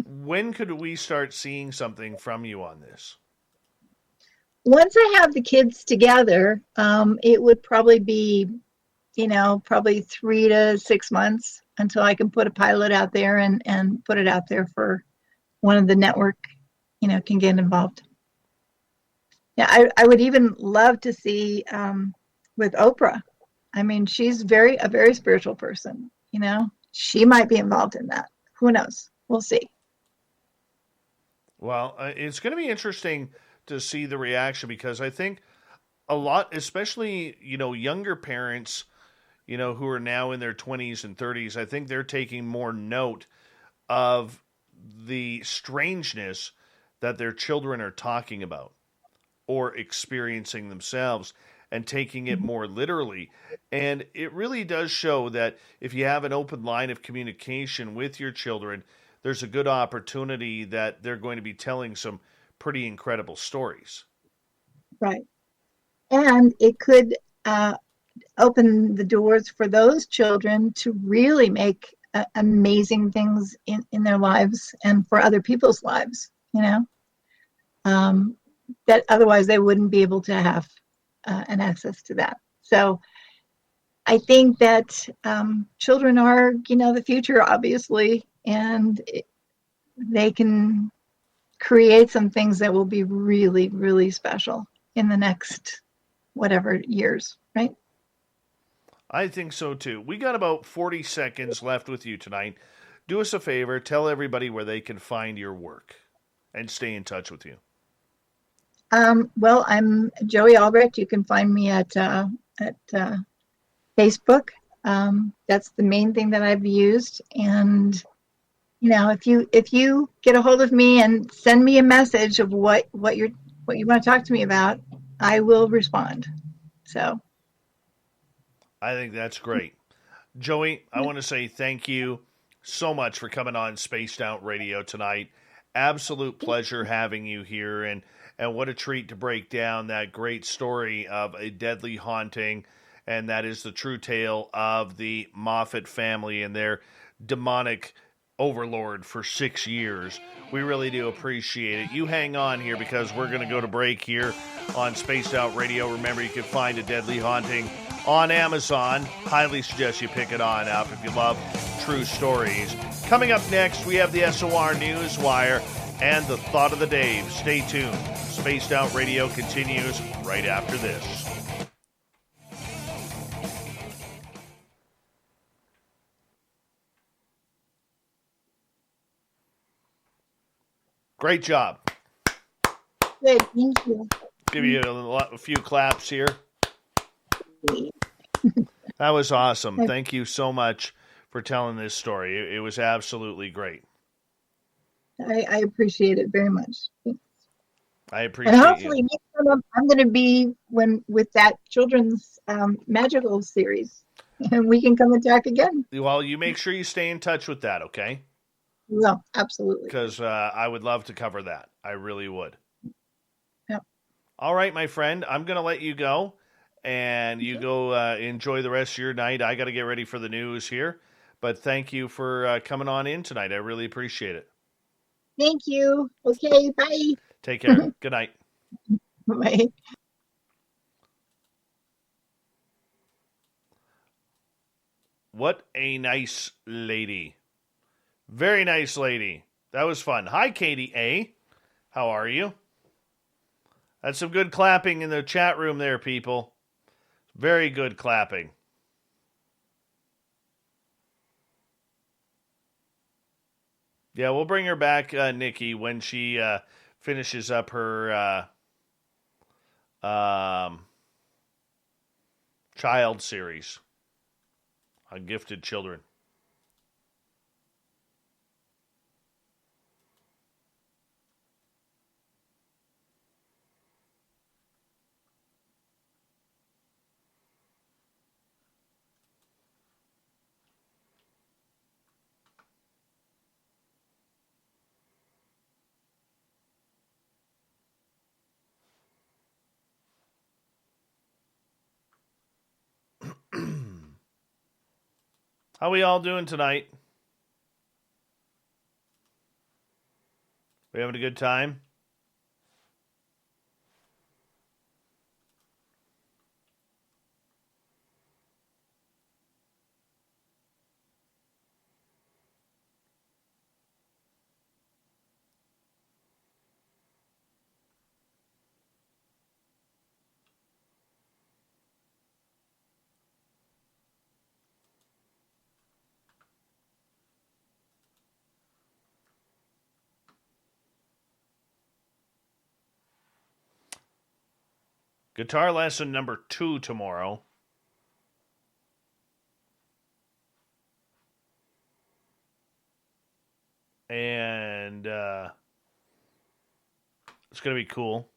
When could we start seeing something from you on this?
Once I have the kids together, it would probably be, probably 3 to 6 months until I can put a pilot out there and put it out there for one of the network, can get involved. Yeah, I would even love to see with Oprah. I mean, she's a very spiritual person, She might be involved in that. Who knows? We'll see.
Well, it's going to be interesting to see the reaction, because I think a lot, especially, younger parents, who are now in their 20s and 30s, I think they're taking more note of the strangeness that their children are talking about or experiencing themselves, and taking it more literally. And it really does show that if you have an open line of communication with your children, there's a good opportunity that they're going to be telling some pretty incredible stories.
Right. And it could open the doors for those children to really make amazing things in their lives and for other people's lives, that otherwise they wouldn't be able to have an access to that. So I think that children are, the future, obviously, and they can create some things that will be really, really special in the next whatever years, right?
I think so too. We got about 40 seconds left with you tonight. Do us a favor, tell everybody where they can find your work and stay in touch with you.
Well, I'm Joie Albrecht. You can find me at Facebook. That's the main thing that I've used. And if you get a hold of me and send me a message of what you want to talk to me about, I will respond. So
I think that's great. Joie, I want to say thank you so much for coming on Spaced Out Radio tonight. Absolute pleasure having you here, and what a treat to break down that great story of a deadly haunting, and that is the true tale of the Moffatt family and their demonic overlord for 6 years. We really do appreciate it. You hang on here, because we're going to go to break here on Spaced Out Radio. Remember, you can find A Deadly Haunting on Amazon. Highly suggest you pick it on up if you love true stories. Coming up next, we have the SOR Newswire and the Thought of the Dave. Stay tuned. Spaced Out Radio continues right after this. Great job.
Good, thank you.
Give you a few claps here. That was awesome. Thank you so much for telling this story. It was absolutely great.
I appreciate it very much.
I appreciate
and hopefully
you.
next time I'm going to be with that children's magical series, and we can come and talk again.
Well, you make sure you stay in touch with that, okay?
No, absolutely.
Because I would love to cover that. I really would.
Yep.
All right, my friend. I'm going to let you go. And you go enjoy the rest of your night. I got to get ready for the news here. But thank you for coming on in tonight. I really appreciate it.
Thank you. Okay, bye.
Take care. Good night.
Bye.
What a nice lady. Very nice lady. That was fun. Hi, Katie A. How are you? That's some good clapping in the chat room there, people. Very good clapping. Yeah, we'll bring her back, Nikki, when she finishes up her child series on gifted children. How we all doing tonight? We having a good time? Guitar lesson number 2 tomorrow. And it's going to be cool.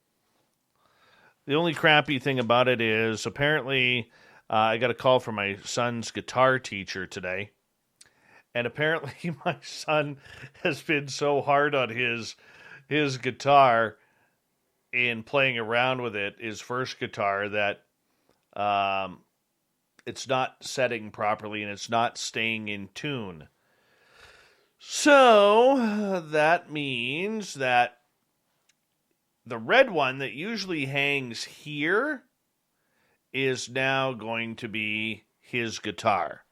The only crappy thing about it is apparently I got a call from my son's guitar teacher today. And apparently my son has been so hard on his guitar in playing around with it, his first guitar, that it's not setting properly and it's not staying in tune. So that means that the red one that usually hangs here is now going to be his guitar.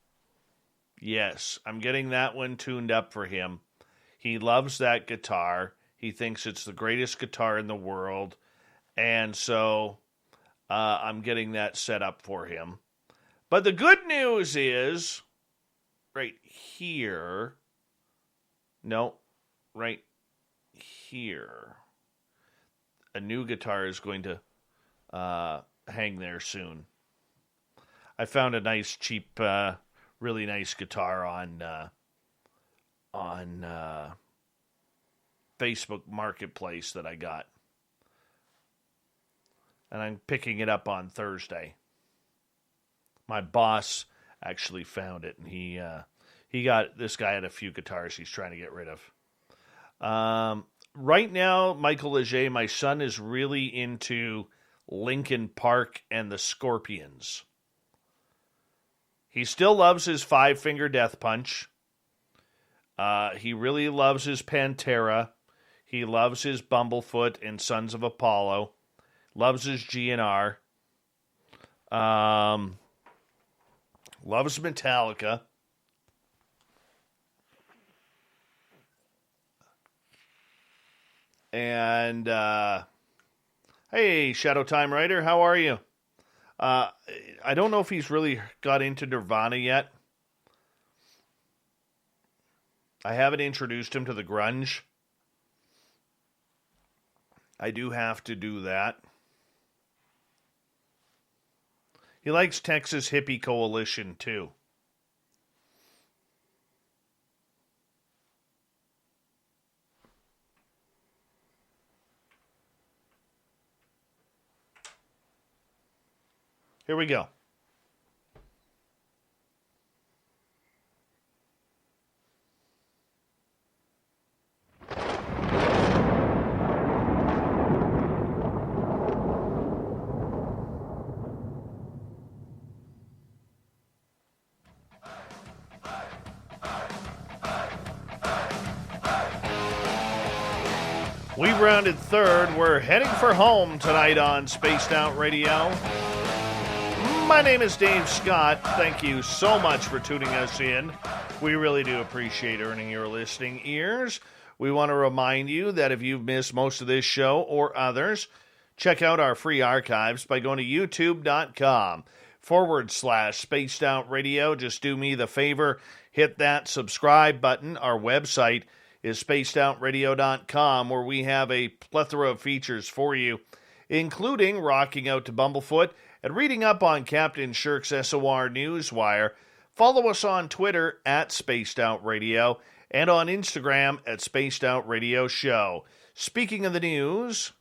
Yes, I'm getting that one tuned up for him. He loves that guitar. He thinks it's the greatest guitar in the world. And so I'm getting that set up for him. But the good news is right here. No, right here. A new guitar is going to hang there soon. I found a nice, cheap, really nice guitar on Facebook Marketplace that I got. And I'm picking it up on Thursday. My boss actually found it, and he got, this guy had a few guitars he's trying to get rid of. Right now, Michael Leger, my son, is really into Linkin Park and the Scorpions. He still loves his Five-Finger Death Punch. He really loves his Pantera. He loves his Bumblefoot and Sons of Apollo. Loves his GNR. Loves Metallica. And, hey, Shadow Time Rider, how are you? I don't know if he's really got into Nirvana yet. I haven't introduced him to the grunge. I do have to do that. He likes Texas Hippie Coalition, too. Here we go. We've rounded third. We're heading for home tonight on Spaced Out Radio. My name is Dave Scott. Thank you so much for tuning us in. We really do appreciate earning your listening ears. We want to remind you that if you've missed most of this show or others, check out our free archives by going to youtube.com/Spaced Out Radio. Just do me the favor, hit that subscribe button. Our website is spacedoutradio.com, where we have a plethora of features for you, including rocking out to Bumblefoot and reading up on Captain Shirk's SOR Newswire. Follow us on Twitter at Spaced Out Radio and on Instagram at Spaced Out Radio Show. Speaking of the news,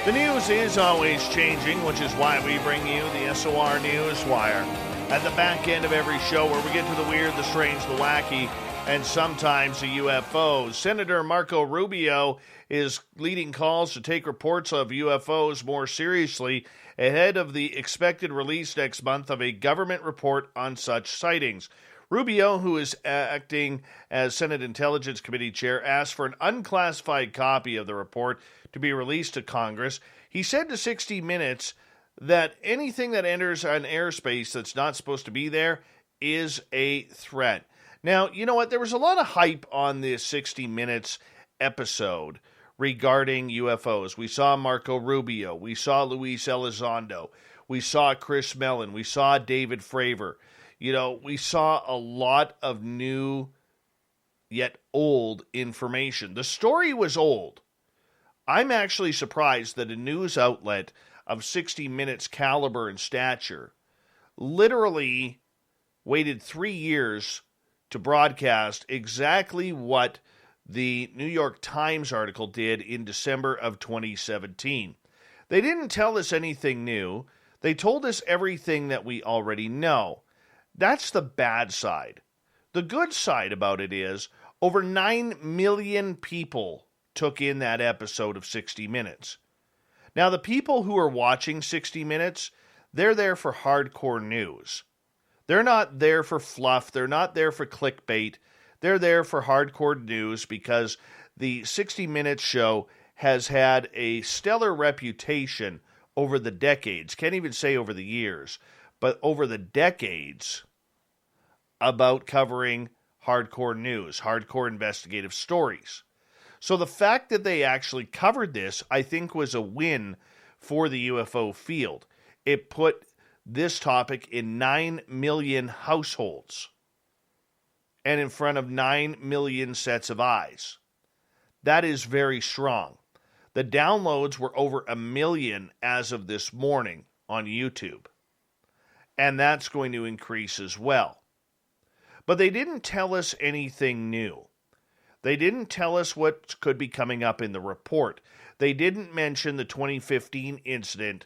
the news is always changing, which is why we bring you the SOR Newswire at the back end of every show, where we get to the weird, the strange, the wacky, and sometimes the UFOs. Senator Marco Rubio is leading calls to take reports of UFOs more seriously ahead of the expected release next month of a government report on such sightings. Rubio, who is acting as Senate Intelligence Committee chair, asked for an unclassified copy of the report to be released to Congress. He said to 60 Minutes that anything that enters an airspace that's not supposed to be there is a threat. Now, you know what? There was a lot of hype on this 60 Minutes episode regarding UFOs. We saw Marco Rubio. We saw Luis Elizondo. We saw Chris Mellon. We saw David Fravor. You know, we saw a lot of new yet old information. The story was old. I'm actually surprised that a news outlet of 60 Minutes caliber and stature literally waited 3 years to broadcast exactly what the New York Times article did in December of 2017. They didn't tell us anything new. They told us everything that we already know. That's the bad side. The good side about it is over 9 million people took in that episode of 60 Minutes. Now, the people who are watching 60 Minutes, they're there for hardcore news. They're not there for fluff. They're not there for clickbait. They're there for hardcore news because the 60 Minutes show has had a stellar reputation over the decades. Can't even say over the years, but over the decades about covering hardcore news, hardcore investigative stories. So the fact that they actually covered this, I think, was a win for the UFO field. It put this topic in 9 million households and in front of 9 million sets of eyes. That is very strong. The downloads were over 1 million as of this morning on YouTube. And that's going to increase as well. But they didn't tell us anything new. They didn't tell us what could be coming up in the report. They didn't mention the 2015 incident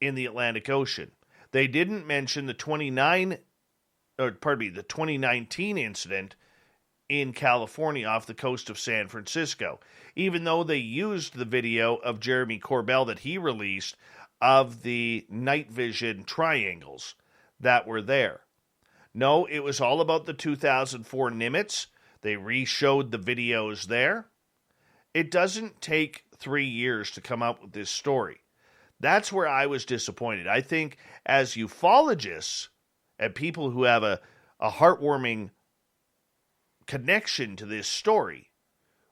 in the Atlantic Ocean. They didn't mention the 2019 incident in California off the coast of San Francisco, even though they used the video of Jeremy Corbell that he released of the night vision triangles that were there. No, it was all about the 2004 Nimitz. They re-showed the videos there. It doesn't take 3 years to come up with this story. That's where I was disappointed. I think as ufologists and people who have a heartwarming connection to this story,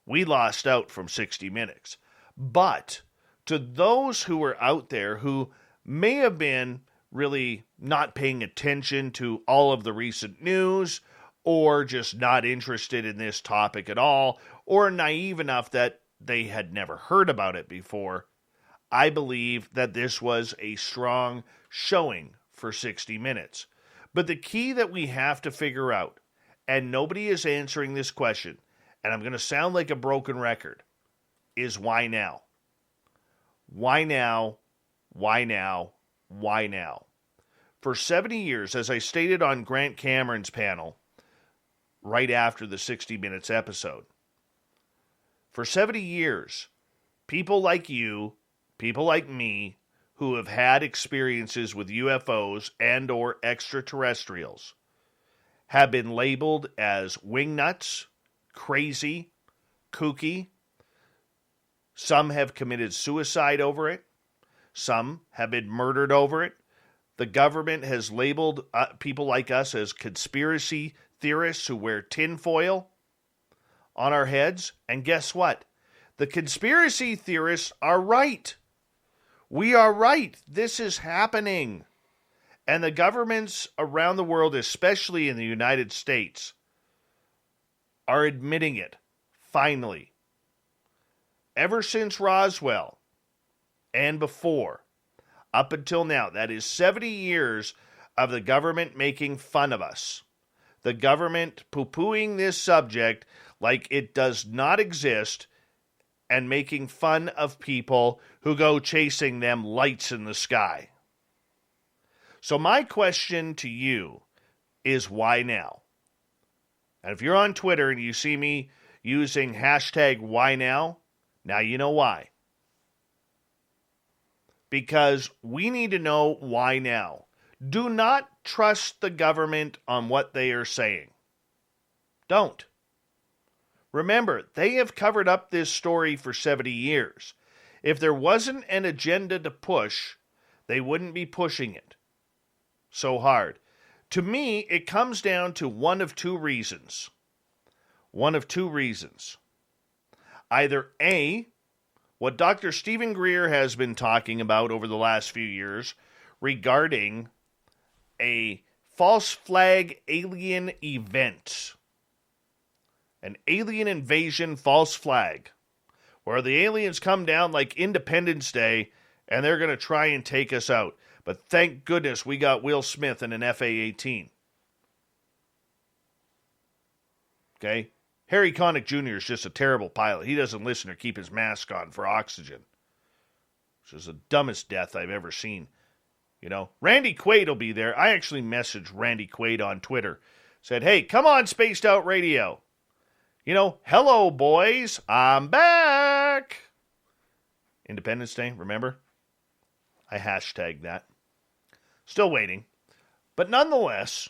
we lost out from 60 Minutes. But to those who were out there who may have been really not paying attention to all of the recent news, or just not interested in this topic at all, or naive enough that they had never heard about it before, I believe that this was a strong showing for 60 Minutes. But the key that we have to figure out, and nobody is answering this question, and I'm going to sound like a broken record, is why now? Why now? Why now? Why now? For 70 years, as I stated on Grant Cameron's panel, right after the 60 Minutes episode, for 70 years, people like you, people like me, who have had experiences with UFOs and or extraterrestrials, have been labeled as wingnuts, crazy, kooky. Some have committed suicide over it. Some have been murdered over it. The government has labeled people like us as conspiracy theorists who wear tinfoil on our heads. And guess what? The conspiracy theorists are right. We are right. This is happening. And the governments around the world, especially in the United States, are admitting it, finally. Ever since Roswell and before, up until now, that is 70 years of the government making fun of us. The government poo-pooing this subject like it does not exist and making fun of people who go chasing them lights in the sky. So my question to you is, why now? And if you're on Twitter and you see me using hashtag why now you know why. Because we need to know why now. Do not trust the government on what they are saying. Don't. Remember, they have covered up this story for 70 years. If there wasn't an agenda to push, they wouldn't be pushing it so hard. To me, it comes down to one of two reasons. One of two reasons. Either A, what Dr. Stephen Greer has been talking about over the last few years regarding a false flag alien event. An alien invasion false flag, where the aliens come down like Independence Day and they're going to try and take us out. But thank goodness we got Will Smith in an FA-18. Okay? Harry Connick Jr. is just a terrible pilot. He doesn't listen or keep his mask on for oxygen. Which is the dumbest death I've ever seen. You know, Randy Quaid will be there. I actually messaged Randy Quaid on Twitter. Said, hey, come on, Spaced Out Radio. You know, hello, boys. I'm back. Independence Day, remember? I hashtagged that. Still waiting. But nonetheless,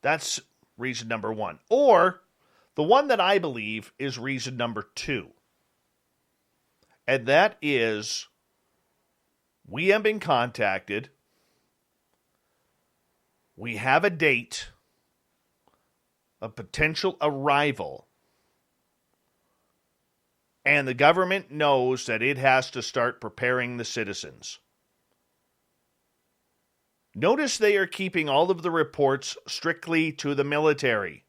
that's reason number one. Or the one that I believe is reason number two. And that is, we have been contacted. We have a date, a potential arrival, and the government knows that it has to start preparing the citizens. Notice they are keeping all of the reports strictly to the military.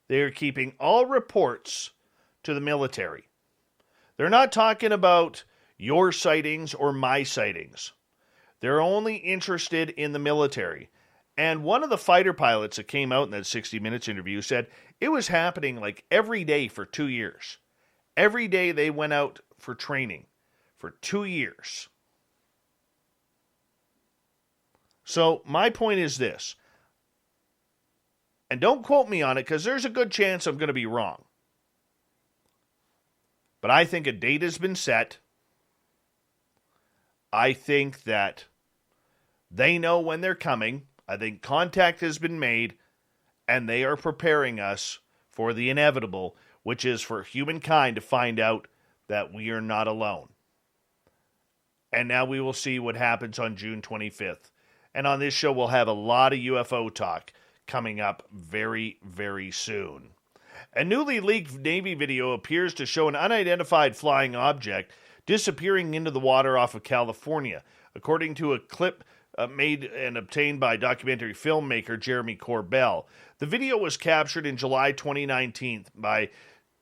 They are keeping all reports to the military. They're not talking about your sightings or my sightings. They're only interested in the military. And one of the fighter pilots that came out in that 60 Minutes interview said it was happening like every day for 2 years. Every day they went out for training for 2 years. So my point is this, and don't quote me on it because there's a good chance I'm going to be wrong. But I think a date has been set. I think that they know when they're coming. I think contact has been made, and they are preparing us for the inevitable, which is for humankind to find out that we are not alone. And now we will see what happens on June 25th. And on this show, we'll have a lot of UFO talk. coming up very, very soon. A newly leaked Navy video appears to show an unidentified flying object disappearing into the water off of California, according to a clip made and obtained by documentary filmmaker Jeremy Corbell. The video was captured in July 2019 by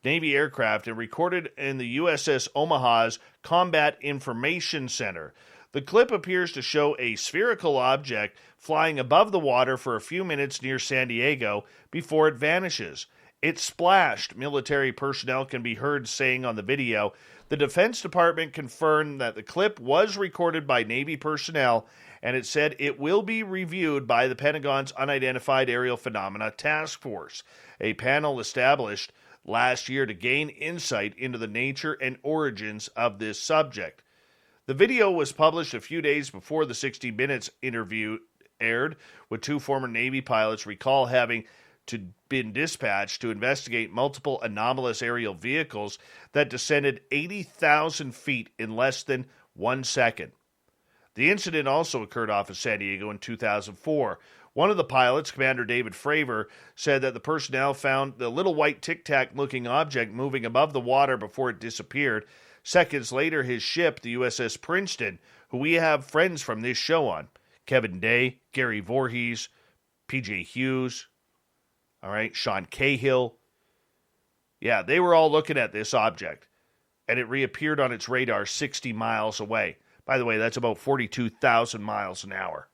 Navy aircraft and recorded in the USS Omaha's Combat Information Center. The clip appears to show a spherical object flying above the water for a few minutes near San Diego before it vanishes. It splashed, military personnel can be heard saying on the video. The Defense Department confirmed that the clip was recorded by Navy personnel, and it said it will be reviewed by the Pentagon's Unidentified Aerial Phenomena Task Force, a panel established last year to gain insight into the nature and origins of this subject. The video was published a few days before the 60 Minutes interview aired, with two former Navy pilots recall having been dispatched to investigate multiple anomalous aerial vehicles that descended 80,000 feet in less than 1 second. The incident also occurred off of San Diego in 2004. One of the pilots, Commander David Fravor, said that the personnel found the little white tic-tac-looking object moving above the water before it disappeared. Seconds later, his ship, the USS Princeton, who we have friends from this show on, Kevin Day, Gary Voorhees, P.J. Hughes, all right, Sean Cahill. Yeah, they were all looking at this object, and it reappeared on its radar 60 miles away. By the way, that's about 42,000 miles an hour.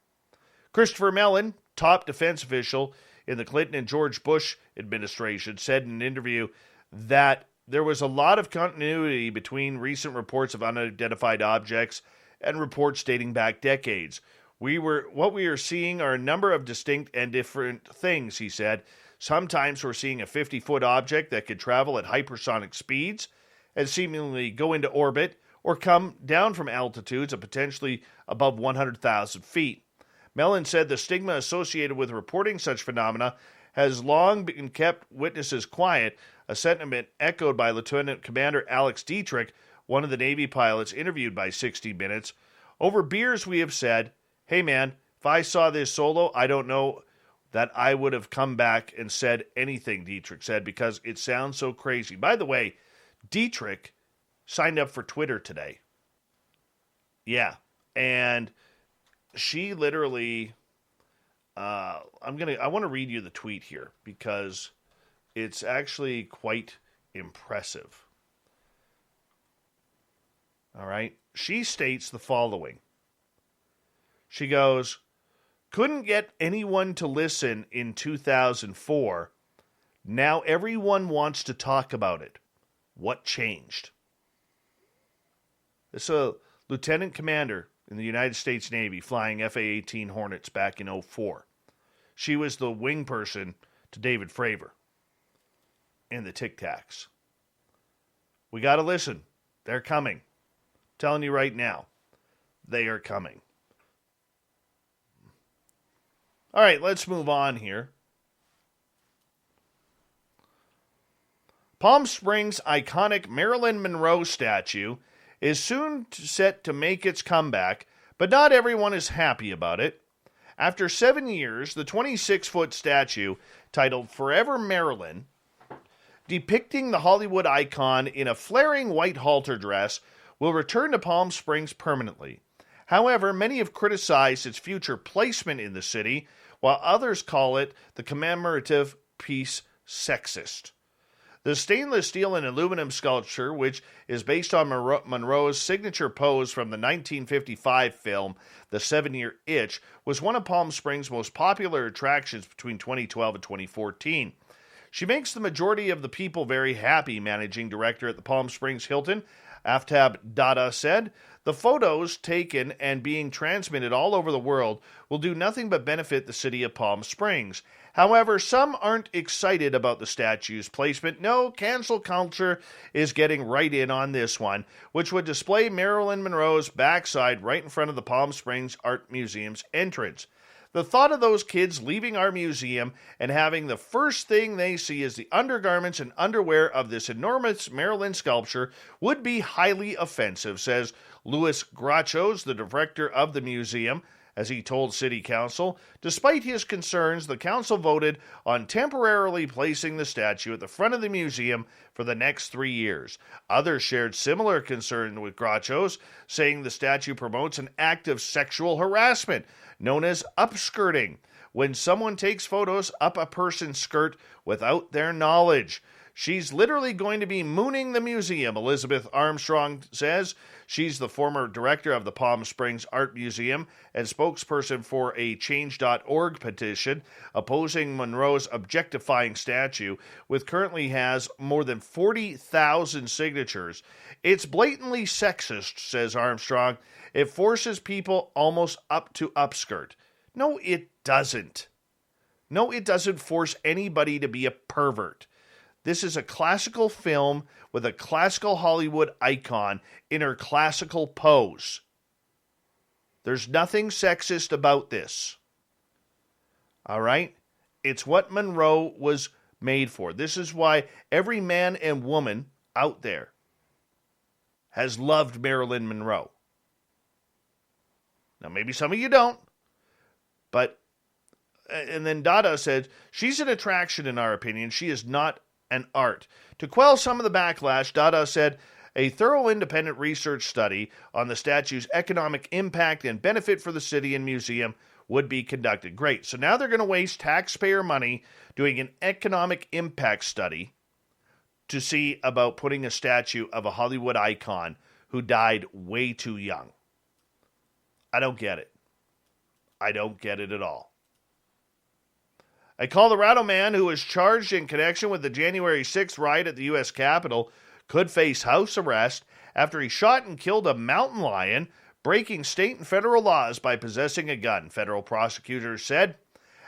Christopher Mellon, top defense official in the Clinton and George Bush administration, said in an interview that there was a lot of continuity between recent reports of unidentified objects and reports dating back decades. What we are seeing are a number of distinct and different things, he said. Sometimes we're seeing a 50-foot object that could travel at hypersonic speeds and seemingly go into orbit or come down from altitudes of potentially above 100,000 feet. Mellon said the stigma associated with reporting such phenomena has long been kept witnesses quiet, a sentiment echoed by Lieutenant Commander Alex Dietrich, one of the Navy pilots interviewed by 60 Minutes. Over beers we have said, hey man, if I saw this solo, I don't know that I would have come back and said anything, Dietrich said, because it sounds so crazy. By the way, Dietrich signed up for Twitter today. Yeah, and she literally, I want to read you the tweet here because it's actually quite impressive. All right. She states the following. She goes, couldn't get anyone to listen in 2004. Now everyone wants to talk about it. What changed? It's a lieutenant commander in the United States Navy flying FA-18 Hornets back in 2004. She was the wing person to David Fravor and the Tic Tacs. We got to listen. They're coming. I'm telling you right now, they are coming. All right, let's move on here. Palm Springs' iconic Marilyn Monroe statue is soon set to make its comeback, but not everyone is happy about it. After 7 years, the 26-foot statue, titled Forever Marilyn, depicting the Hollywood icon in a flaring white halter dress, will return to Palm Springs permanently. However, many have criticized its future placement in the city, while others call it the commemorative piece sexist. The stainless steel and aluminum sculpture, which is based on Monroe's signature pose from the 1955 film The 7-Year Itch, was one of Palm Springs' most popular attractions between 2012 and 2014. She makes the majority of the people very happy, managing director at the Palm Springs Hilton, Aftab Dada, said. The photos taken and being transmitted all over the world will do nothing but benefit the city of Palm Springs. However, some aren't excited about the statue's placement. No, cancel culture is getting right in on this one, which would display Marilyn Monroe's backside right in front of the Palm Springs Art Museum's entrance. The thought of those kids leaving our museum and having the first thing they see is the undergarments and underwear of this enormous Marilyn sculpture would be highly offensive, says Louis Grachos, the director of the museum. as he told City Council. Despite his concerns, the council voted on temporarily placing the statue at the front of the museum for the next 3 years. Others shared similar concern with Groucho's, saying the statue promotes an act of sexual harassment known as upskirting, when someone takes photos up a person's skirt without their knowledge. She's literally going to be mooning the museum, Elizabeth Armstrong says. She's the former director of the Palm Springs Art Museum and spokesperson for a Change.org petition opposing Monroe's objectifying statue, which currently has more than 40,000 signatures. It's blatantly sexist, says Armstrong. It forces people almost up to upskirt. No, it doesn't. No, it doesn't force anybody to be a pervert. This is a classical film with a classical Hollywood icon in her classical pose. There's nothing sexist about this. All right? It's what Monroe was made for. This is why every man and woman out there has loved Marilyn Monroe. Now, maybe some of you don't, but, and then Dada said, she's an attraction in our opinion. She is not an art. To quell some of the backlash, Dada said a thorough independent research study on the statue's economic impact and benefit for the city and museum would be conducted. Great. So now they're going to waste taxpayer money doing an economic impact study to see about putting a statue of a Hollywood icon who died way too young. I don't get it. I don't get it at all. A Colorado man who was charged in connection with the January 6th riot at the U.S. Capitol could face house arrest after he shot and killed a mountain lion, breaking state and federal laws by possessing a gun, federal prosecutors said.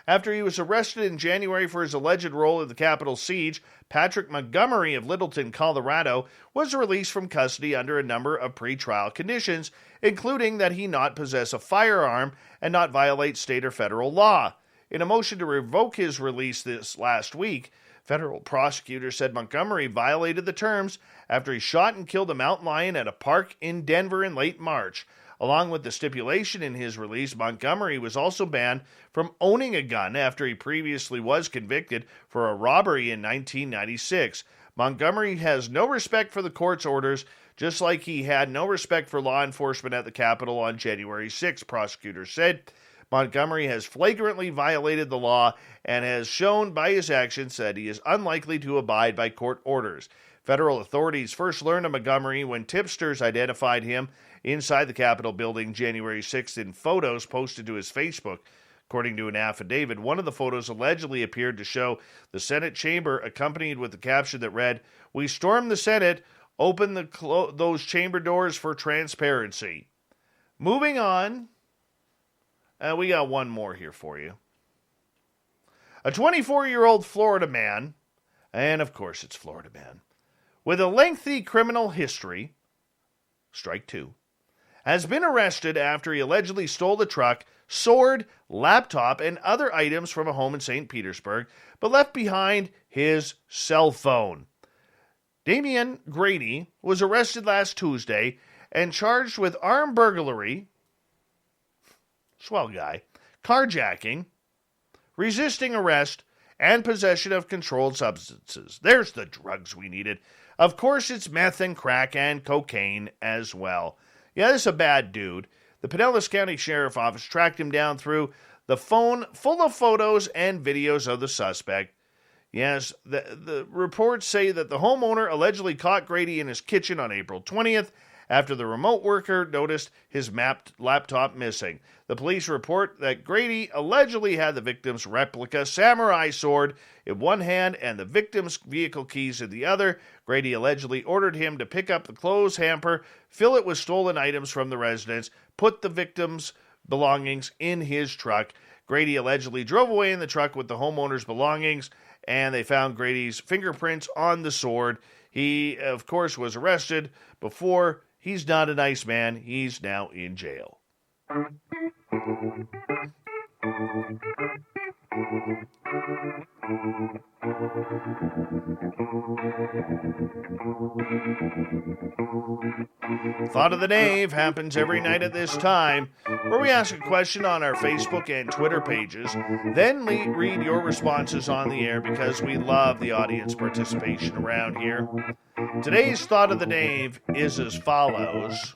After he was arrested in January for his alleged role in the Capitol siege, Patrick Montgomery of Littleton, Colorado, was released from custody under a number of pretrial conditions, including that he not possess a firearm and not violate state or federal law. In a motion to revoke his release this last week, federal prosecutors said Montgomery violated the terms after he shot and killed a mountain lion at a park in Denver in late March. Along with the stipulation in his release, Montgomery was also banned from owning a gun after he previously was convicted for a robbery in 1996. Montgomery has no respect for the court's orders, just like he had no respect for law enforcement at the Capitol on January 6, prosecutors said. Montgomery has flagrantly violated the law and has shown by his actions that he is unlikely to abide by court orders. Federal authorities first learned of Montgomery when tipsters identified him inside the Capitol building January 6th in photos posted to his Facebook. According to an affidavit, one of the photos allegedly appeared to show the Senate chamber accompanied with the caption that read, "We stormed the Senate, open those chamber doors for transparency." Moving on, we got one more here for you. A 24-year-old Florida man, and of course it's Florida man, with a lengthy criminal history, strike two, has been arrested after he allegedly stole the truck, sword, laptop, and other items from a home in St. Petersburg, but left behind his cell phone. Damian Grady was arrested last Tuesday and charged with armed burglary, swell guy, carjacking, resisting arrest, and possession of controlled substances. There's the drugs we needed. Of course, it's meth and crack and cocaine as well. Yeah, this is a bad dude. The Pinellas County Sheriff Office tracked him down through the phone full of photos and videos of the suspect. Yes, the reports say that the homeowner allegedly caught Grady in his kitchen on April 20th after the remote worker noticed his laptop missing. The police report that Grady allegedly had the victim's replica samurai sword in one hand and the victim's vehicle keys in the other. Grady allegedly ordered him to pick up the clothes hamper, fill it with stolen items from the residence, put the victim's belongings in his truck. Grady allegedly drove away in the truck with the homeowner's belongings, and they found Grady's fingerprints on the sword. He, of course, was arrested before. He's not a nice man. He's now in jail. Thought of the Dave happens every night at this time, where we ask a question on our Facebook and Twitter pages, then read your responses on the air because we love the audience participation around here. Today's Thought of the Dave is as follows.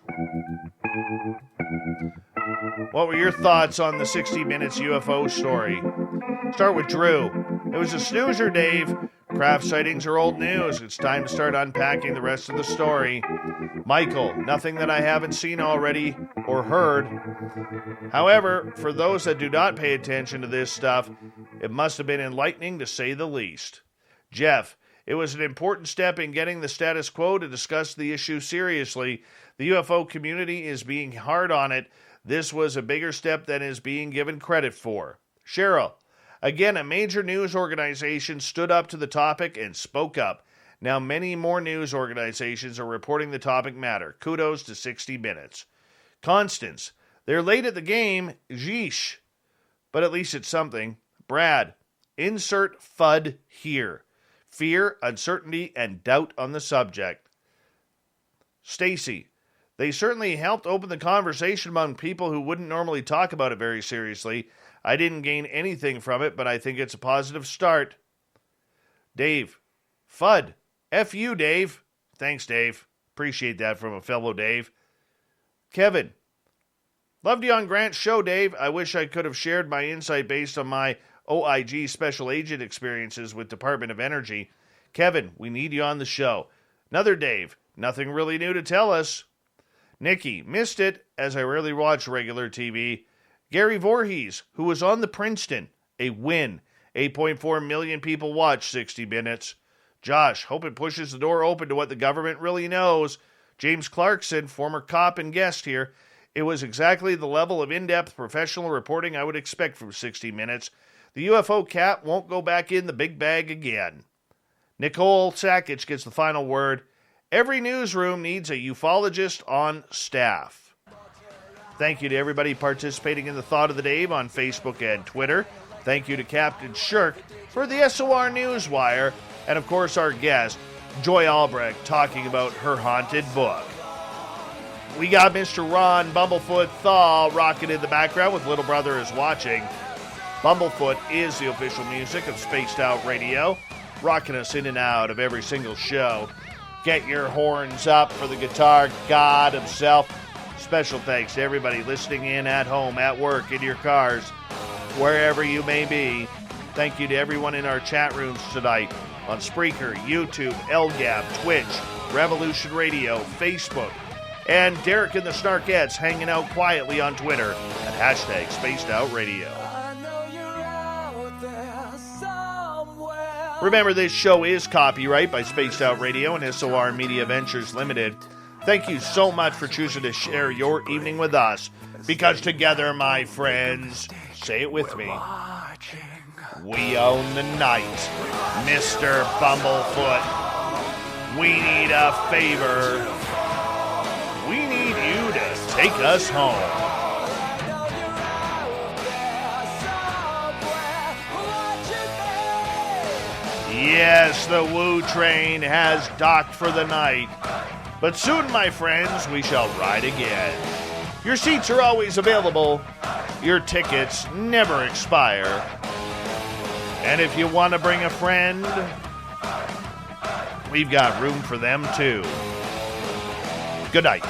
What were your thoughts on the 60 Minutes UFO story? Start with Drew. It was a snoozer, Dave. Craft sightings are old news. It's time to start unpacking the rest of the story. Michael, nothing that I haven't seen already or heard. However, for those that do not pay attention to this stuff, it must have been enlightening to say the least. Jeff, it was an important step in getting the status quo to discuss the issue seriously. The UFO community is being hard on it. This was a bigger step than is being given credit for. Cheryl, again, a major news organization stood up to the topic and spoke up. Now many more news organizations are reporting the topic matter. Kudos to 60 Minutes. Constance, they're late at the game. Yeesh. But at least it's something. Brad, insert FUD here. Fear, uncertainty, and doubt on the subject. Stacy, they certainly helped open the conversation among people who wouldn't normally talk about it very seriously. I didn't gain anything from it, but I think it's a positive start. Dave, FUD. F you, Dave. Thanks, Dave. Appreciate that from a fellow Dave. Kevin, loved you on Grant's show, Dave. I wish I could have shared my insight based on my OIG special agent experiences with Department of Energy. Kevin, we need you on the show. Another Dave, nothing really new to tell us. Nikki, missed it, as I rarely watch regular TV. Gary Voorhees, who was on the Princeton, a win. 8.4 million people watch 60 Minutes. Josh, hope it pushes the door open to what the government really knows. James Clarkson, former cop and guest here. It was exactly the level of in-depth professional reporting I would expect from 60 Minutes. The UFO cat won't go back in the big bag again. Nicole Sakic gets the final word. Every newsroom needs a ufologist on staff. Thank you to everybody participating in the Thought of the Dave on Facebook and Twitter. Thank you to Captain Shirk for the SOR Newswire. And, of course, our guest, Joie Albrecht, talking about her haunted book. We got Mr. Ron Bumblefoot Thaw rocking in the background with Little Brother is Watching. Bumblefoot is the official music of Spaced Out Radio, rocking us in and out of every single show. Get your horns up for the guitar god himself. Special thanks to everybody listening in at home, at work, in your cars, wherever you may be. Thank you to everyone in our chat rooms tonight on Spreaker, YouTube, LGAB, Twitch, Revolution Radio, Facebook, and Derek and the Snarkettes hanging out quietly on Twitter at #SpacedOutRadio. Remember, this show is copyright by Spaced Out Radio and SOR Media Ventures Limited. Thank you so much for choosing to share your evening with us, because together, my friends, say it with me, we own the night. Mr. Bumblefoot, we need a favor. We need you to take us home. Yes, the Woo train has docked for the night. But soon, my friends, we shall ride again. Your seats are always available. Your tickets never expire. And if you want to bring a friend, we've got room for them too. Good night.